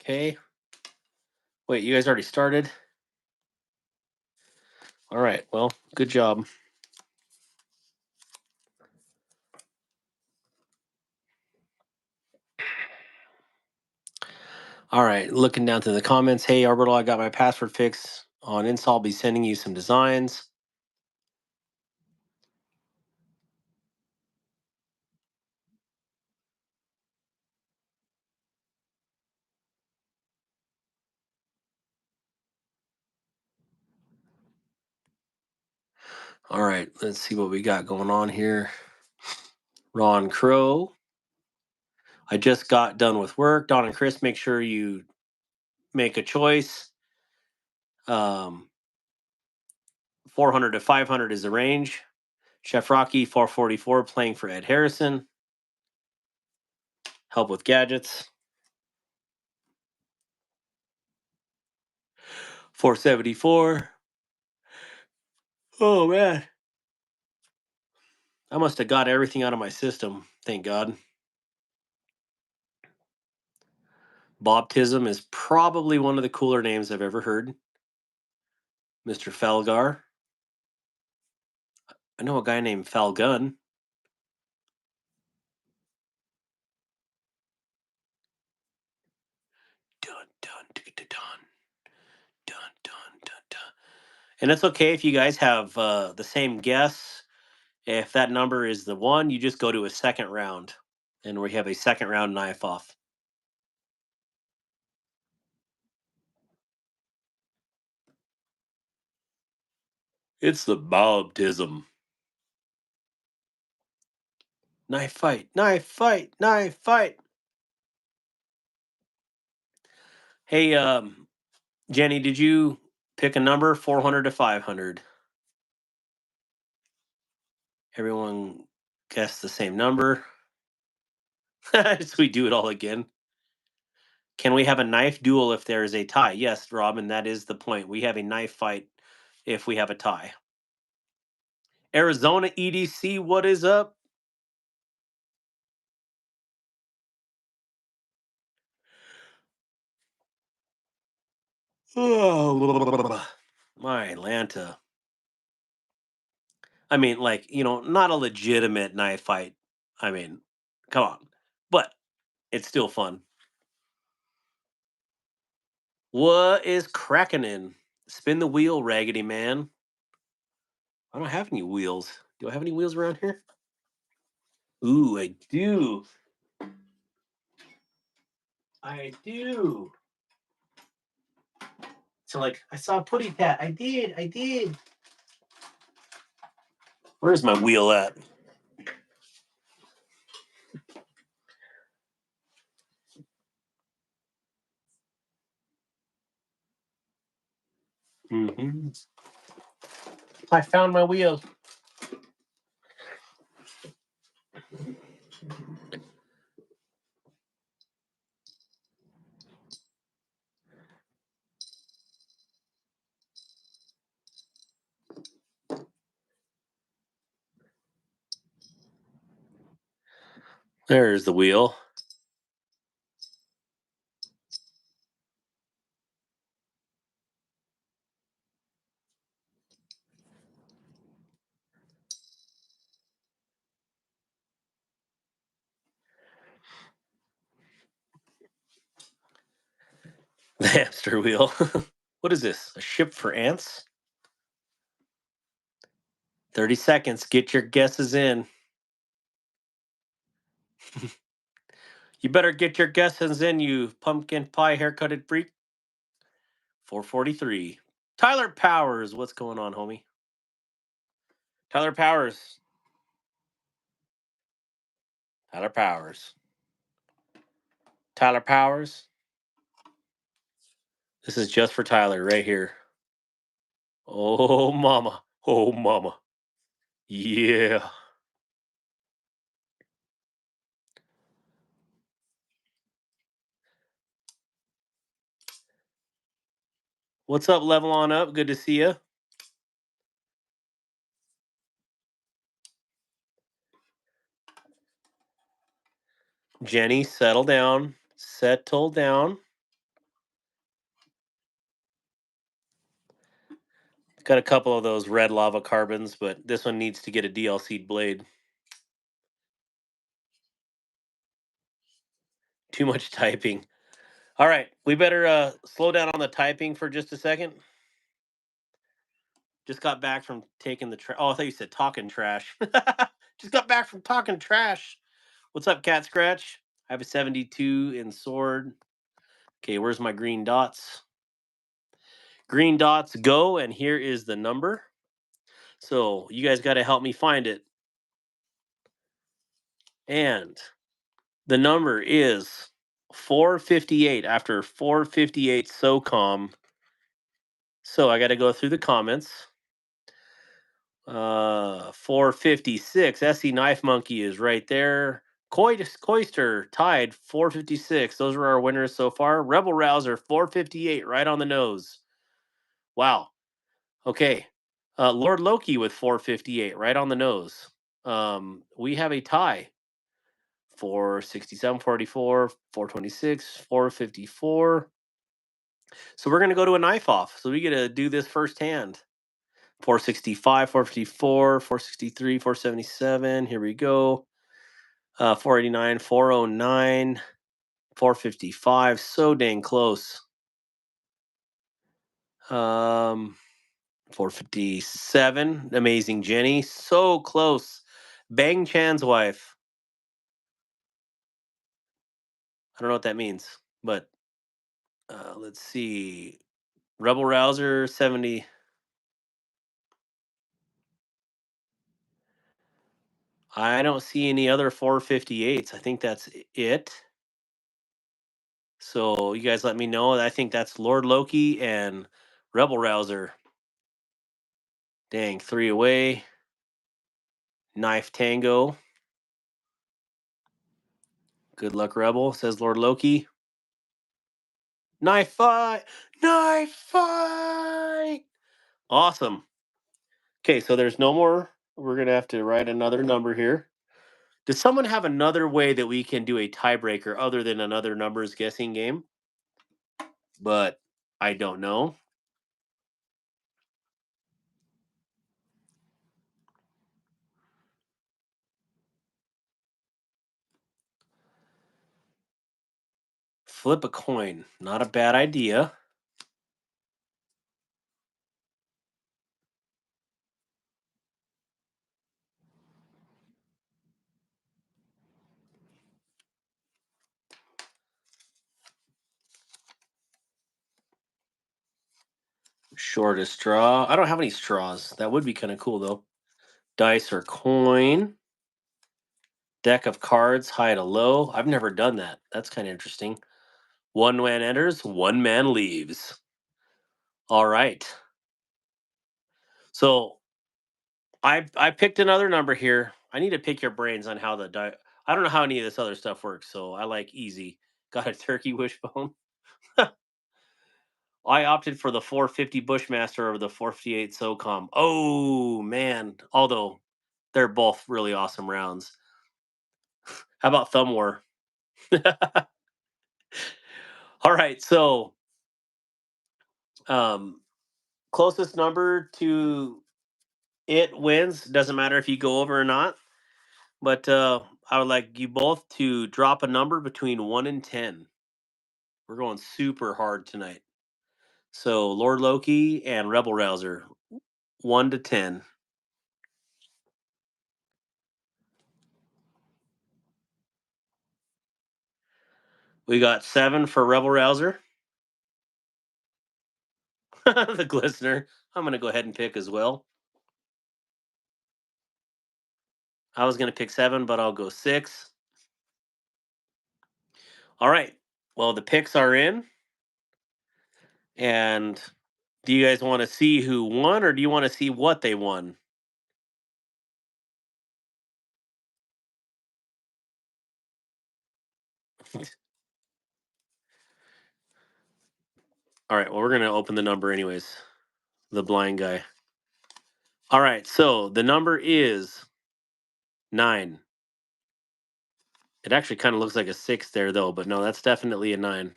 Okay. Wait, you guys already started? All right, well, good job. All right, looking down to the comments. Hey, Orbital, I got my password fixed on install. I'll be sending you some designs. All right, let's see what we got going on here. Ron Crow. I just got done with work. Don and Chris, make sure you make a choice. 400 to 500 is the range. Chef Rocky, 444, playing for Ed Harrison. Help with gadgets. 474. Oh, man. I must have got everything out of my system. Thank God. Bobtism is probably one of the cooler names I've ever heard. Mr. Felgar. I know a guy named Falgun. Dun, dun, dun, dun, dun. Dun, dun, dun, dun. And it's okay if you guys have the same guess. If that number is the one, you just go to a second round. And we have a second round knife off. It's the Bobtism. Knife fight, knife fight, knife fight. Hey, Jenny, did you pick a number 400 to 500? Everyone guessed the same number. So we do it all again. Can we have a knife duel if there is a tie? Yes, Robin, that is the point. We have a knife fight if we have a tie. Arizona EDC, what is up? Oh, my Atlanta. I mean, like, not a legitimate knife fight. I mean, come on. But it's still fun. What is cracking in? Spin the wheel, Raggedy Man. I don't have any wheels. Do I have any wheels around here? Ooh, I do. I do. So, like, I saw a Putty Pat. I did. Where's my wheel at? Mm-hmm. I found my wheel. There's the wheel. The hamster wheel. What is this? A ship for ants? 30 seconds. Get your guesses in. You better get your guesses in, you pumpkin pie haircutted freak. 443. Tyler Powers. What's going on, homie? Tyler Powers. Tyler Powers. Tyler Powers. This is just for Tyler right here. Oh, mama. Oh, mama. Yeah. What's up, Level On Up? Good to see you. Jenny, settle down. Settle down. Got a couple of those red lava carbons, but this one needs to get a DLC blade. Too much typing. All right, we better slow down on the typing for just a second. Just got back from taking the trash. Oh, I thought you said talking trash. Just got back from talking trash. What's up, Cat Scratch? I have a 72 in sword. Okay, where's my green dots? Green dots go, and here is the number. So you guys got to help me find it. And the number is 458 after 458 SOCOM. So I got to go through the comments. 456. SC Knife Monkey is right there. Coister tied 456. Those are our winners so far. Rebel Rouser 458, right on the nose. Wow. Okay. Lord Loki with 458, right on the nose. We have a tie. 467, 44, 426, 454. So we're gonna go to a knife off. So we get to do this firsthand. 465, 454, 463, 477. Here we go. 489, 409, 455. So dang close. 457. Amazing Jenny. So close. Bang Chan's wife. I don't know what that means, but let's see. Rebel Rouser 70. I don't see any other 458s. I think that's it. So you guys let me know. I think that's Lord Loki and Rebel Rouser. Dang, 3 away. Knife Tango. Good luck, Rebel, says Lord Loki. Knife fight! Knife fight! Awesome. Okay, so there's no more. We're going to have to write another number here. Does someone have another way that we can do a tiebreaker other than another numbers guessing game? But I don't know. Flip a coin. Not a bad idea. Shortest straw. I don't have any straws. That would be kind of cool, though. Dice or coin. Deck of cards, high to low. I've never done that. That's kind of interesting. One man enters, one man leaves. All right. So I picked another number here. I need to pick your brains on how the die. I don't know how any of this other stuff works, so I like easy. Got a turkey wishbone. I opted for the 450 Bushmaster over the 458 SOCOM. Oh man! Although they're both really awesome rounds. How about Thumb War? All right, so um, closest number to it wins. Doesn't matter if you go over or not. But I would like you both to drop a number between 1 and 10. We're going super hard tonight. So Lord Loki and Rebel Rouser, 1 to 10. We got 7 for Rebel Rouser. The Glistener. I'm going to go ahead and pick as well. I was going to pick 7, but I'll go 6. All right. Well, the picks are in. And do you guys want to see who won, or do you want to see what they won? All right. Well, we're going to open the number anyways. The blind guy. All right. So the number is 9. It actually kind of looks like a 6 there, though. But no, that's definitely a 9.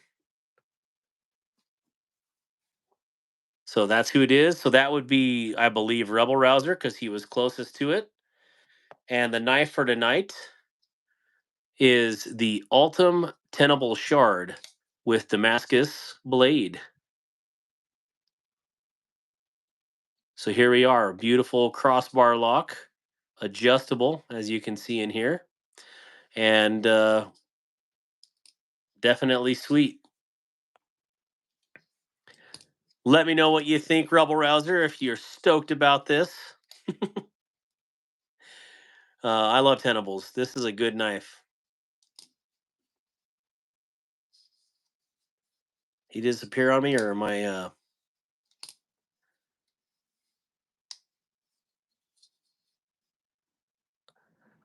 So that's who it is. So that would be, I believe, Rebel Rouser because he was closest to it. And the knife for tonight is the Ultim Tenable Shard with Damascus Blade. So here we are, beautiful crossbar lock, adjustable, as you can see in here, and definitely sweet. Let me know what you think, Rebel Rouser, if you're stoked about this. I love Tenables. This is a good knife. He disappear on me, or am I...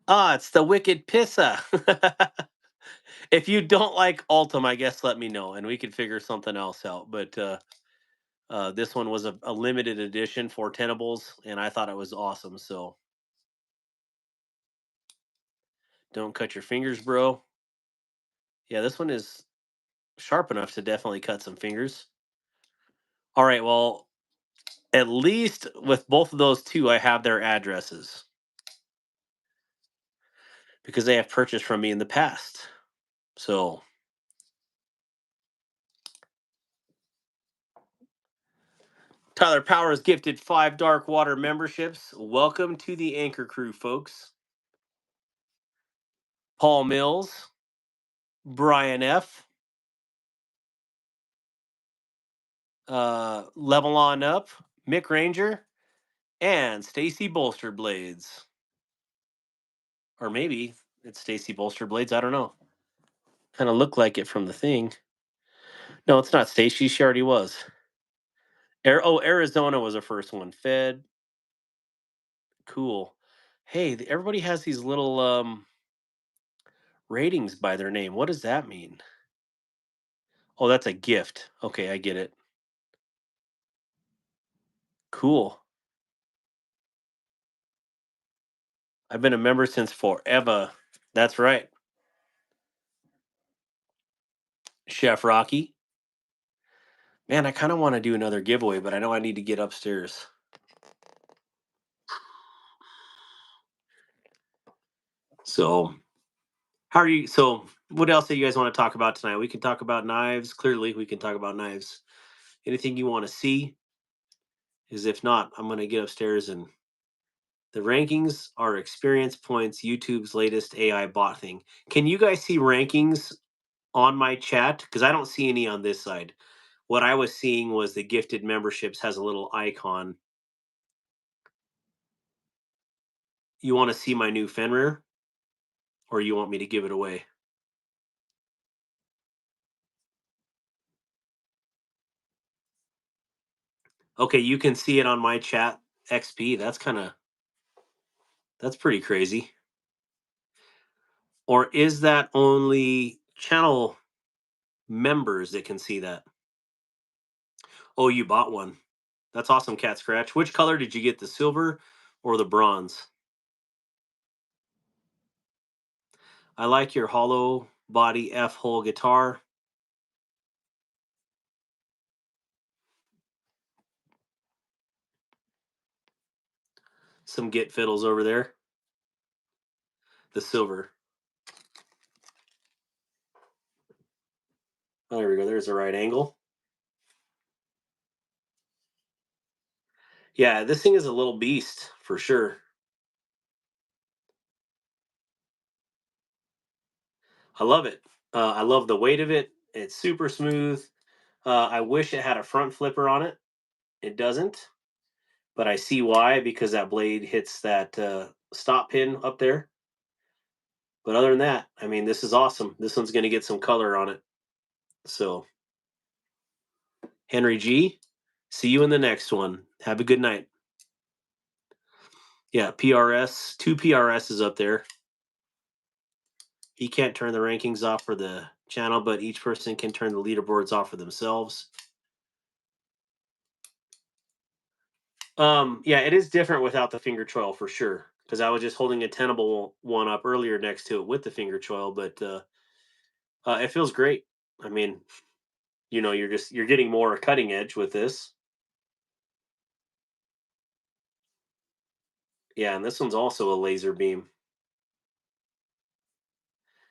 it's the Wicked Pissa. If you don't like Ultim, I guess let me know, and we could figure something else out. But this one was a limited edition for Tenables, and I thought it was awesome. So don't cut your fingers, bro. Yeah, this one is sharp enough to definitely cut some fingers. All right, well, at least with both of those two, I have their addresses because they have purchased from me in the past. So Tyler Powers gifted 5 Darkwater memberships. Welcome to the Anchor Crew, folks. Paul Mills, Brian F., Level On Up, Mick Ranger, and Stacy Bolster Blades. Or maybe it's Stacy Bolster Blades. I don't know. Kind of looked like it from the thing. No, it's not Stacy. She already was. Arizona was the first one. Fed. Cool. Hey, everybody has these little ratings by their name. What does that mean? Oh, that's a gift. Okay, I get it. Cool. I've been a member since forever. That's right. Chef Rocky. Man, I kind of want to do another giveaway, but I know I need to get upstairs. So, how are you? So, what else do you guys want to talk about tonight? We can talk about knives. Clearly, we can talk about knives. Anything you want to see? Is if not, I'm going to get upstairs and the rankings are experience points, YouTube's latest AI bot thing. Can you guys see rankings on my chat? Because I don't see any on this side. What I was seeing was the gifted memberships has a little icon. You want to see my new Fenrir? Or you want me to give it away? Okay, you can see it on my chat XP. That's pretty crazy. Or is that only channel members that can see that? Oh, you bought one. That's awesome, Cat Scratch. Which color did you get, the silver or the bronze? I like your hollow body F-hole guitar. Some Git fiddles over there. The silver. Oh, there we go. There's the right angle. Yeah, this thing is a little beast for sure. I love it. I love the weight of it. It's super smooth. I wish it had a front flipper on it. It doesn't, but I see why, because that blade hits that stop pin up there. But other than that, I mean, this is awesome. This one's going to get some color on it. So, Henry G, see you in the next one. Have a good night. Yeah, PRS, two PRSs up there. He can't turn the rankings off for the channel, but each person can turn the leaderboards off for themselves. Yeah, it is different without the finger choil for sure. Because I was just holding a Tenable one up earlier next to it with the finger choil, but it feels great. I mean, you're getting more cutting edge with this. Yeah, and this one's also a laser beam.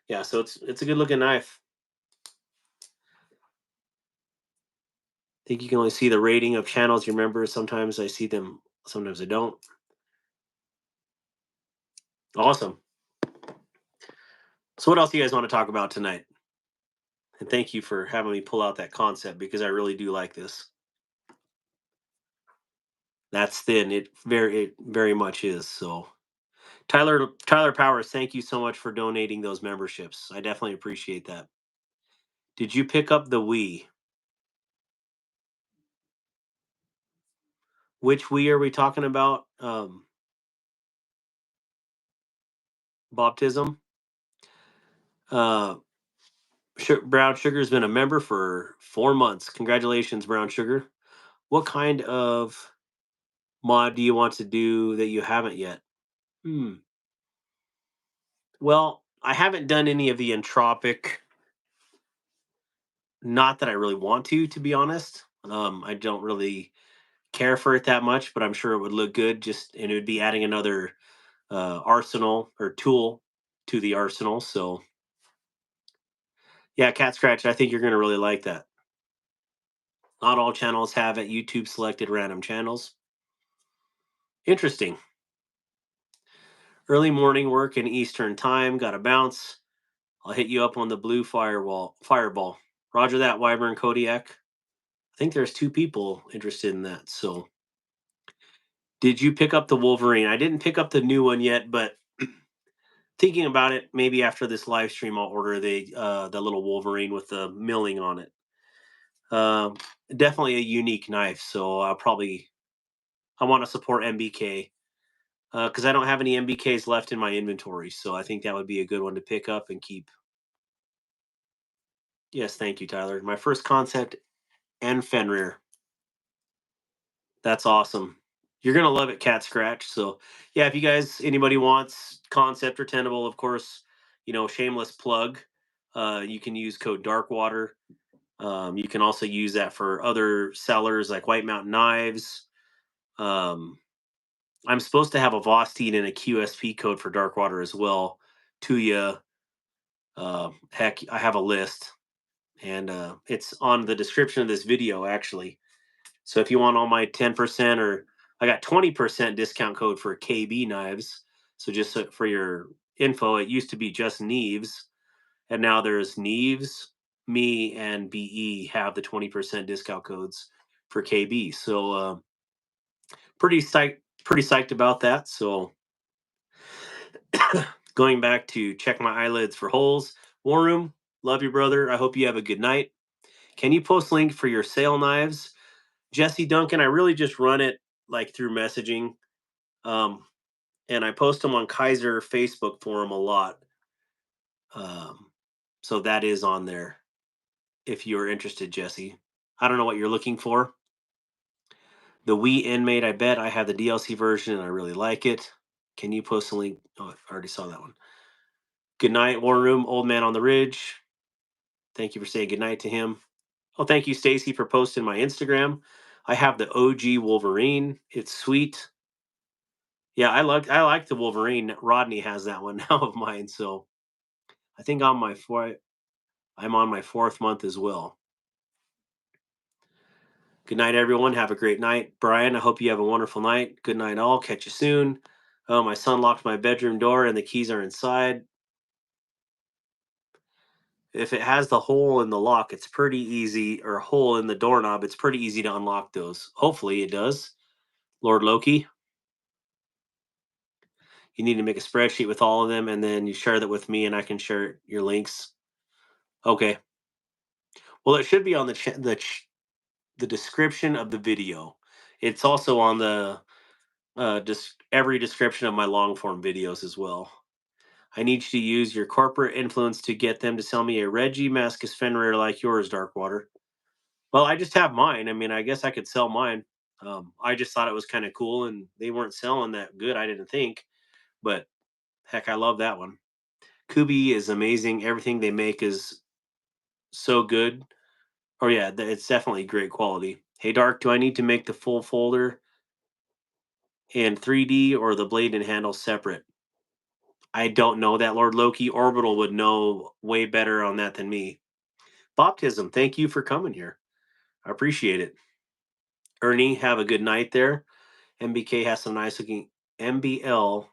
Yeah, so it's a good looking knife. I think you can only see the rating of channels you remember. Sometimes I see them, sometimes I don't. Awesome. So what else do you guys want to talk about tonight? And thank you for having me pull out that Kansept, because I really do like this. That's thin. It very much is. So Tyler Powers, thank you so much for donating those memberships. I definitely appreciate that. Did you pick up the Wii? Which Wii are we talking about? Baptism. Uh, Brown Sugar's been a member for 4 months. Congratulations, Brown Sugar. What kind of mod do you want to do that you haven't yet? Hmm. Well, I haven't done any of the entropic. Not that I really want to be honest. I don't really care for it that much, but I'm sure it would look good. And it would be adding another arsenal or tool to the arsenal. So yeah, Cat Scratch, I think you're going to really like that. Not all channels have it. YouTube selected random channels. Interesting. Early morning work in Eastern time. Got to bounce. I'll hit you up on the blue fireball. Roger that, Wyvern Kodiak. I think there's two people interested in that. So, did you pick up the Wolverine? I didn't pick up the new one yet, but thinking about it, maybe after this live stream, I'll order the little Wolverine with the milling on it. Um, Definitely a unique knife, so I want to support MBK because I don't have any MBKs left in my inventory, so I think that would be a good one to pick up and keep. Yes, thank you, Tyler. My first Concept and Fenrir. That's awesome. You're gonna love it, Cat Scratch. So yeah, if you guys anybody wants Concept or Tenable, of course, shameless plug. You can use code DARKWATER. You can also use that for other sellers like White Mountain Knives. Um, I'm supposed to have a Vostein and a QSP code for Darkwater as well. Tuya. Heck, I have a list, and it's on the description of this video actually. So if you want all my 10%, or I got 20% discount code for KB knives. So just for your info, it used to be just Neves, and now there's Neves, me, and BE have the 20% discount codes for KB. So pretty psyched about that. So going back to check my eyelids for holes. War Room, love you, brother. I hope you have a good night. Can you post link for your sale knives? Jesse Duncan, I really just run it like through messaging. Um, and I post them on Kaiser Facebook forum a lot. So that is on there if you're interested, Jesse. I don't know what you're looking for. The Wii Inmate, I bet I have the DLC version and I really like it. Can you post a link? Oh, I already saw that one. Good night, War Room, Old Man on the Ridge. Thank you for saying good night to him. Oh, thank you, Stacy, for posting my Instagram. I have the OG Wolverine. It's sweet. Yeah, I like the Wolverine. Rodney has that one now of mine, so I think on my I'm on my 4th month as well. Good night, everyone. Have a great night. Brian, I hope you have a wonderful night. Good night, all. Catch you soon. Oh, my son locked my bedroom door and the keys are inside. If it has the hole in the lock, it's pretty easy, or hole in the doorknob, it's pretty easy to unlock those. Hopefully it does. Lord Loki, you need to make a spreadsheet with all of them and then you share that with me and I can share your links. Okay. Well, it should be on the description of the video. It's also on the every description of my long form videos as well. I need you to use your corporate influence to get them to sell me a Reggie Mascus Fenrir like yours, Darkwater. Well, I just have mine. I mean, I guess I could sell mine. I just thought it was kind of cool, and they weren't selling that good. I didn't think, but heck, I love that one. Kubi is amazing. Everything they make is so good. Oh yeah, it's definitely great quality. Hey, Dark, do I need to make the full folder in 3D or the blade and handle separate? I don't know that, Lord Loki. Orbital would know way better on that than me. Baptism, thank you for coming here. I appreciate it. Ernie, have a good night there. MBK has some nice looking MBL.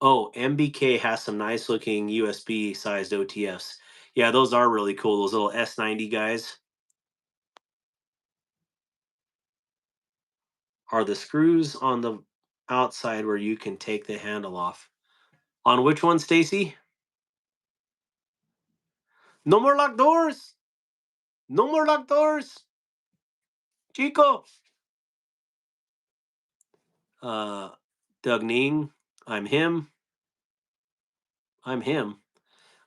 Oh, MBK has some nice looking USB sized OTFs. Yeah, those are really cool. Those little S90 guys. Are the screws on the outside where you can take the handle off? On which one, Stacy? No more locked doors. No more locked doors. Chico. Uh, Doug Ning. I'm him. I'm him.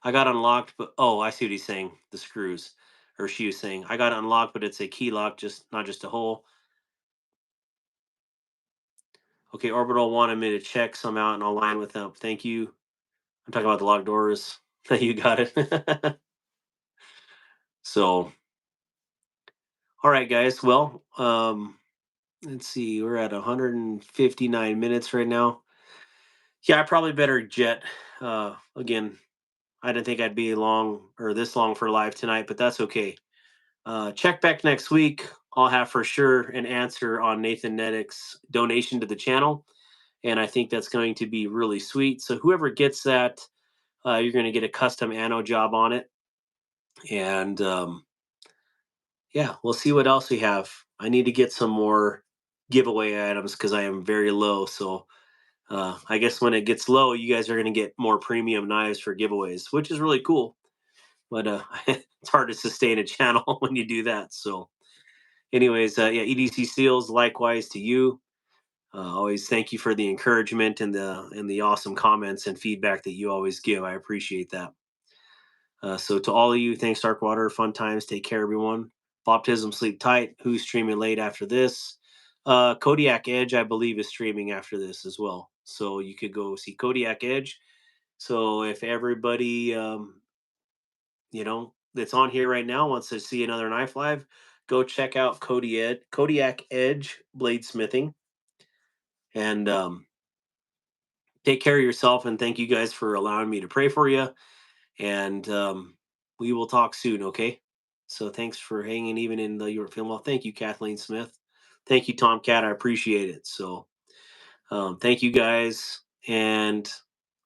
I got unlocked, but oh, I see what he's saying. The screws, or she was saying, I got unlocked, but it's a key lock, just not just a hole. Okay, Orbital wanted me to check some out, and I'll line with them. Thank you. I'm talking about the locked doors. You got it. So, all right, guys. Well, let's see. We're at 159 minutes right now. Yeah, I probably better jet. Again, I didn't think I'd be long or this long for live tonight, but that's okay. Check back next week. I'll have for sure an answer on Nathan Nedick's donation to the channel. And I think that's going to be really sweet. So whoever gets that, you're going to get a custom anno job on it. And yeah, we'll see what else we have. I need to get some more giveaway items because I am very low. So I guess when it gets low, you guys are going to get more premium knives for giveaways, which is really cool. But it's hard to sustain a channel when you do that. So anyways, yeah, EDC Seals, likewise to you. Always thank you for the encouragement and the awesome comments and feedback that you always give. I appreciate that. So to all of you, thanks Darkwater. Fun times. Take care, everyone. Baptism, sleep tight. Who's streaming late after this? Kodiak Edge, I believe, is streaming after this as well. So you could go see Kodiak Edge. So if everybody, that's on here right now wants to see another knife live, go check out Kodiak Edge Bladesmithing. And take care of yourself. And thank you guys for allowing me to pray for you. And we will talk soon, okay? So thanks for hanging even in the York Film. Well, thank you, Kathleen Smith. Thank you, Tomcat. I appreciate it. So thank you guys. And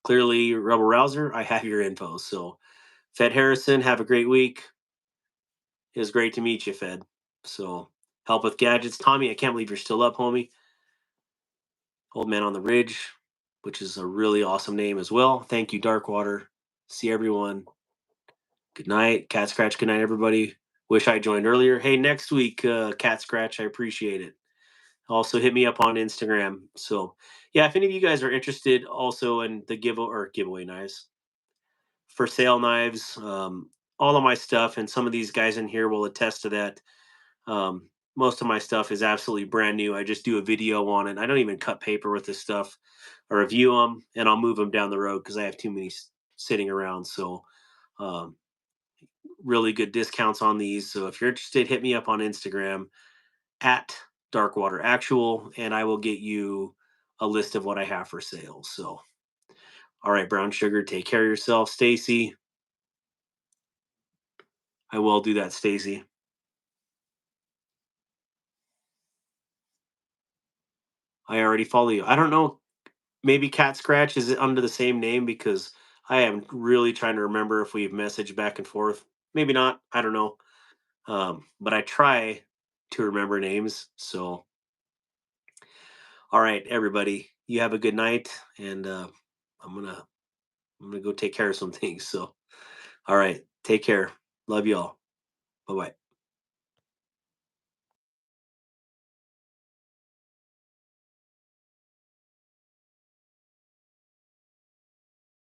clearly, Rebel Rouser, I have your info. So Fed Harrison, have a great week. It was great to meet you, Fed. So help with gadgets. Tommy, I can't believe you're still up, homie. Old Man on the Ridge, which is a really awesome name as well. Thank you, Darkwater. See everyone. Good night. Cat Scratch, good night, everybody. Wish I joined earlier. Hey, next week, Cat Scratch, I appreciate it. Also, hit me up on Instagram. So, yeah, if any of you guys are interested also in the giveaway knives, for sale knives, all of my stuff, and some of these guys in here will attest to that. Most of my stuff is absolutely brand new. I just do a video on it. I don't even cut paper with this stuff. I review them and I'll move them down the road because I have too many sitting around. So, really good discounts on these. So if you're interested, hit me up on Instagram at Darkwater Actual, and I will get you a list of what I have for sale. So, all right, Brown Sugar, take care of yourself. Stacy, I will do that, Stacy. I already follow you. I don't know. Maybe Cat Scratch is it under the same name because I am really trying to remember if we've messaged back and forth. Maybe not. I don't know. But I try to remember names. So, all right, everybody, you have a good night, and I'm gonna go take care of some things. So, all right, take care. Love y'all. Bye bye.